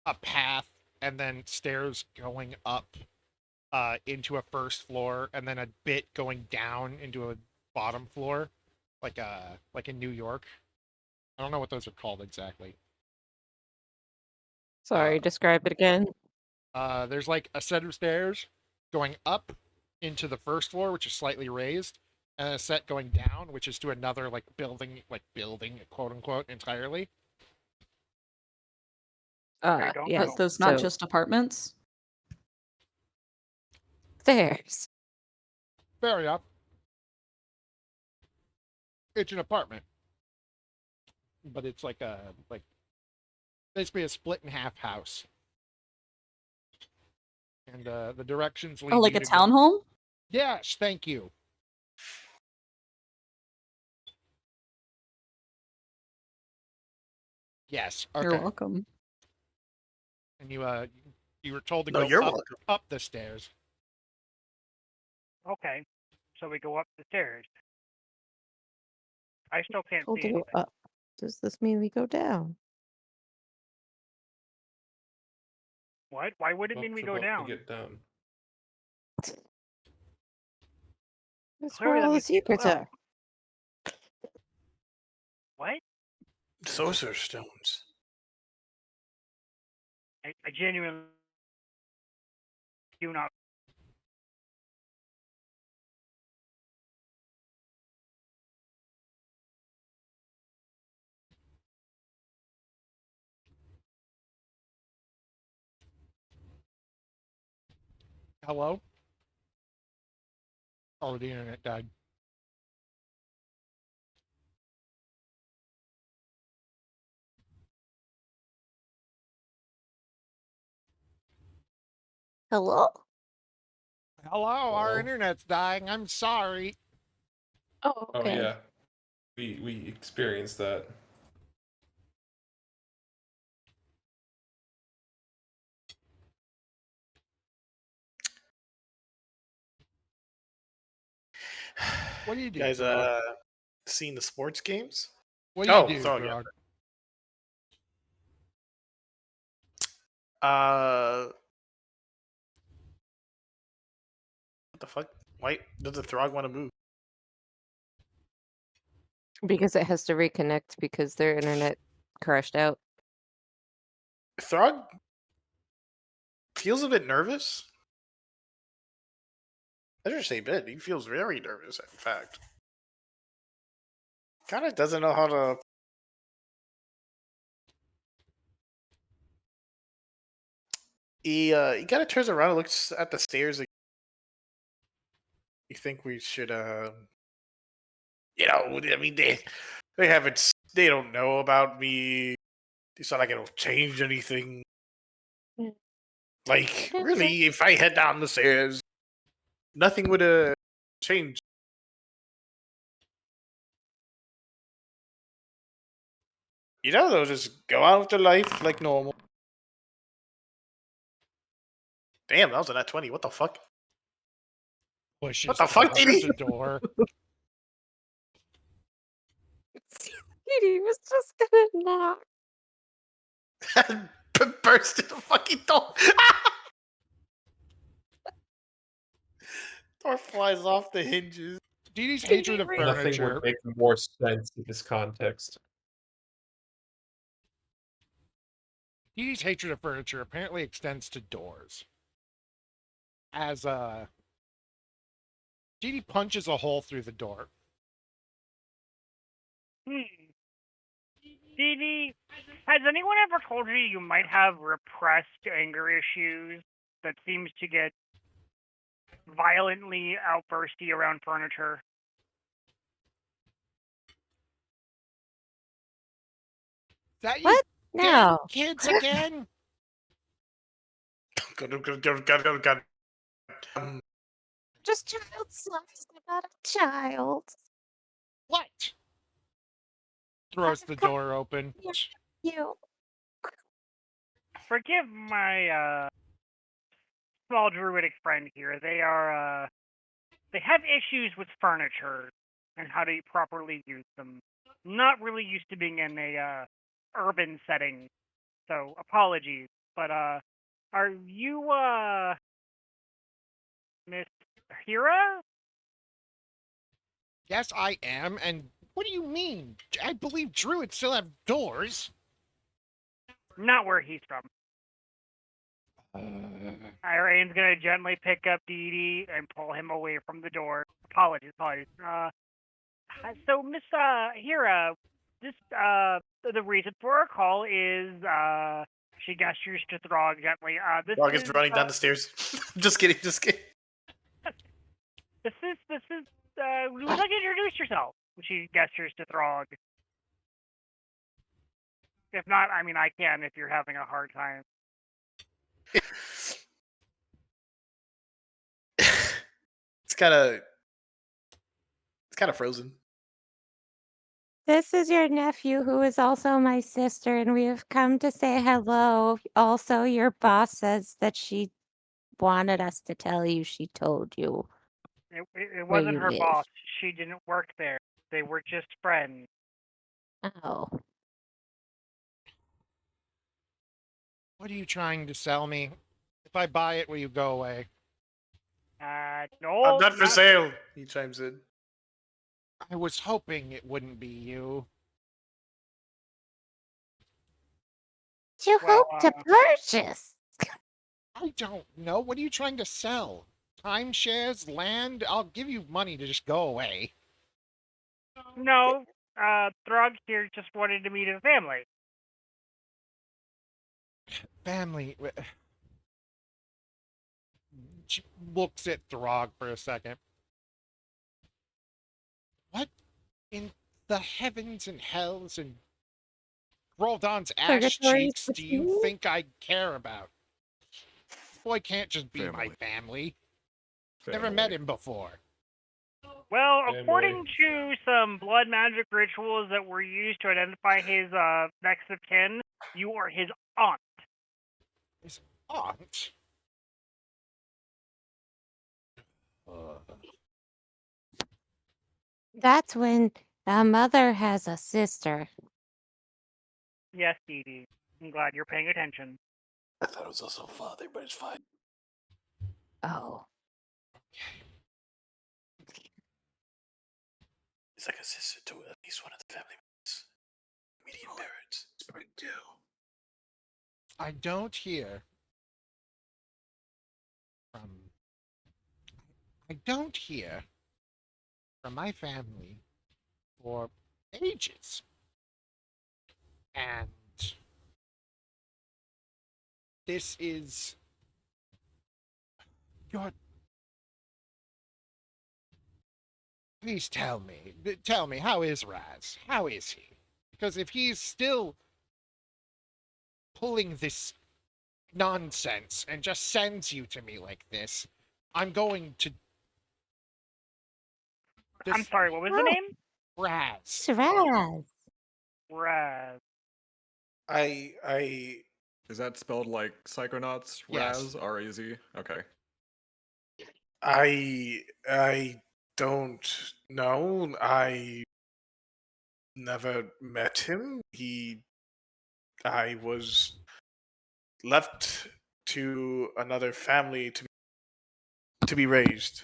a path and then stairs going up into a first floor and then a bit going down into a bottom floor, like in New York. I don't know what those are called exactly. Sorry, describe it again. There's like a set of stairs going up into the first floor, which is slightly raised, and a set going down, which is to another building, quote unquote, entirely. I don't Yes. know. Those not just apartments. Stairs. Fair enough. It's an apartment, but it's like basically a split in half house. And the directions lead Oh, like you a to go. townhome? Yes, thank you. Yes. You're Okay. welcome. And you were told to No, go you're up welcome. up the stairs. Okay. So we go up the stairs. I still can't Told see to go anything. up. Does this mean we go down? What? Why would it mean we To go what down? We get down. That's Clearly where that all the means we go secrets up. are. What? Sorcerer stones. I genuinely do not. Hello? Oh, the internet died. Hello? Hello, our Hello? internet's dying. I'm sorry. Oh, Oh okay. yeah, we experienced that. What do you do, Guys, Grog? seen the sports games? What do you Oh, do, Throg, yeah. Grog? What the fuck? Why does the Throg want to move? Because it has to reconnect because their internet crashed out. Throg feels a bit nervous. I should say bit. He feels very nervous, in fact. Kind of doesn't know how to. He kind of turns around and looks at the stairs. Like, you think we should, I mean, they haven't, they don't know about me. It's not like it'll change anything. Yeah. Like, It is really, if I head down the stairs, nothing would change. They'll just go out with their life like normal. Damn, that was a nat 20. What the fuck? Pushes What the fuck, opens Didi? the door. He was just gonna knock. Burst in the fucking door. Door flies off the hinges. Dee Dee's Can hatred you of read? Nothing would furniture. make more sense in this context. Dee Dee's hatred of furniture apparently extends to doors. As Dee Dee punches a hole through the door. Dee Dee, has anyone ever told you you might have repressed anger issues that seems to get violently outbursty around furniture? Is that you What? damn No. kids again? God. Just child size. I'm not a child. What? Throws the door open. You. Forgive my small druidic friend here. They have issues with furniture and how to properly use them. Not really used to being in a urban setting, so apologies. But are you Miss Hira? Yes, I am. And what do you mean? I believe druids still have doors. Not where he's from. Irene's gonna gently pick up Dee Dee and pull him away from the door. Apologies. So Miss Hira, this the reason for our call is she gestures to Throg gently. This Dog is is running down the stairs. Just kidding. this is would you like to introduce yourself? She gestures to Throg. If not, I mean I can if you're having a hard time. It's kind of frozen. This is your nephew, who is also my sister, and we have come to say hello. Also, your boss says that she wanted us to tell you she told you. It Where wasn't you her live. boss. She didn't work there. They were just friends. Oh. What are you trying to sell me? If I buy it, will you go away? No, I'm not for sale. He chimes in. I was hoping it wouldn't be you. You Well, hope to purchase. I don't know. What are you trying to sell? Timeshares, land? I'll give you money to just go away. No, Throg here just wanted to meet his family. Family. She looks at Throg for a second. What in the heavens and hells and Roldan's ash Purgatory cheeks do you think I care about? Boy can't just be my Family. family. Never met him before. Well, Family. according to some blood magic rituals that were used to identify his next of kin, you are his aunt. His aunt? That's when a mother has a sister. Yes, Dee Dee. I'm glad you're paying attention. I thought it was also father, but it's fine. Oh. It's like a sister to at least one of the family members. Median parents. Spring too. I don't hear from. I don't hear from my family for ages. And this is your. Please tell me, how is Raz? How is he? Because if he's still pulling this nonsense and just sends you to me like this, I'm going to. I'm sorry, what was the Oh. name? Raz. Shiraz. Raz. I Is that spelled like Psychonauts? Yes. Raz? R-A-Z? Okay. I don't know. I never met him. I was left to another family to be raised.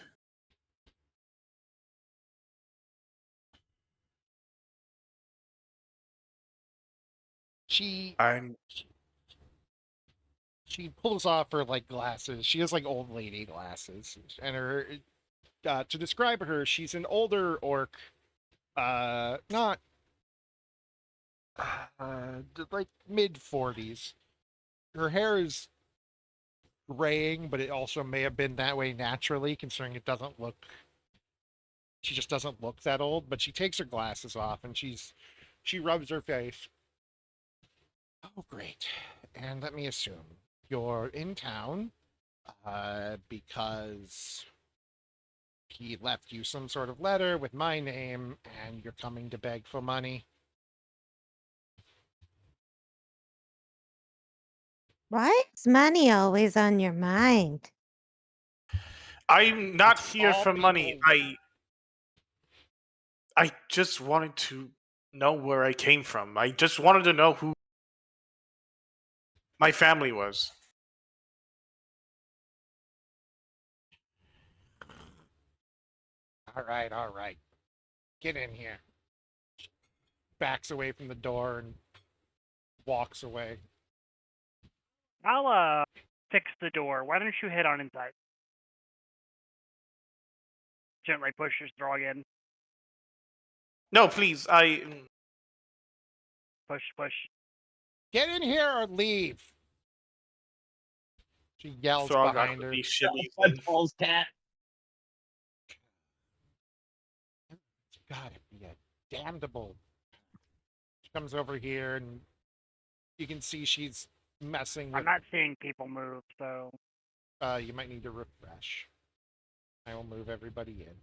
She I'm she pulls off her like glasses. She has like old lady glasses, and her to describe her, she's an older orc, not like mid-40s. Her hair is graying, but it also may have been that way naturally, considering it doesn't look. She just doesn't look that old. But she takes her glasses off and she rubs her face. Oh, great! And let me assume you're in town, because he left you some sort of letter with my name, and you're coming to beg for money. Why is money always on your mind? I'm not It's here all for money. people- I just wanted to know where I came from. I just wanted to know who my family was. All right. Get in here. Backs away from the door and walks away. I'll fix the door. Why don't you head on inside? Gently pushes Throg in. No, please. Push. Get in here or leave. She yells Throg behind her. awkwardly shillies in. Paul's cat. It's gotta be a damnable. She comes over here and you can see she's messing with. I'm not seeing people move, so You might need to refresh. I will move everybody in.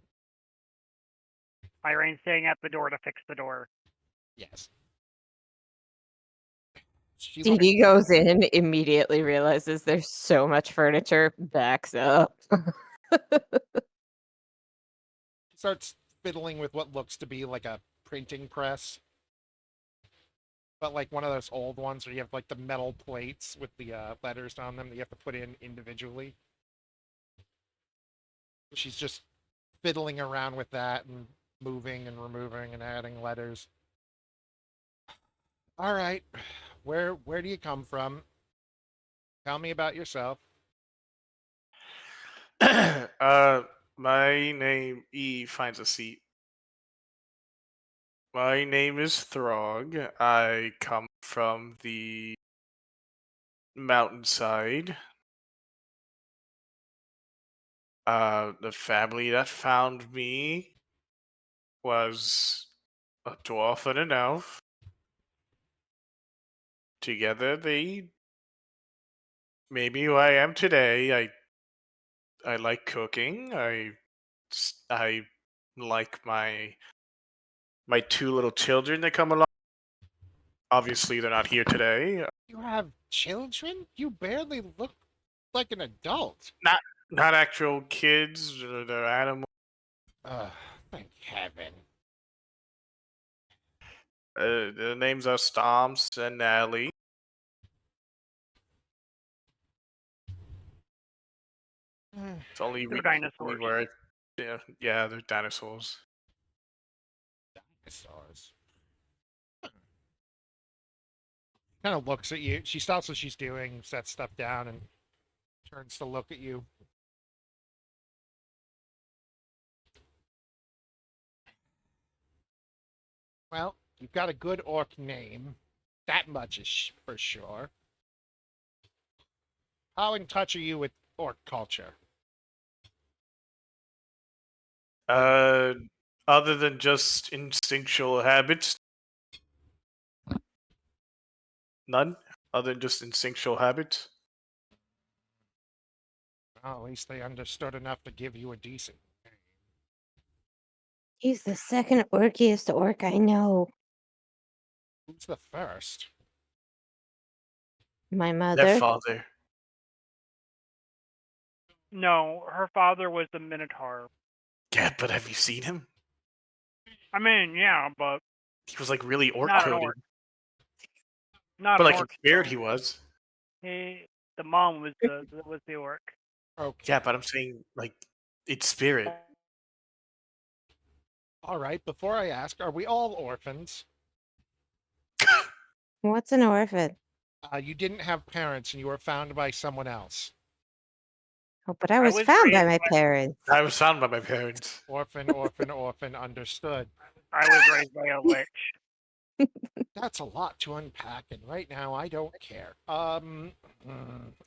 Irene's staying at the door to fix the door. Yes. She Dee looks, Dee goes in, immediately realizes there's so much furniture, backs up. starts fiddling with what looks to be like a printing press. But like one of those old ones where you have like the metal plates with the letters on them that you have to put in individually. She's just fiddling around with that and moving and removing and adding letters. All right, where do you come from? Tell me about yourself. My name. E finds a seat. My name is Throg. I come from the mountainside. The family that found me was a dwarf and an elf. Together, they maybe who I am today. I like cooking. I like my two little children that come along. Obviously, they're not here today. You have children? You barely look like an adult. Not actual kids. They're animals. Thank heaven. Their names are Stomps and Nally. It's only They're only dinosaurs. where, yeah, they're dinosaurs. Dinosaurs. Kind of looks at you. She stops what she's doing, sets stuff down, and turns to look at you. Well, you've got a good orc name. That much is for sure. How in touch are you with orc culture? Other than just instinctual habits, none. Other than just instinctual habits. Well, at least they understood enough to give you a decent name. He's the second orkiest orc I know. Who's the first? My Their mother. father. No, her father was the Minotaur. Yeah, but have you seen him? I mean, yeah, but He was like really orc not an coded. orc. Not But an like in orc. spirit, though. he was. The mom was the orc. Okay. Yeah, but I'm saying like it's spirit. All right, before I ask, are we all orphans? What's an orphan? You didn't have parents and you were found by someone else. Oh, but I I was was found by raised my by- parents. I was found by my parents. Orphan, orphan, orphan, understood. I was raised by a witch. That's a lot to unpack, and right now I don't care. All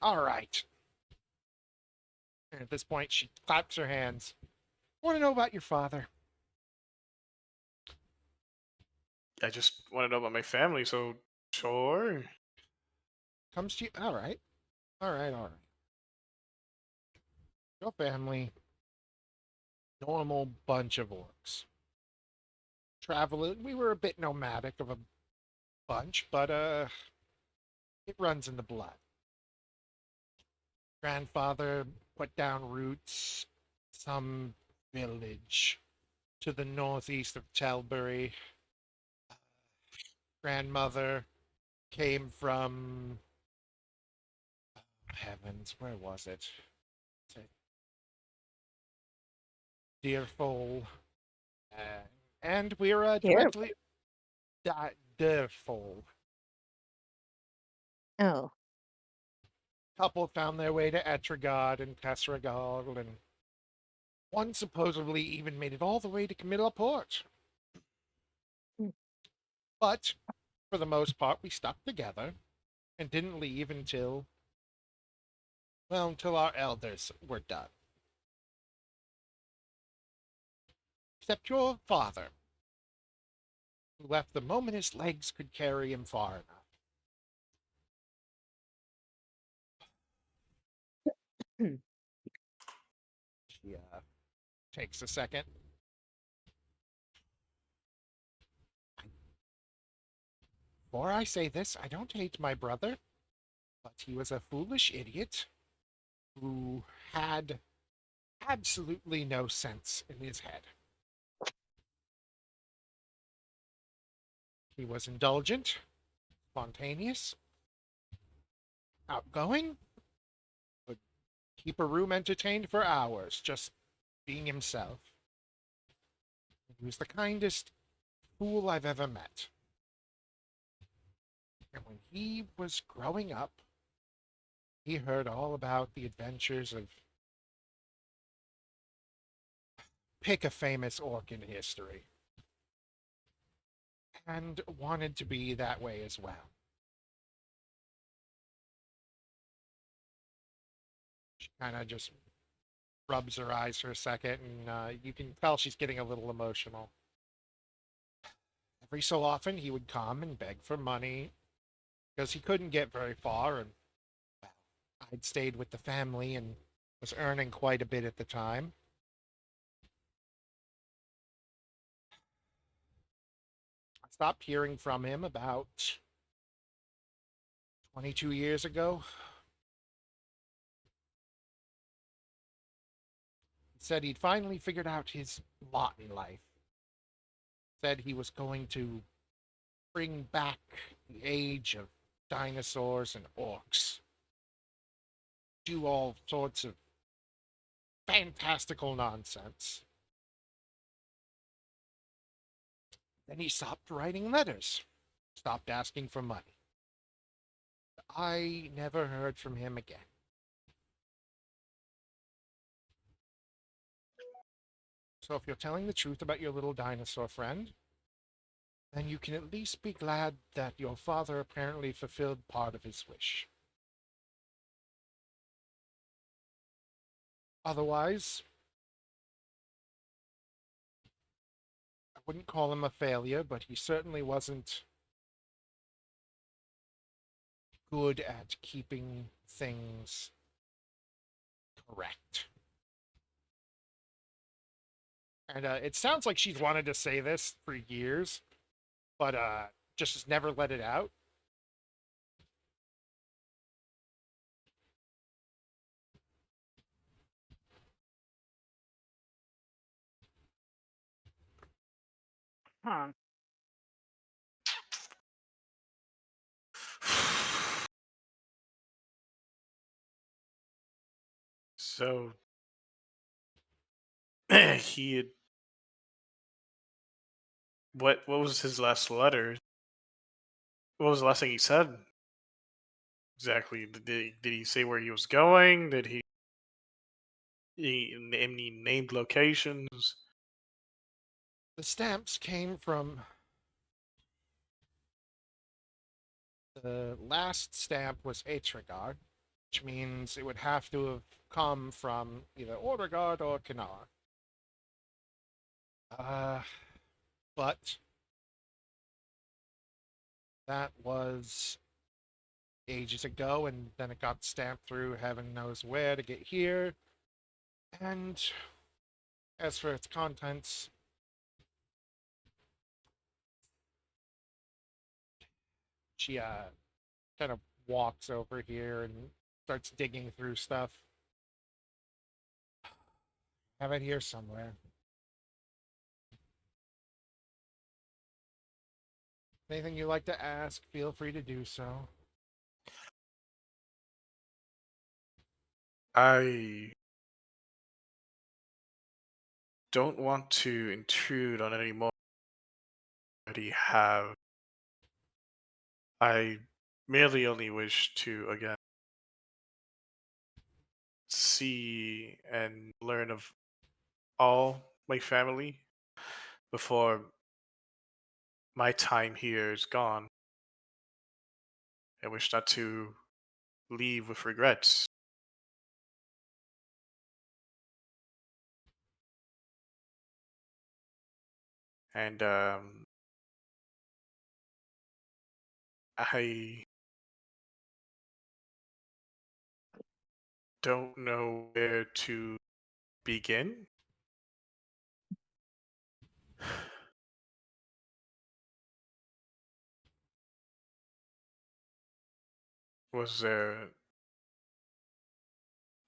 right. And at this point, she claps her hands. Want to know about your father? I just want to know about my family, so sure. Comes to you. All right. All right. All right. Your family, normal bunch of orcs. Traveling. We were a bit nomadic of a bunch, but it runs in the blood. Grandfather put down roots, some village to the northeast of Telbury. Grandmother came from heavens, where was it? Deerfoal. And we're directly Deerfoal. Oh, Couple found their way to Etragard and Casragard, and one supposedly even made it all the way to Camilla Port. Hmm. But for the most part, we stuck together and didn't leave until our elders were done. Except your father, who left the moment his legs could carry him far enough. Hmm. She takes a second. Before I say this, I don't hate my brother, but he was a foolish idiot who had absolutely no sense in his head. He was indulgent, spontaneous, outgoing, would keep a room entertained for hours, just being himself. He was the kindest fool I've ever met. And when he was growing up, he heard all about the adventures of pick a famous orc in history and wanted to be that way as well. She kind of just rubs her eyes for a second, and you can tell she's getting a little emotional. Every so often, he would come and beg for money because he couldn't get very far, and well, I'd stayed with the family and was earning quite a bit at the time. I stopped hearing from him about 22 years ago. He said he'd finally figured out his lot in life. Said he was going to bring back the age of dinosaurs and orcs. Do all sorts of fantastical nonsense. Then he stopped writing letters, stopped asking for money. I never heard from him again. So if you're telling the truth about your little dinosaur friend, then you can at least be glad that your father apparently fulfilled part of his wish. Otherwise, I wouldn't call him a failure, but he certainly wasn't good at keeping things correct. And it sounds like she's wanted to say this for years, but just has never let it out. Huh. So he had, what was his last letter? What was the last thing he said? Exactly. Did he say where he was going? Did he any named locations? The stamps came from the last stamp was Atrigar, which means it would have to have come from either Ordergard or Kanar. But that was ages ago, and then it got stamped through heaven knows where to get here. And as for its contents, she kind of walks over here and starts digging through stuff. Have it here somewhere. Anything you'd like to ask, feel free to do so. I don't want to intrude on any more I already have. I merely only wish to again see and learn of all my family before my time here is gone. I wish not to leave with regrets. And I don't know where to begin. Was there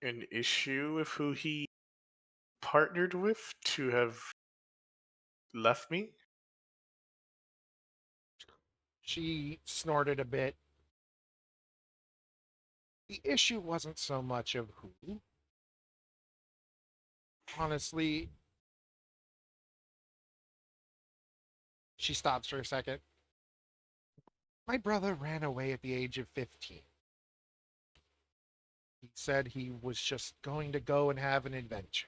an issue with who he partnered with to have left me? She snorted a bit. The issue wasn't so much of who. Honestly, she stops for a second. My brother ran away at the age of 15. He said he was just going to go and have an adventure.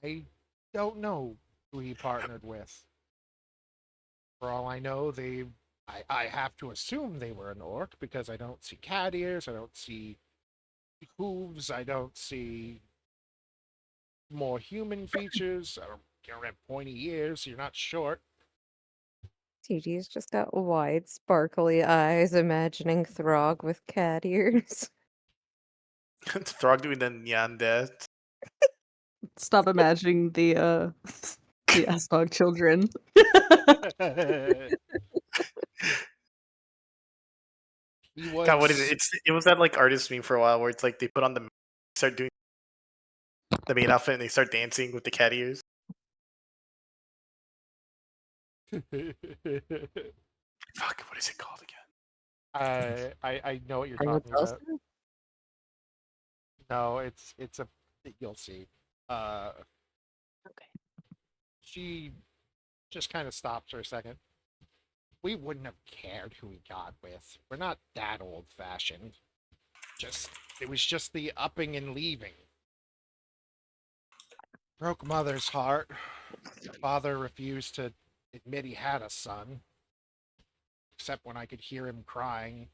I don't know who he partnered with. For all I know, I have to assume they were an orc because I don't see cat ears, I don't see hooves, I don't see more human features. I don't have pointy ears, you're not short. TG's just got wide, sparkly eyes, imagining Throg with cat ears. Throg doing the Nyan death. Stop imagining the the Asdog children. He was. God, what is it? It was that like artist meme for a while where it's like they put on the start doing the main outfit and they start dancing with the cat ears. Fuck, what is it called again? I know what you're Are you talking about. Wilson? No, it's a you'll see. Okay. She just kind of stops for a second. We wouldn't have cared who he got with. We're not that old fashioned. It was just the upping and leaving. Broke mother's heart. Father refused to admit he had a son, except when I could hear him crying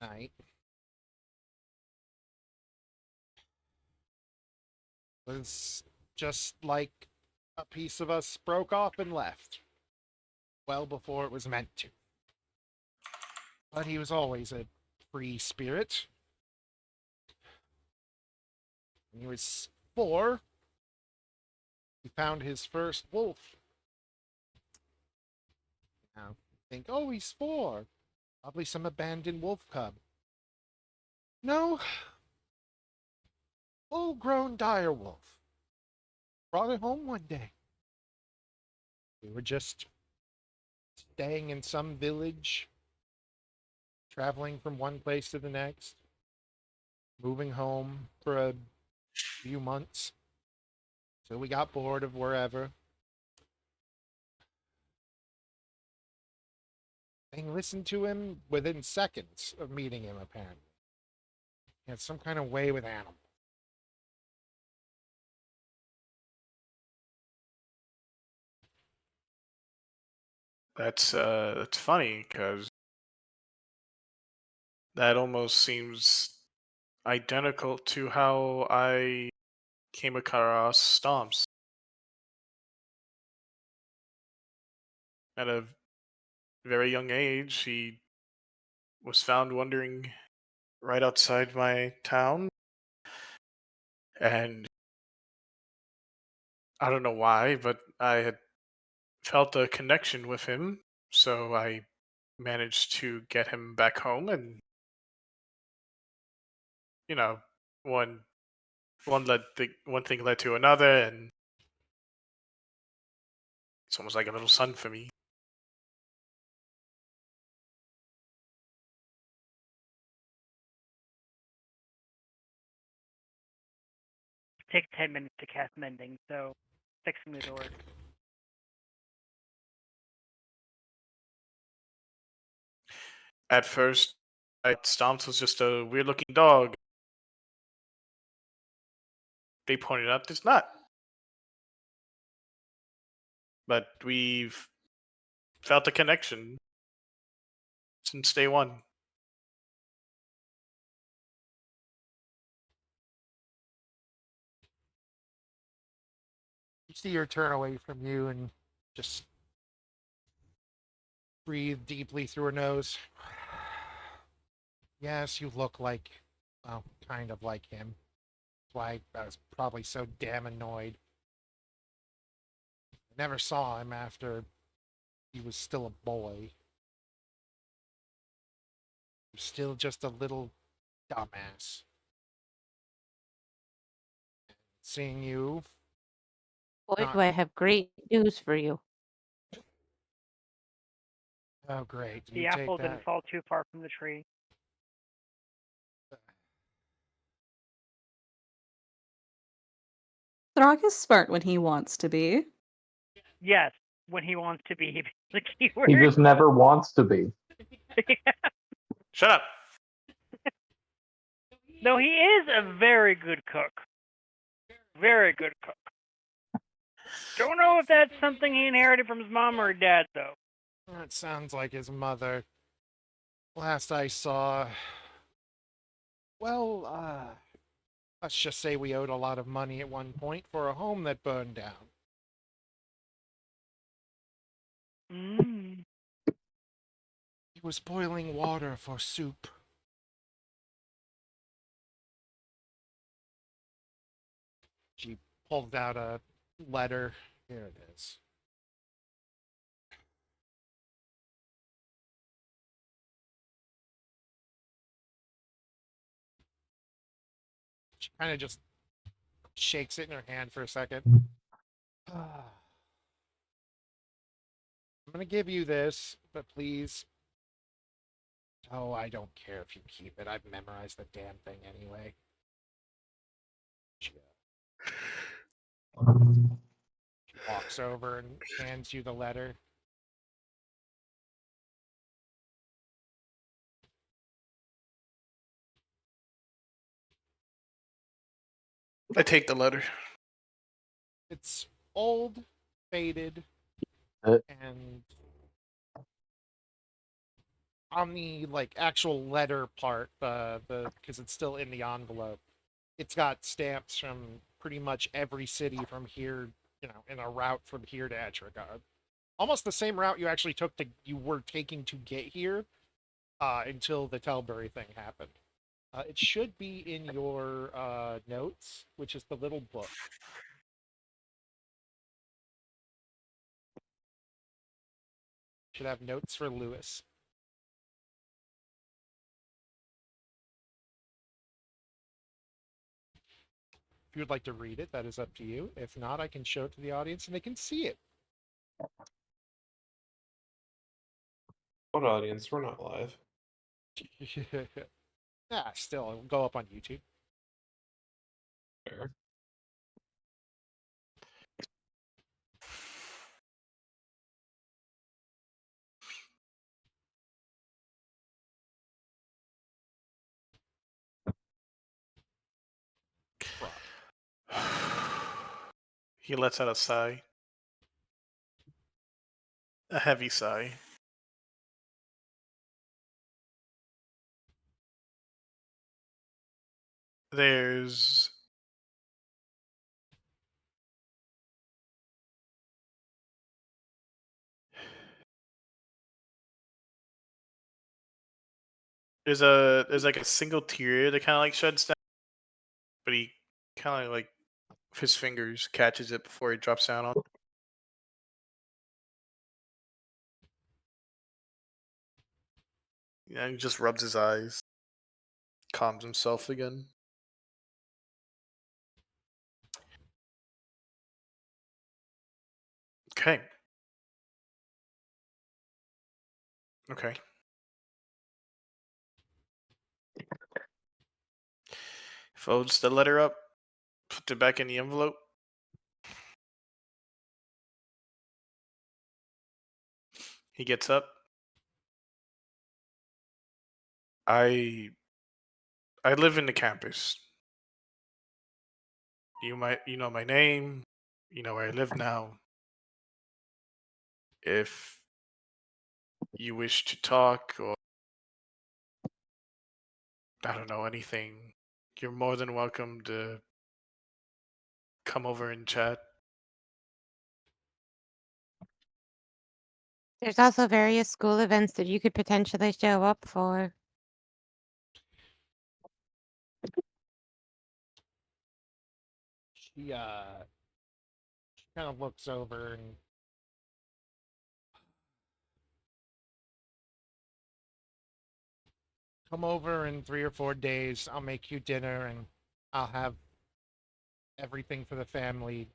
at night. It was just like a piece of us broke off and left, well before it was meant to. But he was always a free spirit. When he was 4, he found his first wolf. Now, think, oh, he's 4. Probably some abandoned wolf cub. No, full-grown dire wolf. Brought it home one day. We were just staying in some village, traveling from one place to the next, moving home for a few months. So we got bored of wherever. And listened to him within seconds of meeting him, apparently. He had some kind of way with animals. That's funny because that almost seems identical to how I came across Stomps. At a very young age, he was found wandering right outside my town, and I don't know why, but I had felt a connection with him, so I managed to get him back home, and you know, one one thing led to another, and it's almost like a little son for me. Take 10 minutes to cast mending, so fixing the door. At first, I thought Stomps was just a weird-looking dog. They pointed out it's not, but we've felt a connection since day one. You see her turn away from you and just breathe deeply through her nose. Yes, you look like, well, kind of like him. That's why I was probably so damn annoyed. I never saw him after he was still a boy. He was still just a little dumbass. Seeing you, Boy, not, do I have great news for you. oh great, The you take apple that. didn't fall too far from the tree. Throg is smart when he wants to be. Yes, when he wants to be the keyword. He just never wants to be. Shut up! No, he is a very good cook. Very good cook. Don't know if that's something he inherited from his mom or dad, though. That sounds like his mother. Last I saw, well, let's just say we owed a lot of money at one point for a home that burned down. Mm. He was boiling water for soup. She pulled out a letter. Here it is. She kind of just shakes it in her hand for a second. I'm going to give you this, but please. Oh, I don't care if you keep it. I've memorized the damn thing anyway. She walks over and hands you the letter. I take the letter. It's old, faded, Uh, and on the like actual letter part, because it's still in the envelope, it's got stamps from pretty much every city from here, in a route from here to Etrigard. Almost the same route you were taking to get here, until the Telbury thing happened. It should be in your notes, which is the little book. Should have notes for Lewis. If you would like to read it, that is up to you. If not, I can show it to the audience and they can see it. What audience? We're not live. Still, it'll go up on YouTube. Fair. He lets out a sigh. A heavy sigh. There's there's like a single tear that kind of like sheds down, but he kind of like with his fingers catches it before he drops down on. Yeah, he just rubs his eyes, calms himself again. Okay. Okay. Folds the letter up, puts it back in the envelope. He gets up. I live in the campus. You know my name. You know where I live now. If you wish to talk or I don't know anything, you're more than welcome to come over and chat. There's also various school events that you could potentially show up for. She kind of looks over and come over in 3 or 4 days. I'll make you dinner and I'll have everything for the family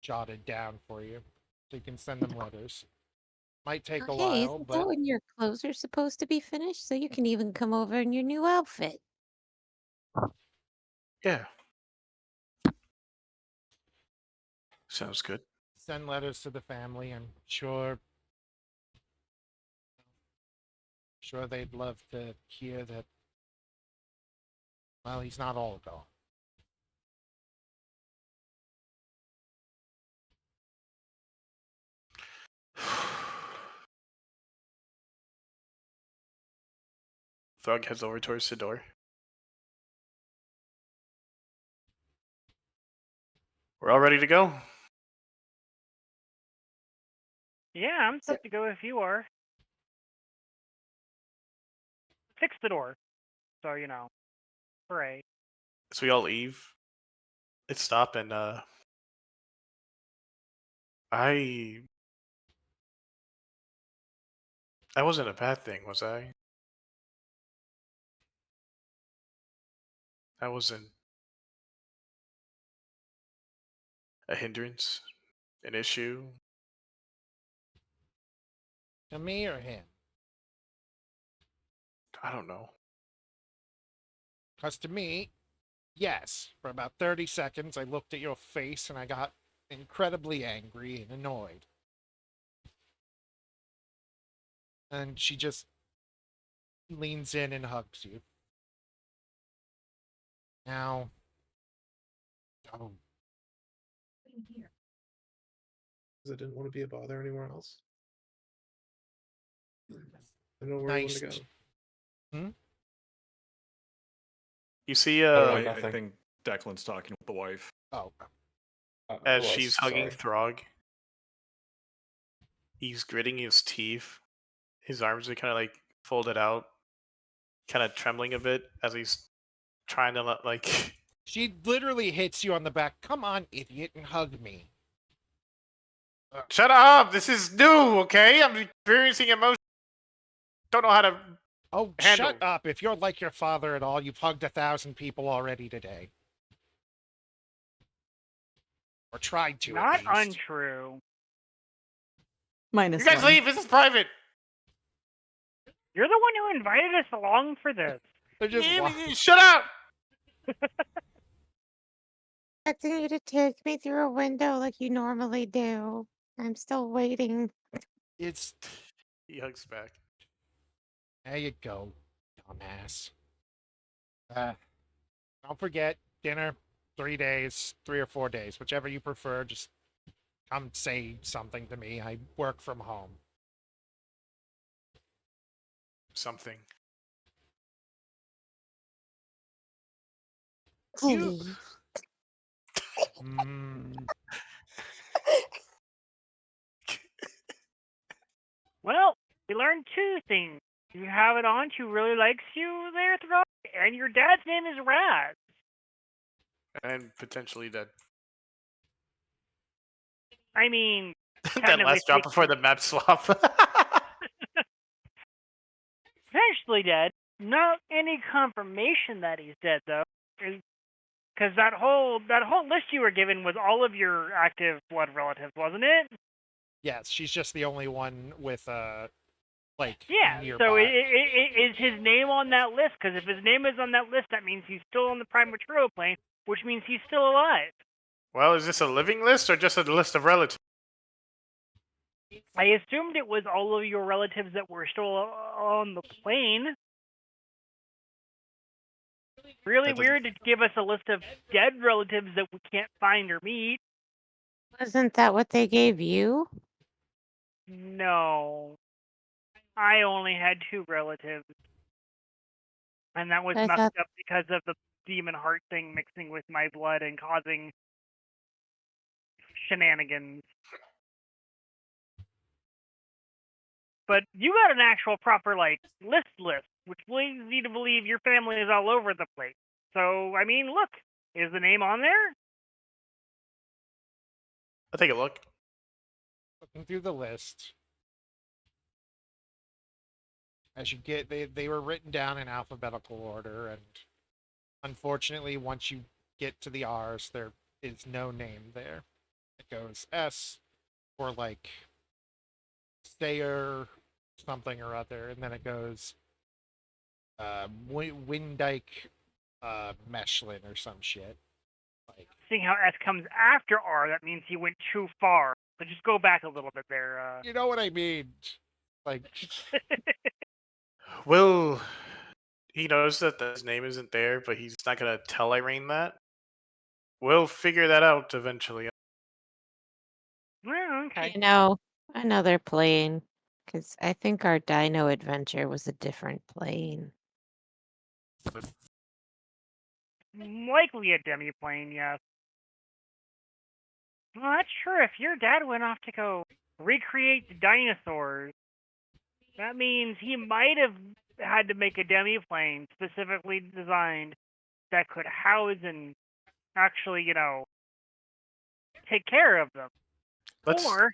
jotted down for you, so you can send them letters. Might take Oh, a hey, while, isn't that but when your clothes are supposed to be finished? So you can even come over in your new outfit. Yeah. Sounds good. send letters to the family. I'm sure they'd love to hear that. Well, he's not all gone. Thug heads over towards the door. We're all ready to go. Yeah, I'm set to go if you are. Fix the door. So, hooray. So we all leave. It stopped, and I that wasn't a bad thing, was I? That wasn't a hindrance, an issue. To me or him? I don't know. Because to me, yes. For about 30 seconds, I looked at your face and I got incredibly angry and annoyed. And she just leans in and hugs you. Now, oh, Because I didn't want to be a bother anywhere else. I know where I want nice. to go. You see, Oh, I nothing. think Declan's talking with the wife. Oh, as was, she's hugging sorry. Throg, he's gritting his teeth. His arms are kind of like folded out, kind of trembling a bit as he's trying to like. she literally hits you on the back. Come on, idiot, and hug me. Shut up! This is new, okay? I'm experiencing emotion. Don't know how to. Oh, Handle. shut up. If you're like your father at all, you've hugged 1,000 people already today. Or tried to, Not at least. untrue. Minus You guys one. leave. This is private. You're the one who invited us along for this. They're just Shut up! Expecting you to take me through a window like you normally do. I'm still waiting. It's... He hugs back. There you go, dumbass. Don't forget, dinner, 3 days, 3 or 4 days, whichever you prefer. Just come say something to me. I work from home. Something. Please. Well, we learned two things. You have an aunt who really likes you there, Throg, and your dad's name is Raz. And potentially dead. I mean, That last drop before the map swap. potentially dead. Not any confirmation that he's dead, though. Because that whole list you were given was all of your active blood relatives, wasn't it? Yes, she's just the only one with, Yeah, nearby. so is his name on that list? Because if his name is on that list, that means he's still on the prime material plane, which means he's still alive. Well, is this a living list or just a list of relatives? I assumed it was all of your relatives that were still on the plane. Really weird to give us a list of dead relatives that we can't find or meet. Wasn't that what they gave you? No. I only had 2 relatives. And that was I messed thought- up because of the demon heart thing mixing with my blood and causing shenanigans. But you got an actual proper, list, which leads you to believe your family is all over the place. So, I mean, look, is the name on there? I'll take a look. Looking through the list. As you get, they were written down in alphabetical order, and unfortunately, once you get to the R's, there is no name there. It goes S for Sayer something or other, and then it goes Windike Meshlin or some shit. Seeing how S comes after R, that means he went too far. So just go back a little bit there. You know what I mean? Will he knows that his name isn't there, but he's not gonna tell Irene that? We'll figure that out eventually. Well, okay. You know, another plane. Because I think our dino adventure was a different plane. Likely a demiplane, yes. Well, that's true. If your dad went off to go recreate the dinosaurs, that means he might have had to make a demi-plane specifically designed that could house and actually, take care of them. Let's Or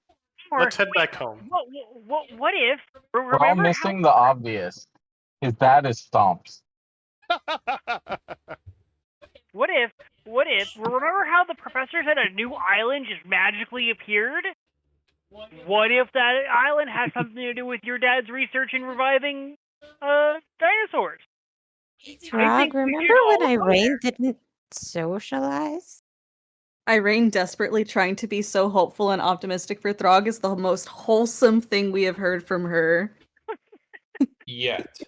let's head wait, back home. what if We're all remember how missing the obvious. His dad is Stomps. what if remember how the professor said a new island just magically appeared? What if that island has something to do with your dad's research in reviving dinosaurs? Throg, remember when Irene didn't socialize? Irene desperately trying to be so hopeful and optimistic for Throg is the most wholesome thing we have heard from her. Yet.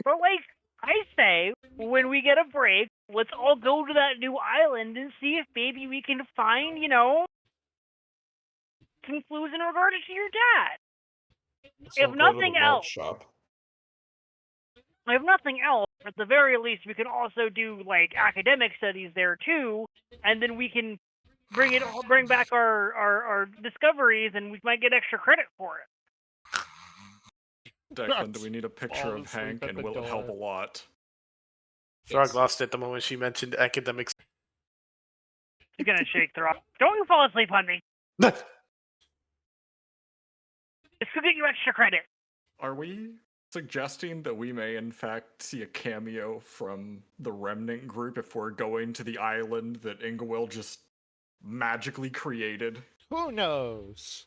But I say, when we get a break, let's all go to that new island and see if maybe we can find, some clues in regards to your dad. If nothing else, at the very least, we can also do academic studies there too, and then we can bring back our discoveries, and we might get extra credit for it. Declan, do we need a picture of Hank, and will it help a lot? Throg lost it the moment she mentioned academics. She's gonna shake Throg. Don't you fall asleep on me. This could get you extra credit. Are we suggesting that we may in fact see a cameo from the Remnant group if we're going to the island that Ingawil just magically created? Who knows?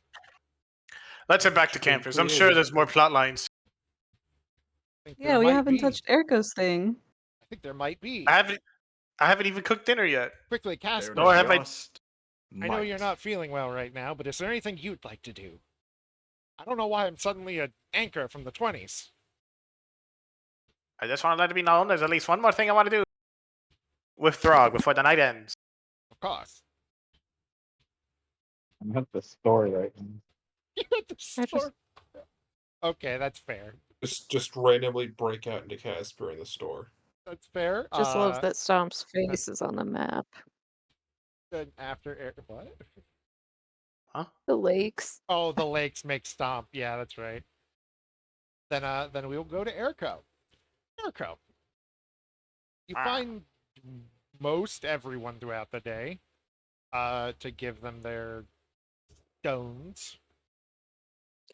Let's head back to campus. I'm sure there's more plot lines. Yeah, we haven't touched Eriko's thing. I think there might be. I haven't even cooked dinner yet. Quickly, Casper. Nor have I. I know you're not feeling well right now, but is there anything you'd like to do? I don't know why I'm suddenly an anchor from the 20s. I just want to let it be known there's at least one more thing I want to do with Throg before the night ends. Of course. I'm at the store right now. You're at the store. Okay, that's fair. Just randomly break out into Casper in the store. That's fair. Just love that Stomp's face is on the map. Then after what? Huh? The lakes. Oh, the lakes make Stomp. Yeah, that's right. Then we'll go to Eriko. Eriko. You find most everyone throughout the day to give them their stones.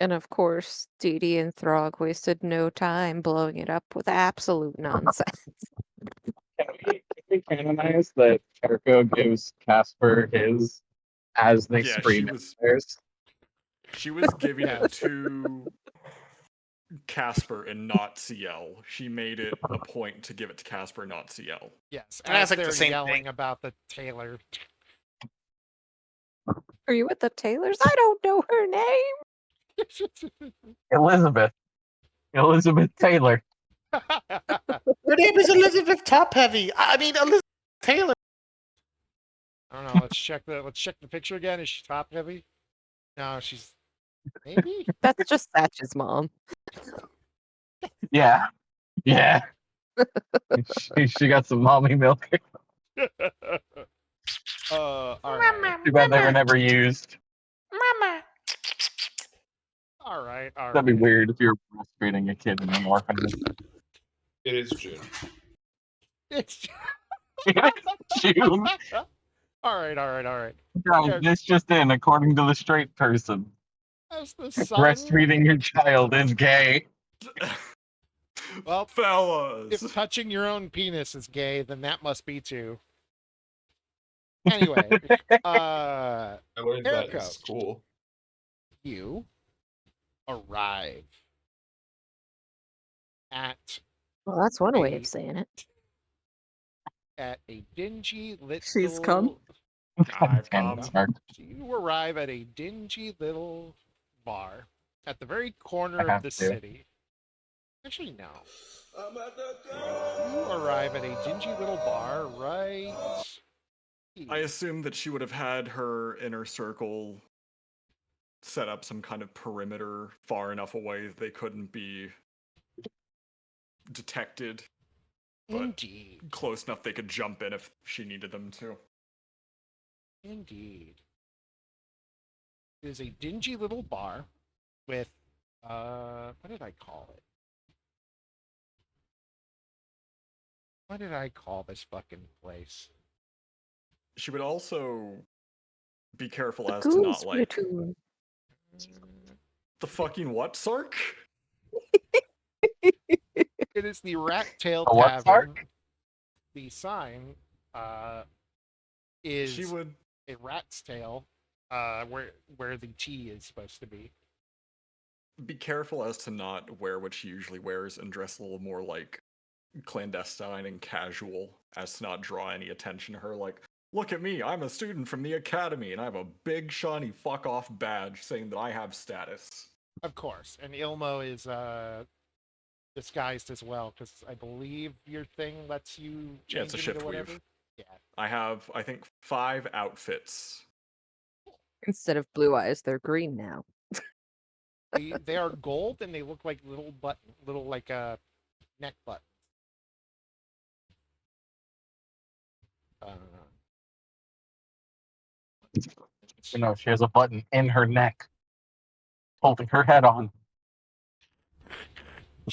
And of course, Dee Dee and Throg wasted no time blowing it up with absolute nonsense. Can we canonize that Eriko gives Casper his as they scream at theirs? She was giving it to Casper and not CL. She made it a point to give it to Casper, not CL. Yes, And that's as like the they're same yelling thing. about the tailor. Are you with the Taylors? I don't know her name. Elizabeth Taylor. Her name is Elizabeth Top Heavy. I mean Elizabeth Taylor. I don't know. Let's check the picture again. Is she top heavy? No, she's maybe. That's just Satch's mom. Yeah. she got some mommy milk. All right. Too bad they were never used. Mama. All right. That'd be weird if you're breastfeeding a kid in an orphanage. It is June. It's June. All right. Guys, this just in, according to the straight person, As the sun, breastfeeding your child is gay. well, fellas, if touching your own penis is gay, then that must be too. Anyway, I learned that in school. You arrive at. Well, that's one way of saying it. At a dingy little. She's come. I've come. So you arrive at a dingy little bar at the very corner of the city. Actually, no. You arrive at a dingy little bar right here. I assume that she would have had her inner circle set up some kind of perimeter far enough away that they couldn't be detected. But Indeed. close enough they could jump in if she needed them to. Indeed. It is a dingy little bar with what did I call it? What did I call this fucking place? She would also be careful The as to not goose like platoon. the fucking what, Sark? It is the Rat Tail The what, Sark? Tavern. The sign She is would a rat's tail, where the T is supposed to be. be careful as to not wear what she usually wears and dress a little more like clandestine and casual as to not draw any attention to her. Like, look at me, I'm a student from the academy and I have a big shiny fuck off badge saying that I have status. Of course, and Ilmo is disguised as well because I believe your thing lets you Yeah, it's change a into shift whatever. weave. Yeah. I have, I think, 5 outfits. Instead of blue eyes, they're green now. They are gold and they look like little like neck buttons. You know, she has a button in her neck, holding her head on.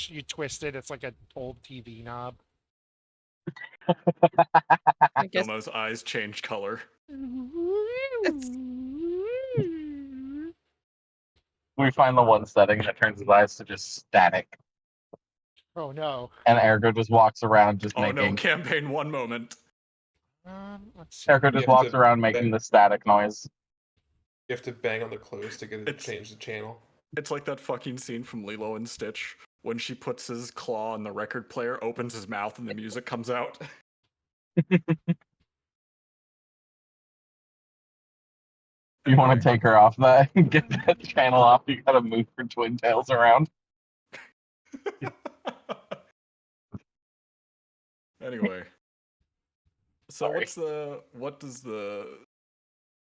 You twist it; it's like an old TV knob. I guess Ilmo's eyes change color. it's We find the one setting that turns his eyes to just static, Oh no. and Ergo just walks around just Oh no, making. campaign one moment. Let's see. Ergo You just have walks to around making the static noise. You have to bang on the clothes to get it to It's- change the channel. It's like that fucking scene from Lilo and Stitch when she puts his claw on the record player, opens his mouth, and the music comes out. You want Anyway. to take her off that and get that channel off, you gotta move her twin tails around. Anyway. So Sorry. what does the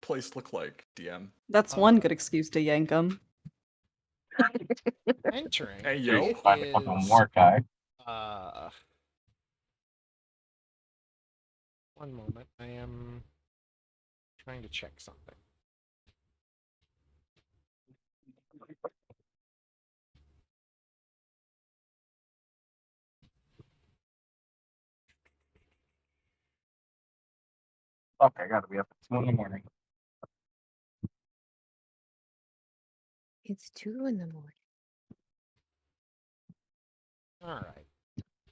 place look like, DM? That's one good excuse to yank him. Entering. Hey Sure, yo. you It find a couple is more, Kai. one moment. I am trying to check something. Fuck, I gotta be up at 2 in the morning. It's 2 in the morning. All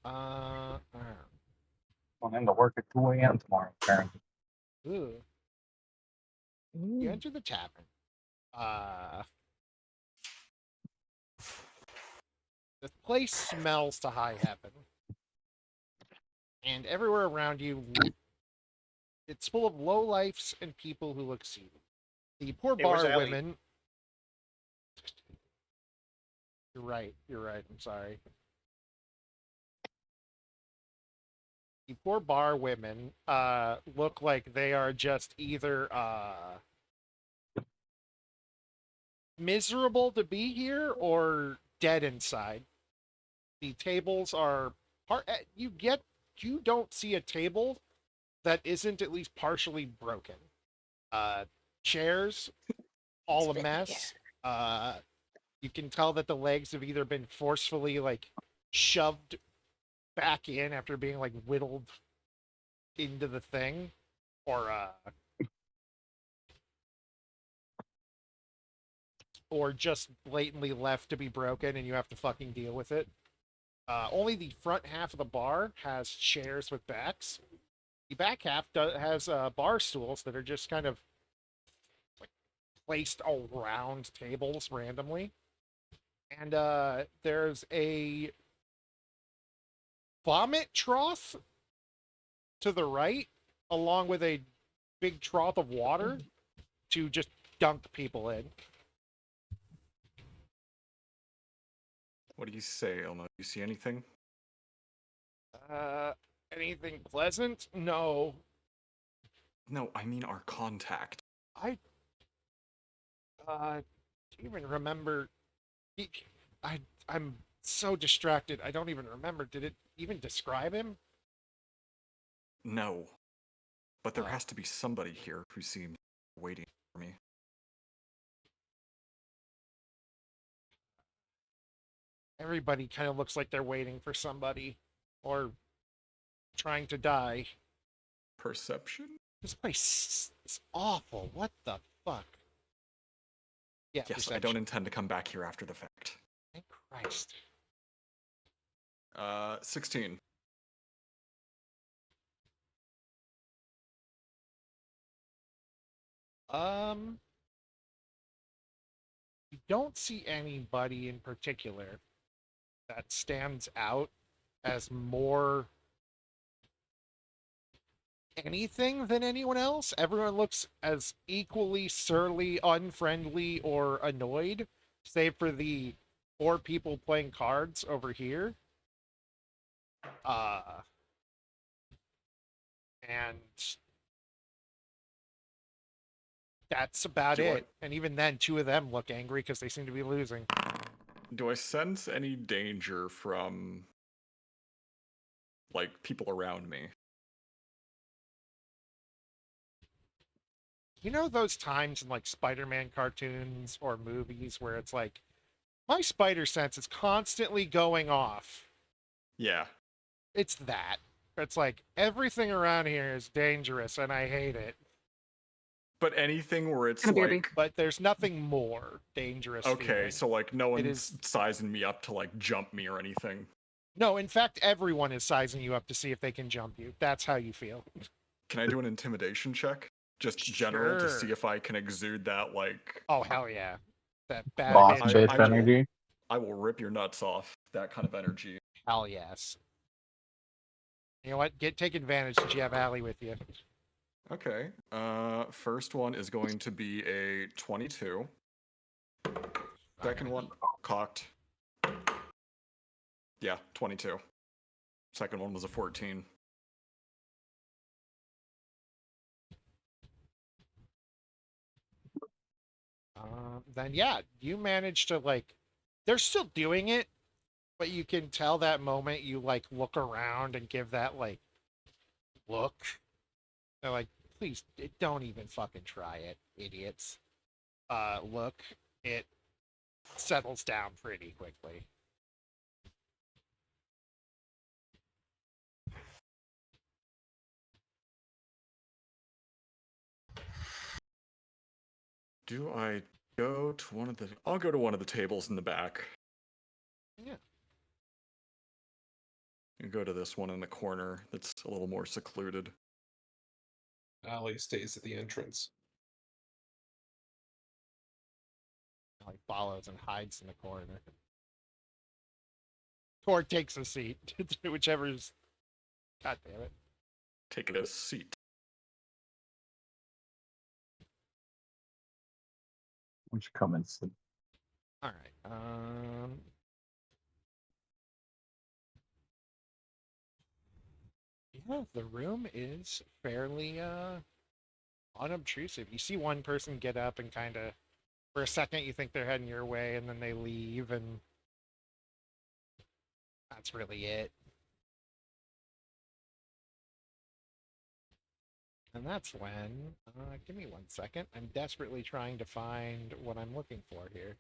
right. Going into work at 2 a.m. tomorrow, apparently. Ooh. You enter the tavern. The place smells to high heaven. And everywhere around you, it's full of lowlifes and people who look seedy. The poor Hey, where's bar Ellie? women. You're right. I'm sorry. The poor bar women look like they are just either miserable to be here or dead inside. The tables are you don't see a table that isn't at least partially broken. Chairs all a mess. You can tell that the legs have either been forcefully like shoved back in after being like whittled into the thing, or just blatantly left to be broken and you have to fucking deal with it. Only the front half of the bar has chairs with backs. The back half has bar stools that are just kind of like placed around tables randomly. And there's a vomit trough to the right, along with a big trough of water to just dunk people in. What do you say, Ilmo? Do you see anything? Anything pleasant? No. No, I mean our contact. I don't even remember. I'm so distracted. I don't even remember. Did it even describe him? No. But there has to be somebody here who seems waiting for me. Everybody kind of looks like they're waiting for somebody or trying to die. Perception? This place is awful. What the fuck? Yeah, Yes, perception. I don't intend to come back here after the fact. Thank Christ. 16. You don't see anybody in particular that stands out as more anything than anyone else. Everyone looks as equally surly, unfriendly, or annoyed, save for the 4 people playing cards over here. And that's about it. And even then, 2 of them look angry because they seem to be losing. Do I sense any danger from, like, people around me? You know those times in like Spider-Man cartoons or movies where it's like, my spider sense is constantly going off? Yeah. It's that. It's like, everything around here is dangerous and I hate it. But anything where it's Kinda like... But there's nothing more dangerous Okay, feeling. so like no It one's sizing me up to like jump me or anything. No, in fact, everyone is sizing you up to see if they can jump you. That's how you feel. Can I do an intimidation check? Just general to see Sure. if I can exude that, like... Oh, hell yeah. That bad Boss bitch bitch energy. energy. I will rip your nuts off. That kind of energy. Hell yes. You know what? Take advantage since you have Allie with you. Okay. First one is going to be a 22. Second one, cocked. Yeah, 22. Second one was a 14. Then yeah, you managed to like, they're still doing it, but you can tell that moment you like look around and give that like look. They're like, please don't even fucking try it, idiots. Look, it settles down pretty quickly. Do I go to one of the... I'll go to one of the tables in the back. Yeah. And go to this one in the corner that's a little more secluded. Allie stays at the entrance. Like follows and hides in the corner. Or takes a seat, whichever's. God damn it. Take a seat. Why don't you come and sit? All right. Yeah, the room is fairly unobtrusive. You see one person get up and kind of, for a second, you think they're heading your way, and then they leave, and that's really it. And that's when, give me 1 second. I'm desperately trying to find what I'm looking for here.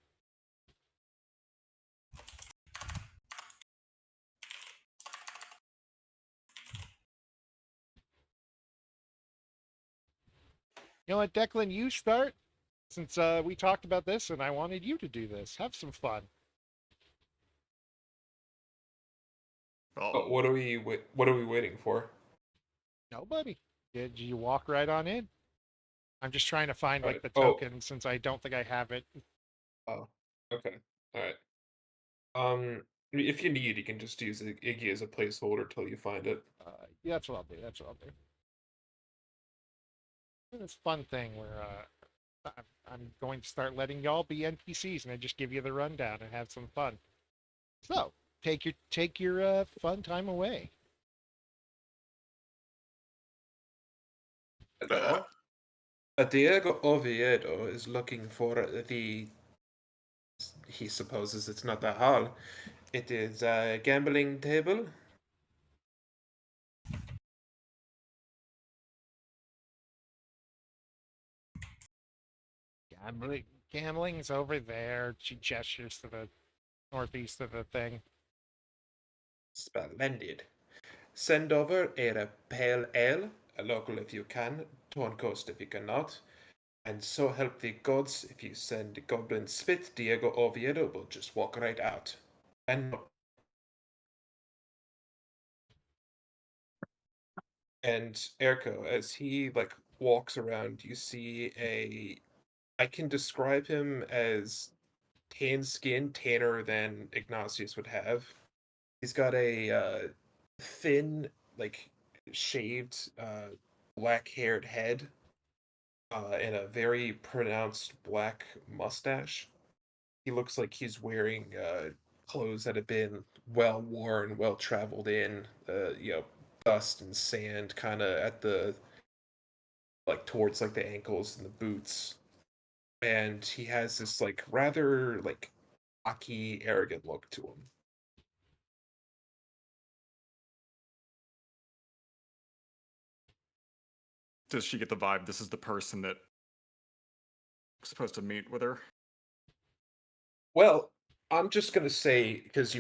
You know what, Declan, you start, since we talked about this and I wanted you to do this. Have some fun. What are we waiting for? Nobody. Did you walk right on in? I'm just trying to find like Right. the token since I don't think I have it. Oh, okay. All right. If you need, you can just use Iggy as a placeholder till you find it. Yeah, that's what I'll do. That's what I'll do. This fun thing where I'm going to start letting y'all be NPCs and I just give you the rundown and have some fun. So take your fun time away. Diego Oviedo is looking for the. He supposes it's not the hall. It is a gambling table. Gambling's over there. She gestures to the northeast of the thing. Splendid. Send over a pale ale, a local if you can, Torn Coast if you cannot, and so help the gods, if you send Goblin Spit, Diego Oviedo will just walk right out. And Erko, as he walks around, you see I can describe him as tan skin, tanner than Ignatius would have. He's got a thin, shaved, black-haired head, and a very pronounced black mustache. He looks like he's wearing clothes that have been well worn, well traveled in, dust and sand kind of at the towards the ankles and the boots. And he has this rather cocky, arrogant look to him. Does she get the vibe this is the person that supposed to meet with her? Well, I'm just gonna say because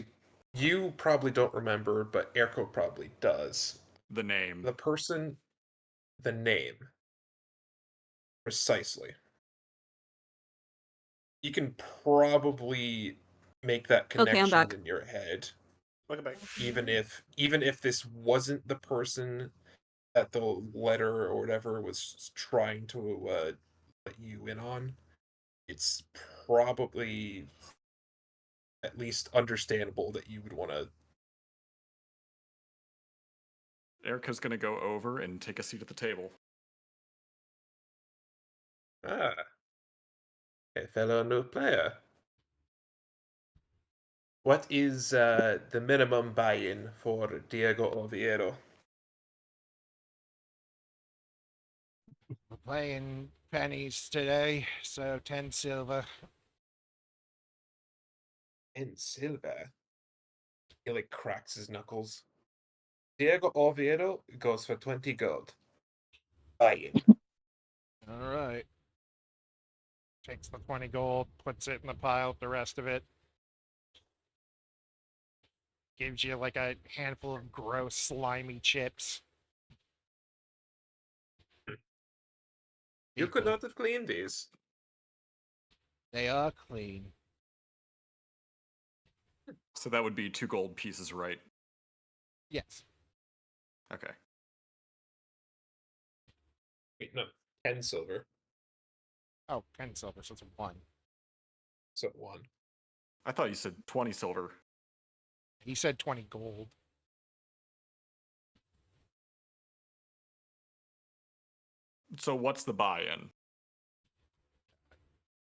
you probably don't remember, but Erko probably does. The name. The person, the name, precisely. You can probably make that Okay, I'm connection back. in your head, Welcome back. even if this wasn't the person that the letter or whatever was trying to let you in on. It's probably at least understandable that you would want to. Erica's gonna go over and take a seat at the table. Ah, a fellow new player. What is the minimum buy-in for Diego Oviedo? We're playing pennies today, so 10 silver. In silver. He cracks his knuckles. Diego Oviedo goes for 20 gold. Buy-in. All right. Takes the 20 gold, puts it in the pile with the rest of it. Gives you a handful of gross, slimy chips. You could Equal. not have cleaned these. They are clean. So that would be 2 gold pieces, right? Yes. Okay. Wait, no. 10 silver. Oh, 10 silver, so it's 1. So 1. I thought you said 20 silver. He said 20 gold. So what's the buy-in? I'm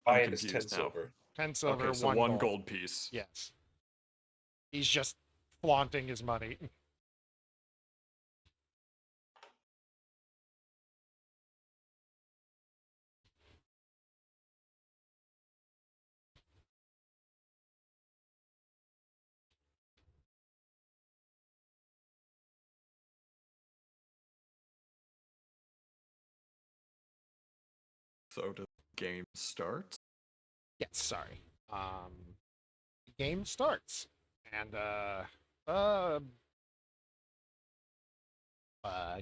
Buy-in is 10 confused now. silver. 10 silver, Okay, so 1 1 gold. gold piece. Yes. He's just flaunting his money. So does the game start? Yes, sorry. Game starts. And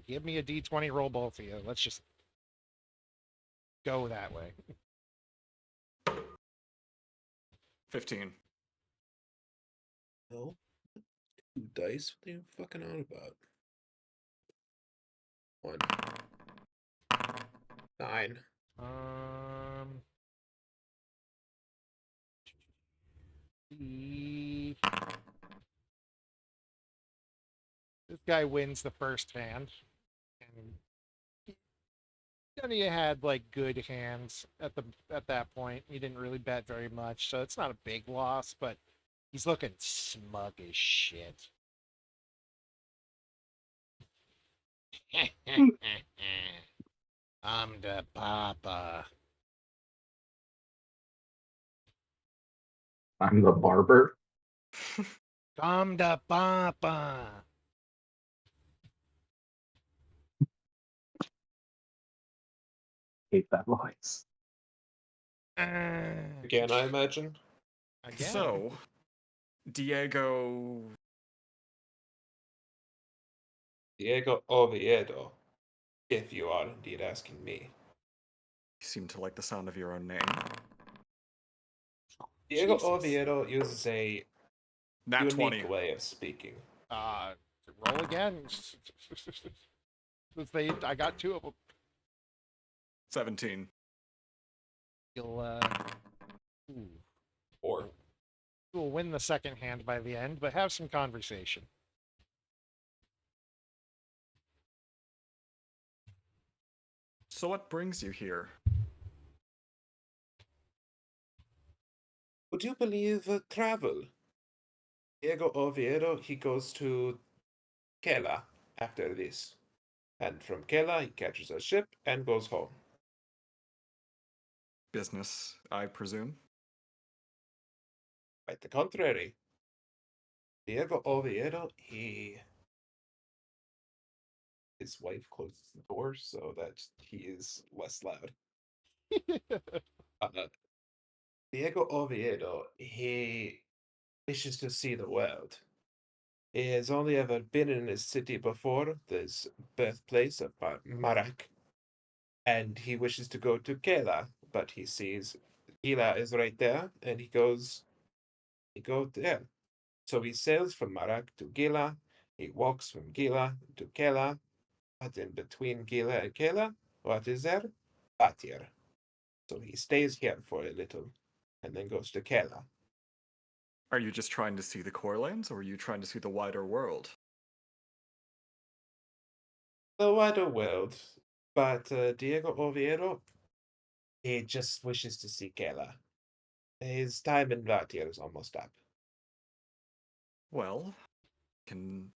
give me a D20 roll, both of you. Let's just go that way. 15. No. 2 dice? What are you fucking on about? 1. 9. Um the- This guy wins the first hand. And he had good hands at that point. He didn't really bet very much, so it's not a big loss, but he's looking smug as shit. I'm the papa. I'm the barber. I'm the papa. Hate that voice. Again, I imagine. Again. So, Diego. Diego Oviedo, if you are indeed asking me. You seem to like the sound of your own name. Diego Jesus. Oviedo uses a Nat unique 20. way of speaking. Roll again. I got two of them. 17. You'll Or you'll win the second hand by the end, but have some conversation. So what brings you here? would you believe travel? Diego Oviedo, he goes to Kela after this. And from Kela, he catches a ship and goes home. Business, I presume? Quite the contrary. Diego Oviedo, his wife closes the door so that he is less loud. Diego Oviedo, he wishes to see the world. He has only ever been in his city before, this birthplace of Marak, and he wishes to go to Kela, but he sees Gila is right there, and he goes there. So he sails from Marak to Gila, he walks from Gila to Kela, but in between Gila and Kela, what is there? Batir. So he stays here for a little, and then goes to Kela. Are you just trying to see the Korlands, or are you trying to see the wider world? The wider world, but Diego Oviedo, he just wishes to see Kela. His time in Batir is almost up. Well, can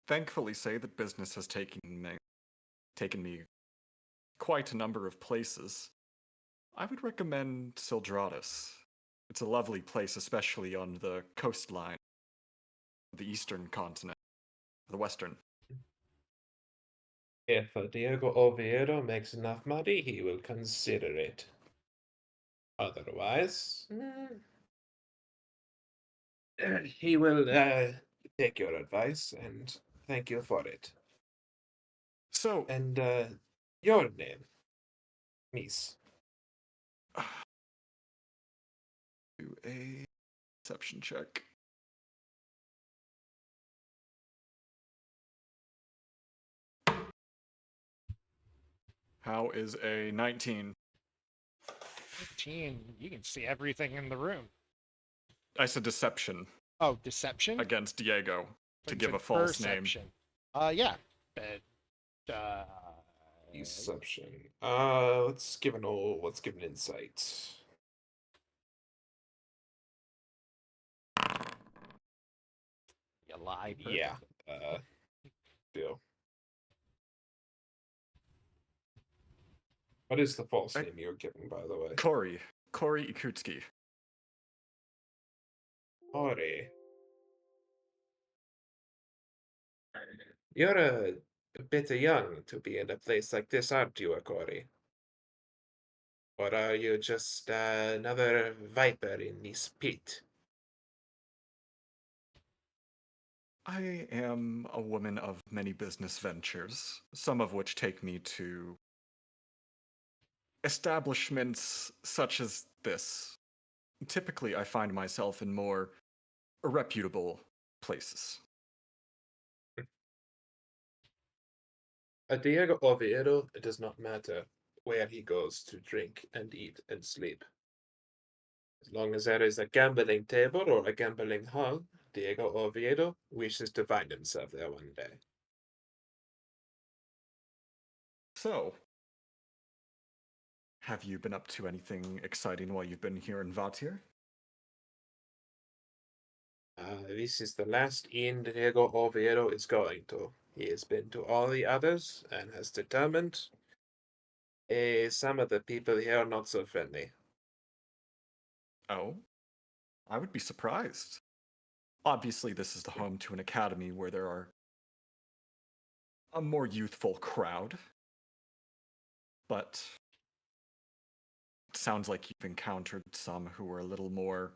thankfully say that business has taken me quite a number of places. I would recommend Sildratus. It's a lovely place, especially on the coastline of the eastern continent, the western. If Diego Oviedo makes enough money, he will consider it. Otherwise, he will take your advice and thank you for it. So, And your name, Miss. do a perception check. How is a 19? 15. You can see everything in the room. I said deception Oh, deception? against Diego to You give a said false perception. name. Yeah. But, Deception. Let's give an insight. you lie. Perfect. Yeah. Deal. What is the false name you're giving, by the way? Corey Ikutsky. Ori. You're a bit young to be in a place like this, aren't you, Corey? Or are you just another viper in this pit? I am a woman of many business ventures, some of which take me to establishments such as this. Typically, I find myself in more reputable places. Diego Oviedo, it does not matter where he goes to drink and eat and sleep. As long as there is a gambling table or a gambling hall, Diego Oviedo wishes to find himself there one day. So, have you been up to anything exciting while you've been here in Vatir? This is the last inn Diego Oviedo is going to. He has been to all the others and has determined some of the people here are not so friendly. Oh, I would be surprised. Obviously, this is the home to an academy where there are a more youthful crowd. But it sounds like you've encountered some who are a little more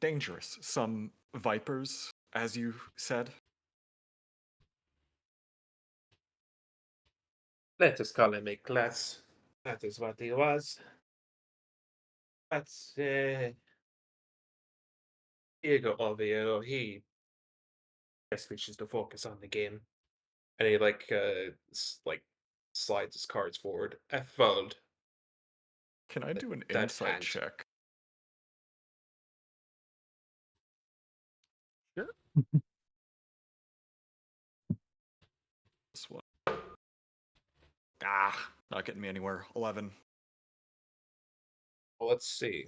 dangerous. Some vipers, as you said. Let us call him a class. That is what he was. But Diego Oviedo, he just wishes to focus on the game, and he slides his cards forward. I fold. Can I do an That insight hand. check? Sure. This one. Not getting me anywhere. 11. Well, let's see.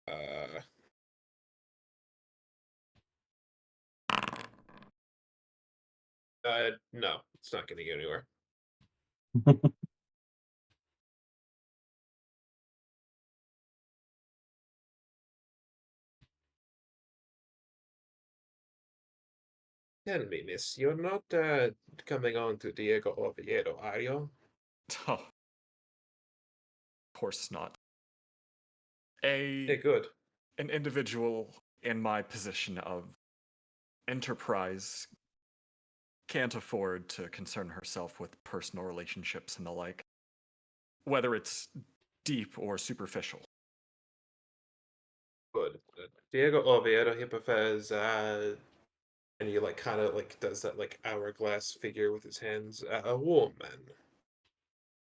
Uh, no, it's not going to go anywhere. Tell me, miss, you're not coming on to Diego Oviedo, are you? Oh, of course not. Hey, good. An individual in my position of enterprise can't afford to concern herself with personal relationships and the like, whether it's deep or superficial. Good. Diego Oviedo, he prefers, and he kind of does that hourglass figure with his hands. A woman.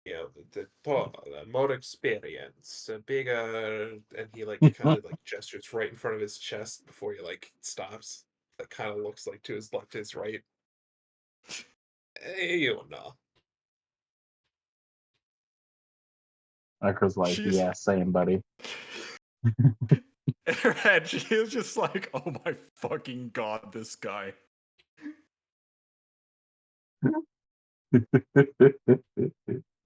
You know, the tall, more experience, bigger, and he kind of gestures right in front of his chest before he stops. That kind of looks to his left, his right. You know. Echo's like, She's- yeah, same, buddy. In her head, she is just like, oh my fucking god, this guy.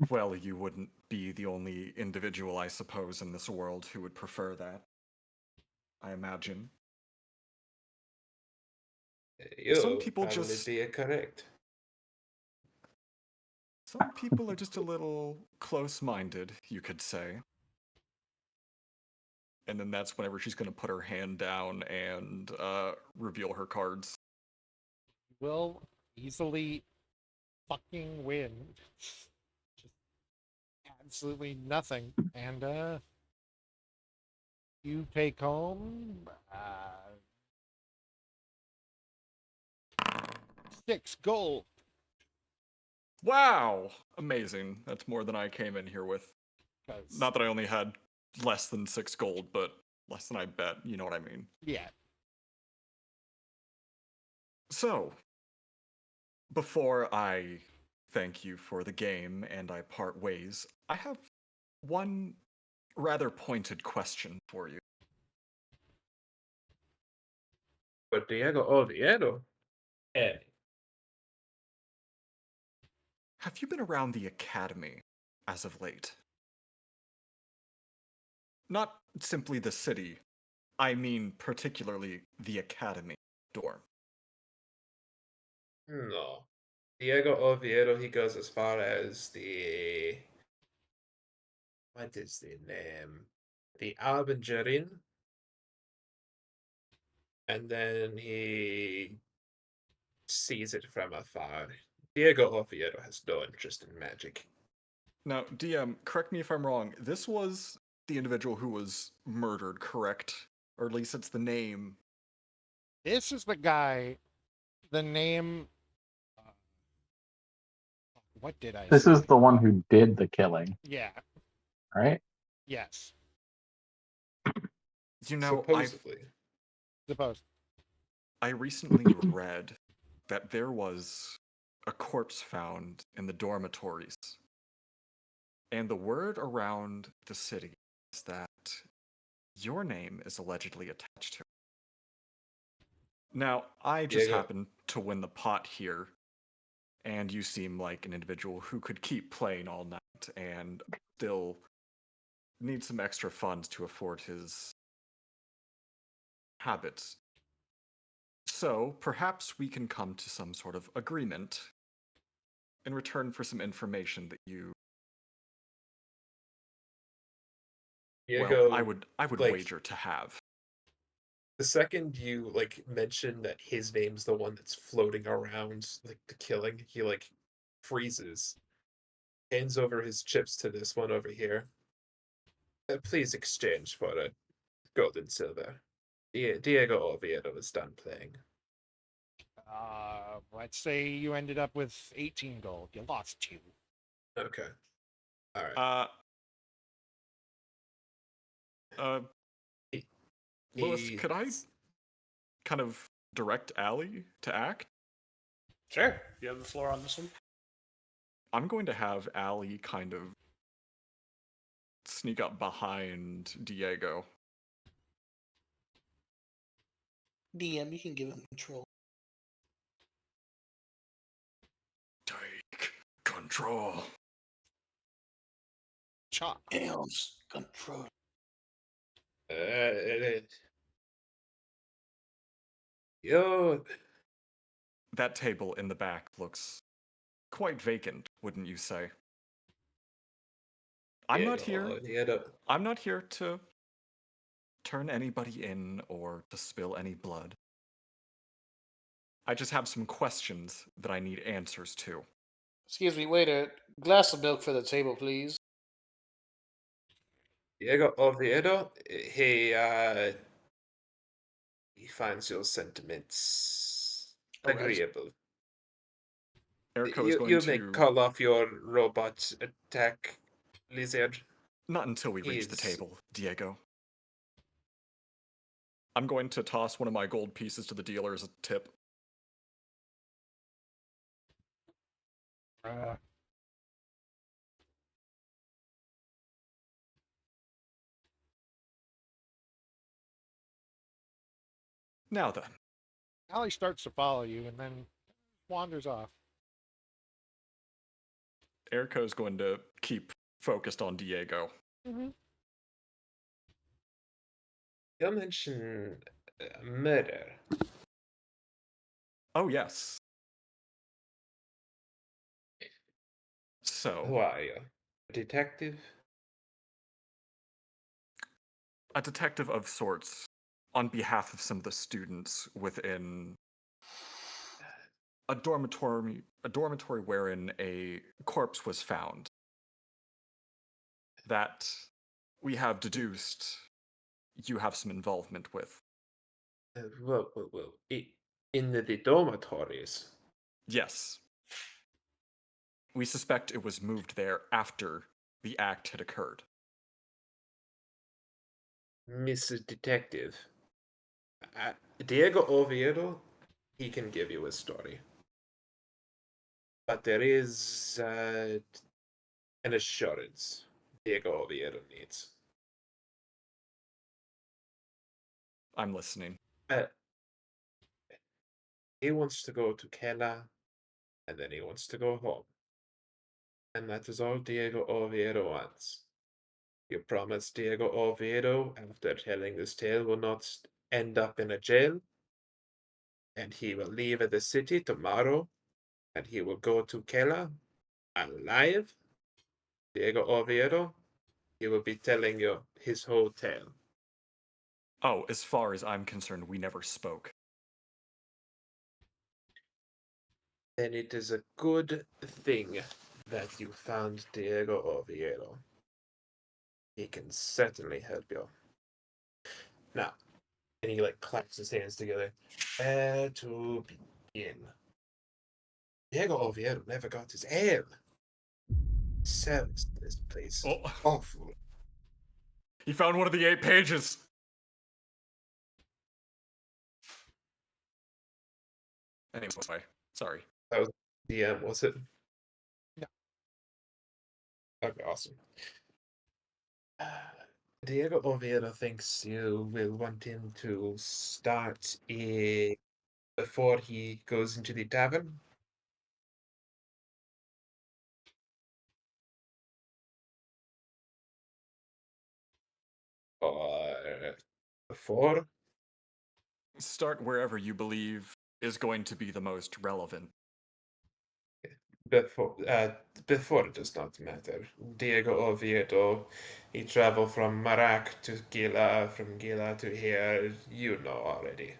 Well, you wouldn't be the only individual, I suppose, in this world who would prefer that. I imagine. Some You people probably just. be correct. Some people are just a little close minded, you could say. And then that's whenever she's going to put her hand down and reveal her cards. Will easily fucking win. Just absolutely nothing. And you take home 6 gold. Wow! Amazing. That's more than I came in here with. 'Cause, Not that I only had less than 6 gold, but less than I bet. You know what I mean. yeah. So, before I thank you for the game and I part ways, I have one rather pointed question for you. But Diego Oviedo, hey, Have you been around the academy as of late? Not simply the city, I mean particularly the academy dorm. no. Diego Oviedo, he goes as far as what is the name? The Albangerin. And then he sees it from afar. Diego Oviedo has no interest in magic. Now, DM, correct me if I'm wrong. This was the individual who was murdered, correct? Or at least it's the name. This is the guy. The name. What did I This say? is the one who did the killing, Yeah. right? Yes. You know, Supposedly. Suppose. I recently read that there was a corpse found in the dormitories. And the word around the city is that your name is allegedly attached to it. Now, I just Diego. happen to win the pot here, and you seem like an individual who could keep playing all night and still need some extra funds to afford his habits. So, perhaps we can come to some sort of agreement in return for some information that you. Diego, Well, I would like, wager to have. The second you like mention that his name's the one that's floating around, like the killing, he like freezes, hands over his chips to this one over here. Please exchange for a gold and silver. Diego Oviedo is done playing. Let's say you ended up with 18 gold. You lost 2. Okay. All right. Lewis, could I kind of direct Allie to act? Sure. You have the floor on this one. I'm going to have Allie kind of sneak up behind Diego. DM, you can give him control. Take control. Chop. Elms control. Yo, That table in the back looks quite vacant, wouldn't you say? I'm not here. I'm not here to turn anybody in or to spill any blood. I just have some questions that I need answers to. Excuse me, waiter. Glass of milk for the table, please. Diego Oviedo, he finds your sentiments Alright. agreeable. Eriko is going You to... may call off your robot attack, lizard. Not until we reach the table, Diego. I'm going to toss one of my gold pieces to the dealer as a tip. Now then. Allie starts to follow you and then wanders off. Eriko's going to keep focused on Diego. Mm-hmm. You mentioned murder. Oh, yes. So... Who are you? A detective? A detective of sorts, on behalf of some of the students within a dormitory wherein a corpse was found that we have deduced you have some involvement with. Whoa. In the dormitories? Yes. We suspect it was moved there after the act had occurred. Mrs. Detective, Diego Oviedo, he can give you a story. But there is an assurance Diego Oviedo needs. I'm listening. He wants to go to Kela, and then he wants to go home. And that is all Diego Oviedo wants. You promise Diego Oviedo, after telling this tale, will not end up in a jail, and he will leave the city tomorrow, and he will go to Kela alive. Diego Oviedo, he will be telling you his whole tale. Oh, as far as I'm concerned, we never spoke. Then it is a good thing that you found Diego Oviedo. He can certainly help you. Now, and he like claps his hands together. To begin. Diego Oviedo never got his ale. Service to this place is awful. He found one of the 8 pages. Anyway, sorry. That was DM, was it? Yeah. Okay, awesome. Diego Oviedo thinks you will want him to start before he goes into the tavern. Or before? Start wherever you believe is going to be the most relevant. before it does not matter. Diego Oviedo, he traveled from Marak to Gila, from Gila to here. You know already.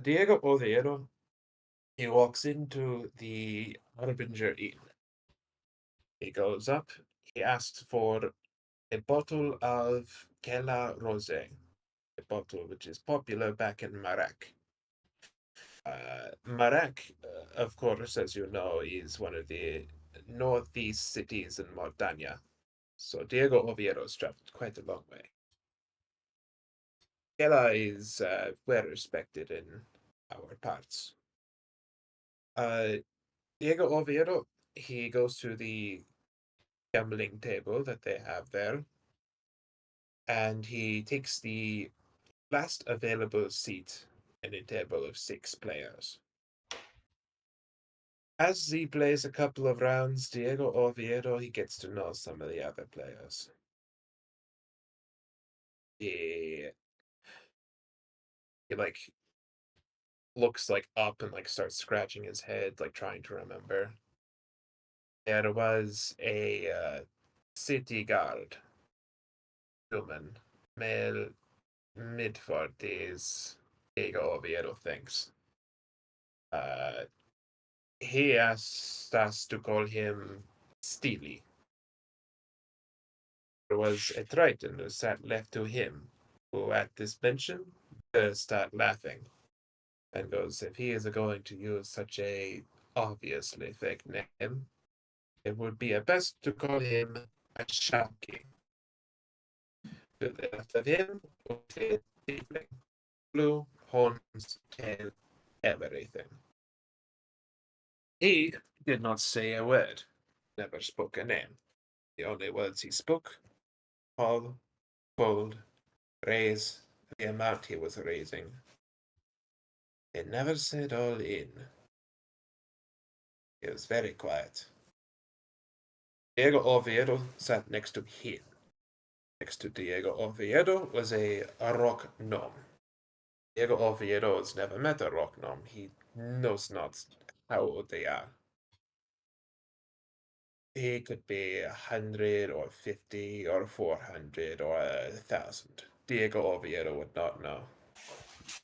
Diego Oviedo, he walks into the Harbinger Inn. He goes up. He asks for a bottle of Kela Rosé, a bottle which is popular back in Marak. Marak, of course, as you know, is one of the northeast cities in Mauritania. So Diego Oviedo's traveled quite a long way. Kela is well respected in our parts. Uh, Diego Oviedo, he goes to the gambling table that they have there, and he takes the last available seat in a table of 6 players. As he plays a couple of rounds, Diego Oviedo, he gets to know some of the other players. He like looks like up and like starts scratching his head, like trying to remember. There was a city guard human, male, mid-40s, Diego Oviedo thinks. Uh, he asked us to call him Steely. There was a Triton who sat left to him, who at this mention start laughing and goes, if he is going to use such a obviously fake name, it would be a best to call him a Sharky. To the left of him, a tiefling, blue, horns, tail, everything. He did not say a word, never spoke a name. The only words he spoke, call, fold, raise, the amount he was raising. He never said all in. He was very quiet. Diego Oviedo sat next to him. Next to Diego Oviedo was a rock gnome. Diego Oviedo has never met a rock gnome. He knows not how old they are. He could be 100 or 50 or 400 or 1,000. Diego Oviedo would not know.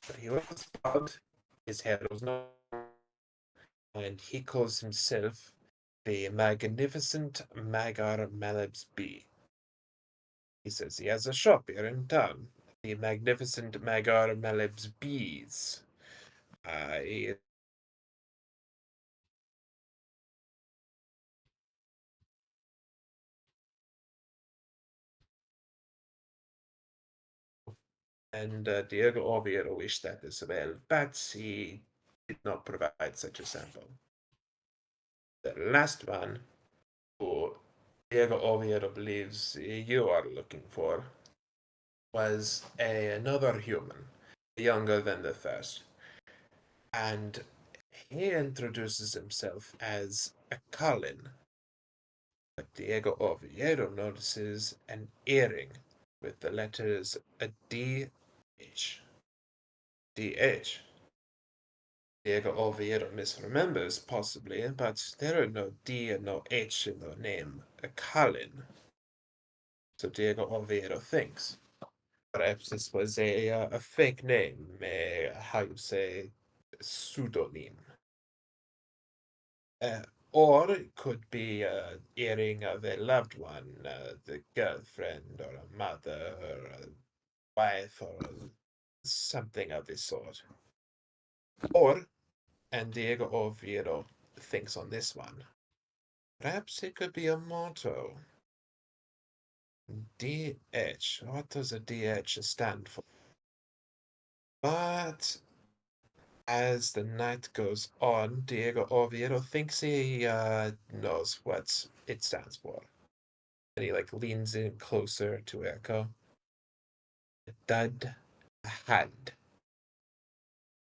But he was bald, his hair was not, and he calls himself the Magnificent Magar Malabs Bee. He says he has a shop here in town, the Magnificent Magar Malabs Bees. He and Diego Oviedo wished that as well, but he did not provide such a sample. The last one, who Diego Oviedo believes you are looking for, was another human, younger than the first. And he introduces himself as a Colin. But Diego Oviedo notices an earring with the letters a DH. DH. Diego Oviedo misremembers, possibly, but there are no D and no H in the name, a Colin. So Diego Oviedo thinks. Perhaps this was a fake name, how you say, pseudonym. Uh, or it could be a earring of a loved one, the girlfriend or a mother or a wife or something of this sort. Or, and Diego Oviedo thinks on this one, perhaps it could be a motto. DH. What does a DH stand for? But as the night goes on, Diego Oviedo thinks he knows what it stands for. And he like leans in closer to Echo. A dud, a hand.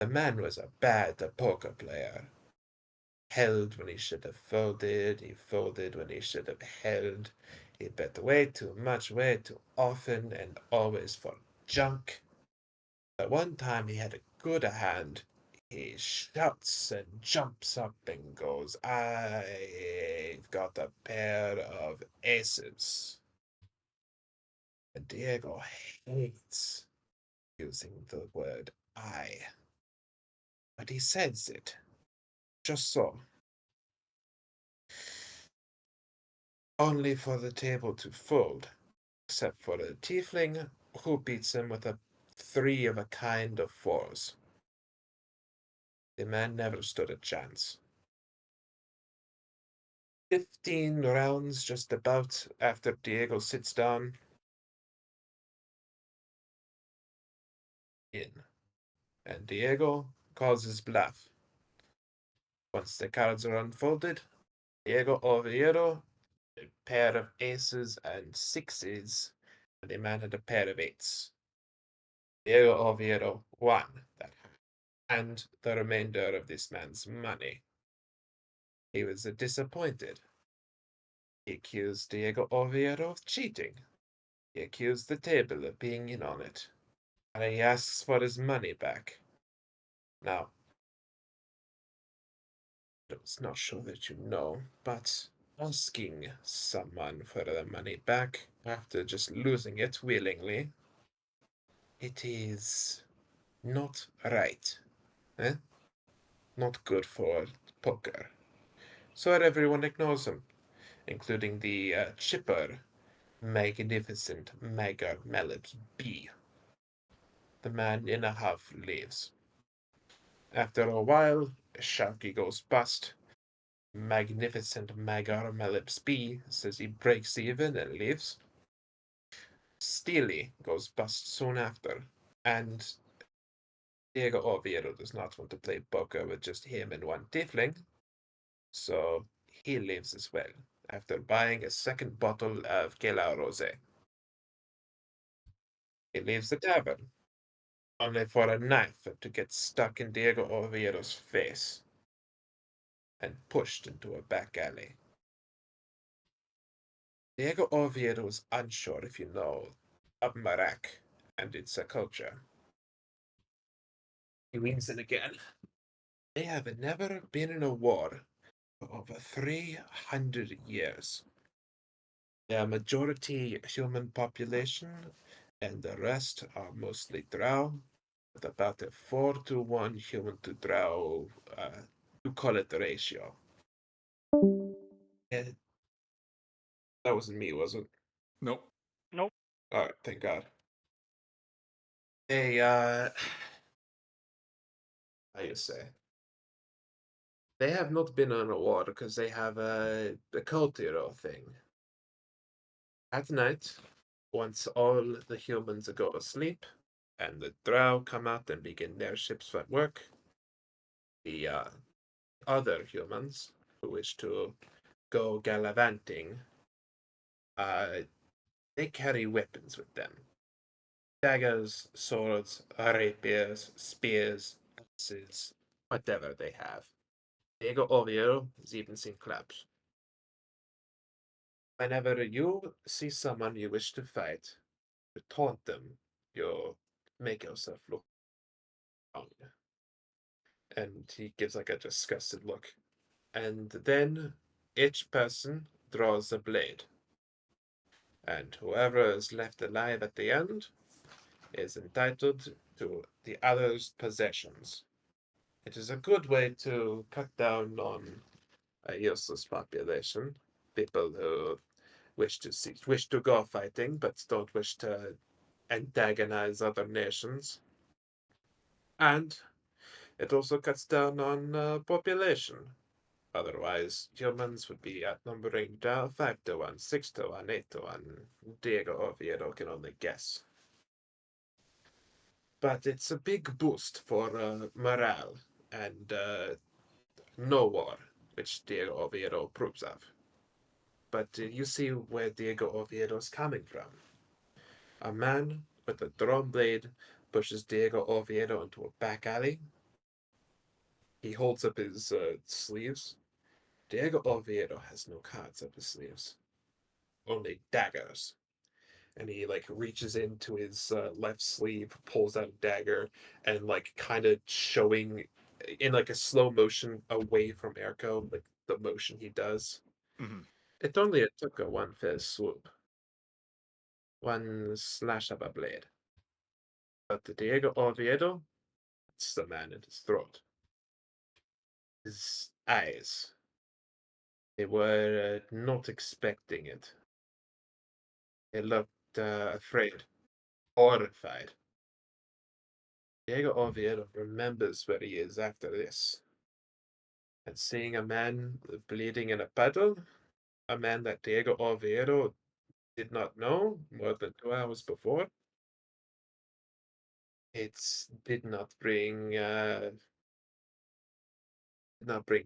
The man was a bad poker player. Held when he should have folded, he folded when he should have held. He bet way too much, way too often, and always for junk. But one time he had a good hand. He shouts and jumps up and goes, I've got a pair of aces. And Diego hates using the word I. But he says it. Just so. Only for the table to fold, except for the tiefling, who beats him with a 3 of a kind of 4s. The man never stood a chance. 15 rounds just about after Diego sits down. In. And Diego calls his bluff. Once the cards are unfolded, Diego Oviedo, a pair of aces and 6s, and the man had a pair of 8s. Diego Oviedo won that and the remainder of this man's money. He was disappointed. He accused Diego Oviedo of cheating. He accused the table of being in on it. And he asks for his money back. Now, I'm not sure that you know, but asking someone for their money back after just losing it willingly, it is not right. Eh? Not good for poker. So everyone ignores him, including the chipper, magnificent Magar Melibs B. The man in a huff leaves. After a while, Sharky goes bust. Magnificent Magar Melibs B says he breaks even and leaves. Steely goes bust soon after, and Diego Oviedo does not want to play poker with just him and one tiefling, so he leaves as well, after buying a second bottle of Gela Rosé. He leaves the tavern, only for a knife to get stuck in Diego Oviedo's face and pushed into a back alley. Diego Oviedo is unsure if you know of Marak and its culture. He wins it again. They have never been in a war for over 300 years. They are majority human population, and the rest are mostly drow, with about a 4-to-1 human to drow, you call it the ratio. Eh, that wasn't me, was it? Nope. Nope. Alright, thank God. They, how you say? They have not been on a war because they have a cult hero thing. At night, once all the humans go to sleep, and the drow come out and begin their ships at work, the other humans who wish to go gallivanting, they carry weapons with them. Daggers, swords, rapiers, spears, axes, whatever they have. Diego Oviedo has even seen clubs. Whenever you see someone you wish to fight, you taunt them, you make yourself look wrong. And he gives like a disgusted look. And then each person draws a blade. And whoever is left alive at the end is entitled to the other's possessions. It is a good way to cut down on a useless population. People who wish to go fighting but don't wish to antagonize other nations. And it also cuts down on population. Otherwise, humans would be outnumbering 5-to-1, 6-to-1, 8-to-1. Diego Oviedo can only guess. But it's a big boost for morale and no war, which Diego Oviedo approves of. But you see where Diego Oviedo is coming from. A man with a drawn blade pushes Diego Oviedo into a back alley. He holds up his sleeves. Diego Oviedo has no cards up his sleeves, only daggers. And he like reaches into his left sleeve, pulls out a dagger, and like kind of showing in like a slow motion away from Erko, like the motion he does. Mhm. It only took a one fell swoop, one slash of a blade. But Diego Oviedo, it's the man in his throat. His eyes, they were not expecting it. They looked afraid, horrified. Diego Oviedo remembers where he is after this. And seeing a man bleeding in a puddle, a man that Diego Oviedo did not know more than 2 hours before, it did not bring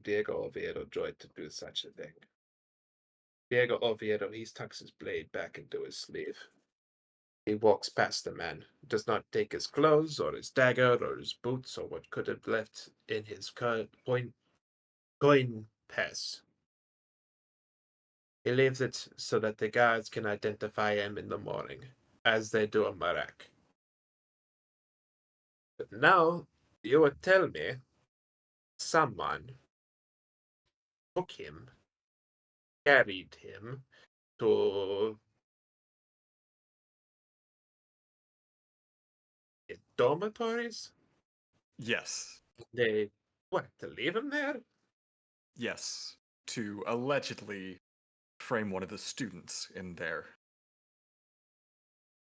Diego Oviedo joy to do such a thing. Diego Oviedo, he tucks his blade back into his sleeve. He walks past the man, does not take his clothes or his dagger or his boots or what could have left in his coin pass. He leaves it so that the guards can identify him in the morning, as they do a Marak. But now, you would tell me someone took him, carried him to the dormitories? Yes. They, what, to leave him there? Yes. To allegedly frame one of the students in there.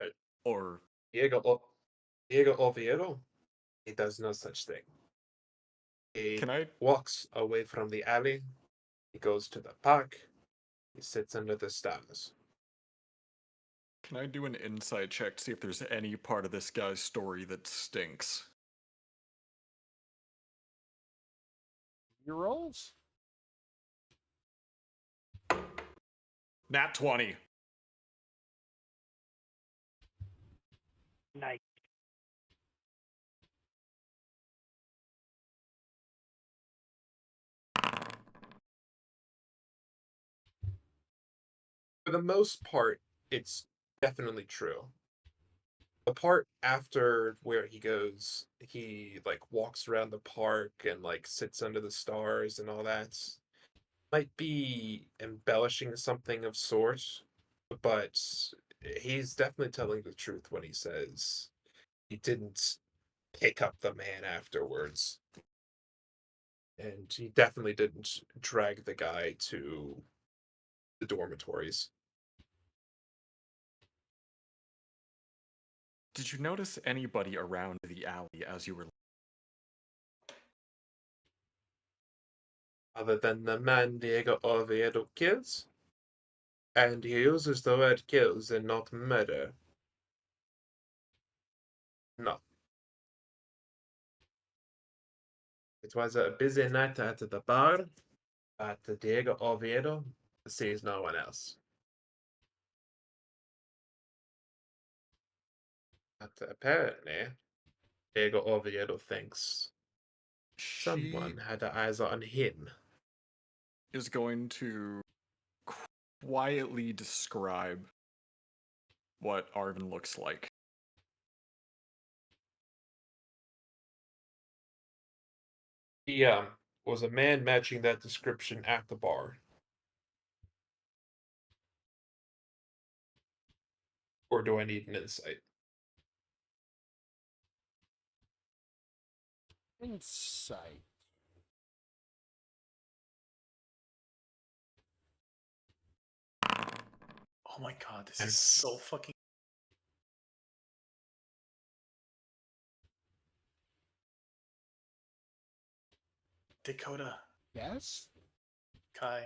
Uh, Or Diego Oviedo? He does no such thing. He can I walks away from the alley. He goes to the park. He sits under the stars. do an insight check to see if there's any part of this guy's story that stinks? Your rolls? Nat 20. Nice. For the most part, it's definitely true. The part after where he like walks around the park and like sits under the stars and all that might be embellishing something of sorts, but he's definitely telling the truth when he says he didn't pick up the man afterwards. And he definitely didn't drag the guy to the dormitories. Did you notice anybody around the alley as you were? Other than the man Diego Oviedo kills, and he uses the word kills and not murder. No. It was a busy night at the bar, but Diego Oviedo sees no one else. But apparently, Diego Oviedo thinks She someone had eyes on him. is going to quietly describe what Arvin looks like. He was a man matching that description at the bar. Or do I need an insight? Insight. Oh my god, this And is so fucking. Dakota, Yes? Kai.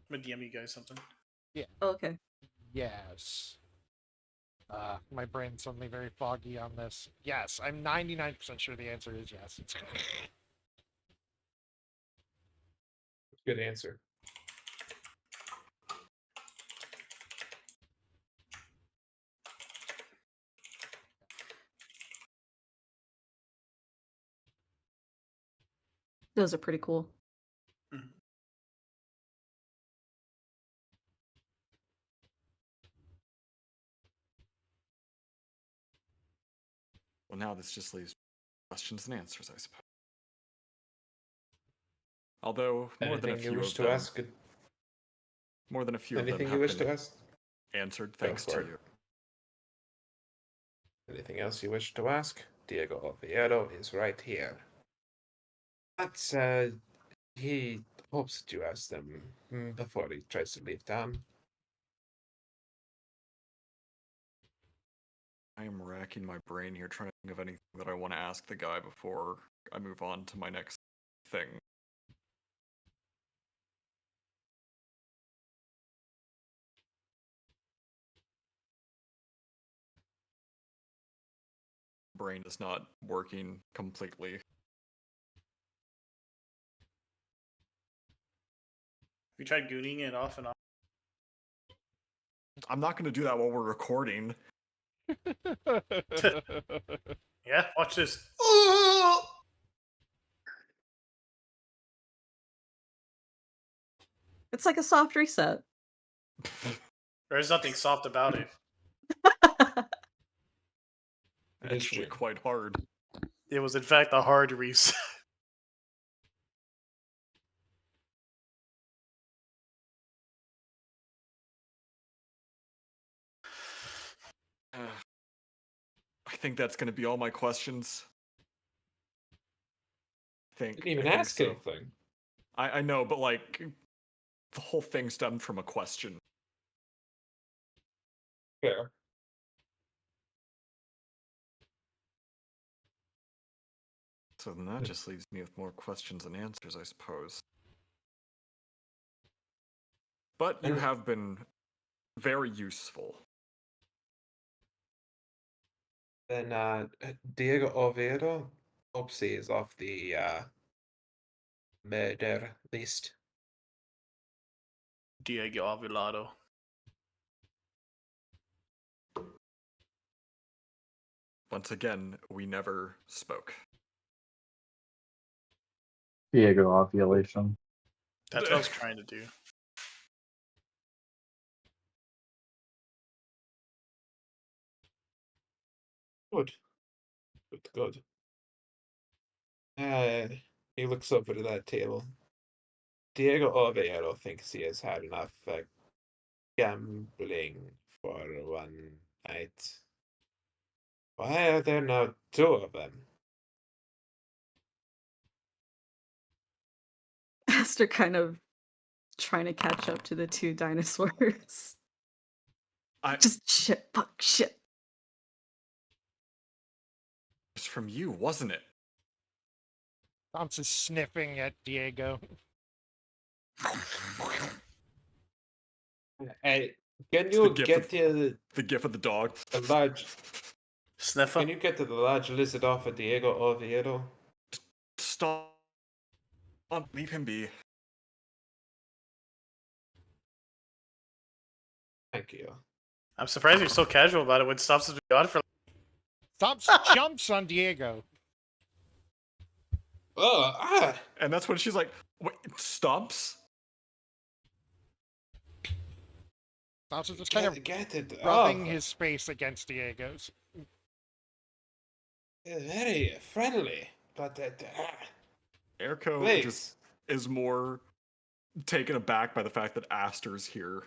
I'm gonna DM you guys something. Yeah. Okay. Yes. My brain's suddenly very foggy on this. Yes, I'm 99% sure the answer is yes. good answer. Those are pretty cool. Mhm. Well, now this just leaves questions and answers, I suppose. Although more than a Anything you few wish of to them, ask? more than a few of them Anything you have wish been to ask? answered Go thanks for to it. you. Anything else you wish to ask? Diego Oviedo is right here. But he hopes that you ask them before he tries to leave town. I am racking my brain here trying to think of anything that I want to ask the guy before I move on to my next thing. Brain is not working completely. We tried gooning it off and on. I'm not going to do that while we're recording. Yeah, watch this. It's like a soft reset. There's nothing soft about it. It is Actually, true. quite hard. It was, in fact, a hard reset. I think that's going to be all my questions. Didn't even I think ask so. anything. I know, but like, the whole thing stemmed from a question. Fair. So then that just leaves me with more questions and answers, I suppose. But you have been very useful. Then Diego Oviedo hopes he is off the murder list. Diego Avilado. Once again, we never spoke. Diego ovulation. That's what I was trying to do. Good. Good. He looks over to that table. Diego Oviedo thinks he has had enough gambling for one night. Why are there now two of them? Aster kind of trying to catch up to the two dinosaurs. Just shit, fuck, shit. It's from you, wasn't it? Tom's is sniffing at Diego. Hey, can It's you the get gif the gif of the dog. the large Sniffer? Can you get to the large lizard off of Diego Oviedo? Stop. Leave him be. Thank you. I'm surprised you're so casual about it when Stomps has been gone for. Stomps jumps on Diego. And that's when she's like, wait, Stomps? Stomps is just kind of Get it. rubbing his face against Diego's. Very friendly, but Erko please. just is more taken aback by the fact that Aster's here.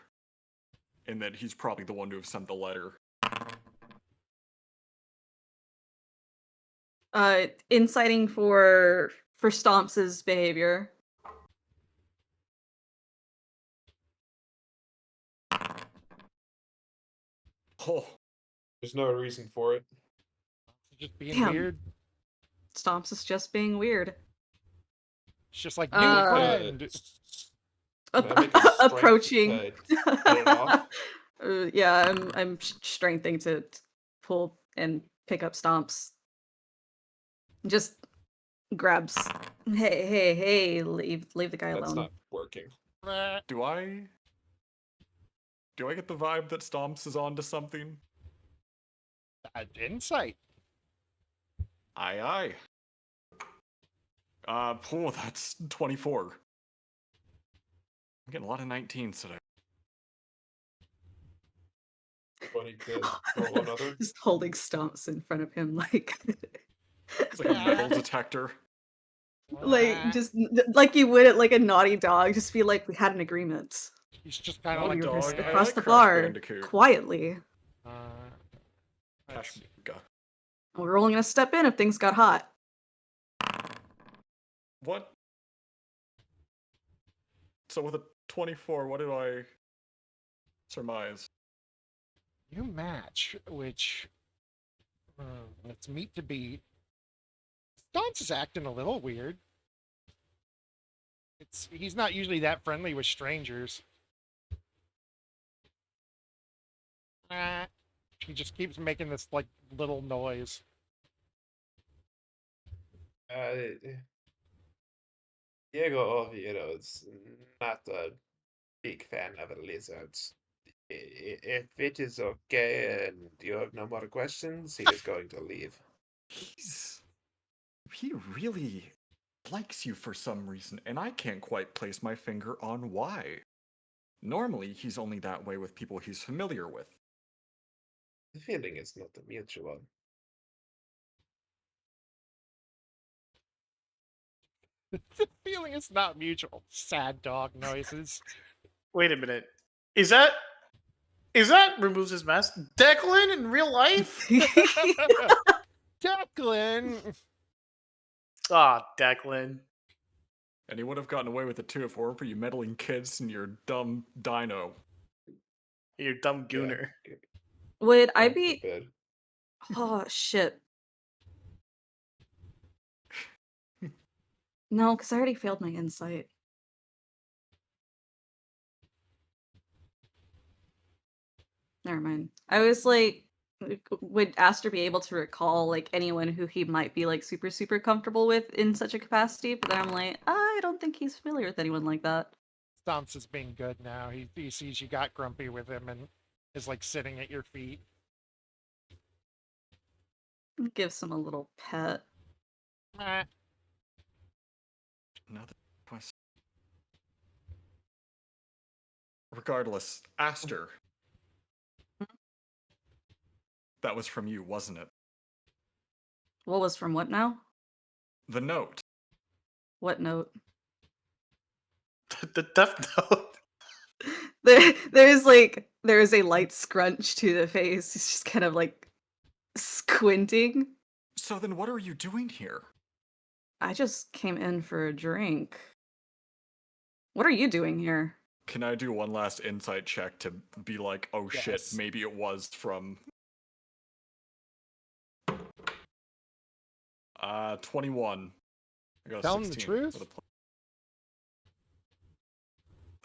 And that he's probably the one to have sent the letter. Inciting for Stomps' behavior. Oh. There's no reason for it. Just being Damn. weird. Stomps is just being weird. It's just like new friend. Approaching. It off? Yeah, I'm strengthening to pull and pick up Stomps. Just grabs. Hey! Leave the guy That's alone. not working. Do I get the vibe that Stomps is onto something? Insight. Aye. That's 24. I'm getting a lot of 19s today. 20 to roll another. Just holding Stomps in front of him like It's like a metal detector. Like just like you would at like a naughty dog, just be like, we had an agreement. He's just kind of Naughty like We were dog. I across like the Crash bar Bandicoot. quietly. let's see. Kashmir. We were only gonna step in if things got hot. What? So with a 24, what did I surmise? You match, which let's meet to beat. Stance is acting a little weird. He's not usually that friendly with strangers. He just keeps making this like little noise. Diego Oviedo is not a big fan of lizards. If it is okay and you have no more questions, he is going to leave. He really likes you for some reason, and I can't quite place my finger on why. Normally, he's only that way with people he's familiar with. The feeling is not a mutual. The feeling is not mutual. Sad dog noises. Wait a minute. Is that removes his mask? Declan in real life? Declan! Ah, Declan. And he would have gotten away with it too if it weren't for you meddling kids and your dumb dino. Your dumb gooner. Yeah. Would I God be? forbid. Oh shit. No, because I already failed my insight. Never mind. I was like, would Aster be able to recall like anyone who he might be like super super comfortable with in such a capacity? But then I'm like, I don't think he's familiar with anyone like that. Stance is being good now. He sees you got grumpy with him and is like sitting at your feet. Gives him a little pet. Meh. Another question. Regardless, Aster. That was from you, wasn't it? What was from what now? The note. What note? The Death Note. There's a light scrunch to the face. He's just kind of like squinting. So then what are you doing here? I just came in for a drink. What are you doing here? Can I do one last insight check to be like, oh shit, Yes. maybe it was from 21. I got a Telling the 16 truth? with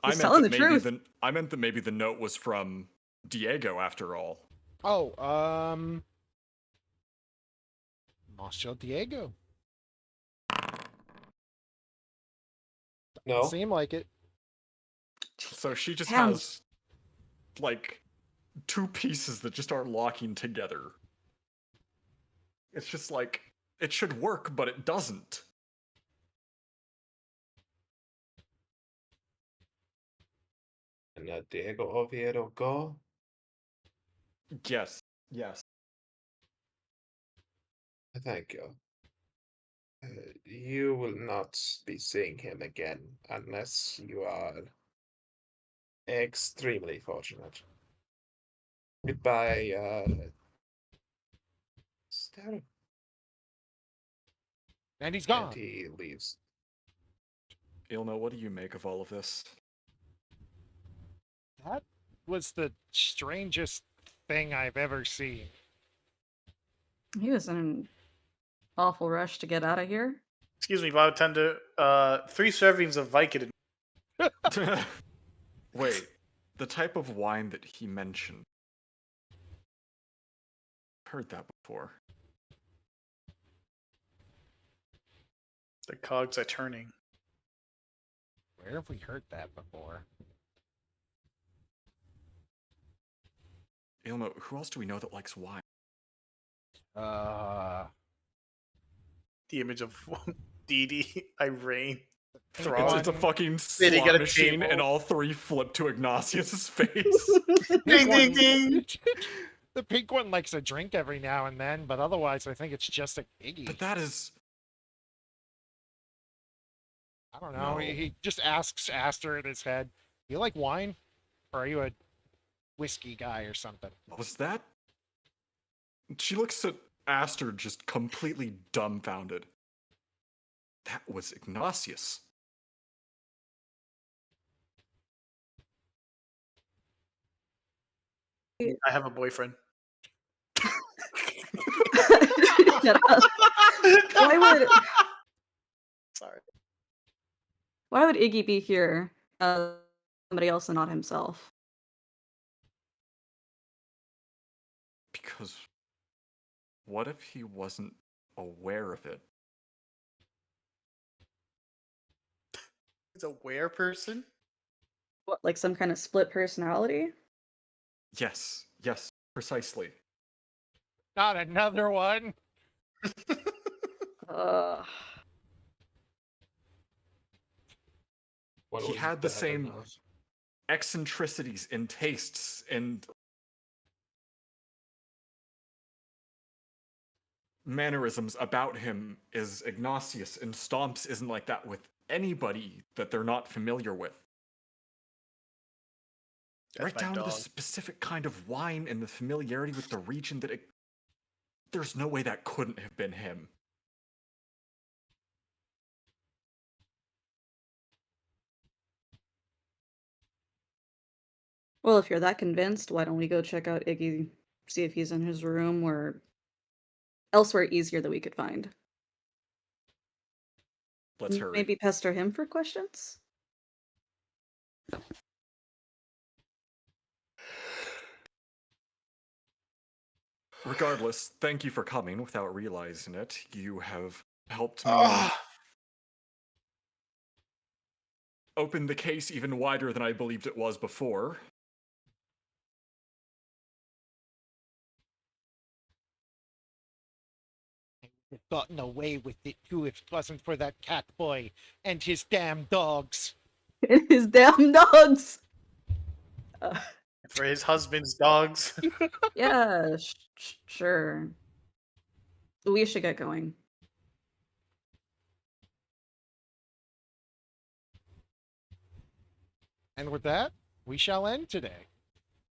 a He's telling the truth. I meant that maybe the note was from Diego after all. Oh, Marshal Diego. No. Seem like it. So she just Damn. has like two pieces that just aren't locking together. It's just like it should work, but it doesn't. And Diego Oviedo go? Yes. Yes. Thank you. You will not be seeing him again unless you are extremely fortunate. Goodbye, Stella. And he's And gone. he leaves. Ilno, what do you make of all of this? That was the strangest thing I've ever seen. He was in an awful rush to get out of here. Excuse me, bartender. 3 servings of Vicodin. Wait, the type of wine that he mentioned. Heard that before. The cogs are turning. Where have we heard that before? Ilmo, who else do we know that likes wine? Uh, The image of Dee Dee, Irene, Pink Thrawn. It's a one. fucking Sitting slot at a machine, table. and all three flip to Ignatius's face. Ding, ding, ding. The pink one likes a drink every now and then, but otherwise I think it's just a Iggy. But that is. I don't know. No. He just asks Aster in his head, "Do you like wine? Or are you a whiskey guy or something?" Was that? She looks at Aster just completely dumbfounded. That was Ignatius. I have a boyfriend. Shut up. Why would Sorry. why would Iggy be here? Somebody else and not himself. Because what if he wasn't aware of it? He's a where person? What, like some kind of split personality? Yes, precisely. Not another one. Uh, What He was had the bad same enough? eccentricities and tastes and mannerisms about him as Ignatius, and Stomps isn't like that with anybody that they're not familiar with. That's Right my down to the dog. specific kind of wine and the familiarity with the region that there's no way that couldn't have been him. well, if you're that convinced, why don't we go check out Iggy, see if he's in his room or elsewhere easier that we could find? Let's hurry. Maybe pester him for questions? Regardless, thank you for coming without realizing it. You have helped me open the case even wider than I believed it was before. You've gotten away with it too if it wasn't for that cat boy and his damn dogs. His damn dogs! For his husband's dogs. Yeah, sure. We should get going. And with that, we shall end today.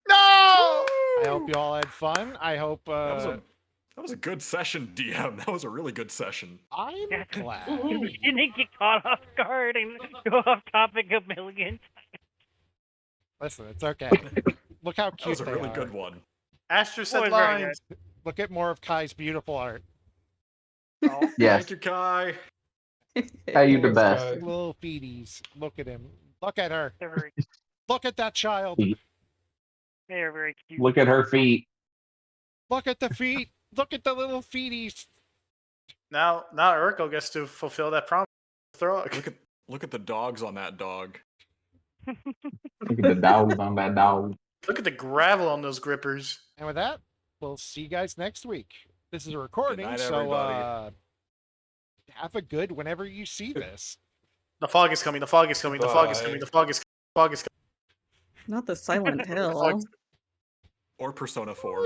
No! I hope you all had fun. I hope That was a good session, DM. That was a really good session. I'm Yes. glad. We didn't get caught off guard and go off topic a million. Listen, it's okay. Look how That cute was a they really are. good one. Astra said Was very lines. Look at more of Kai's beautiful art. Oh, Yes. Thank you, Kai. How you the Thanks, best? guy. Little feeties. Look at him. Look at her. They're very, Look at that child. Feet. they are very cute. Look at her feet. Look at the feet. Look at the little feeties. now Urkel gets to fulfill that promise. Throg. Look at the dogs on that dog. Look at the dogs on that dog. Look at the gravel on those grippers. And with that, we'll see you guys next week. This is a recording, night, so everybody. have a good whenever you see this. The fog is coming. The fog is coming. The fog is coming. The fog is coming. The fog is coming. Not the Silent Hill. Or Persona 4.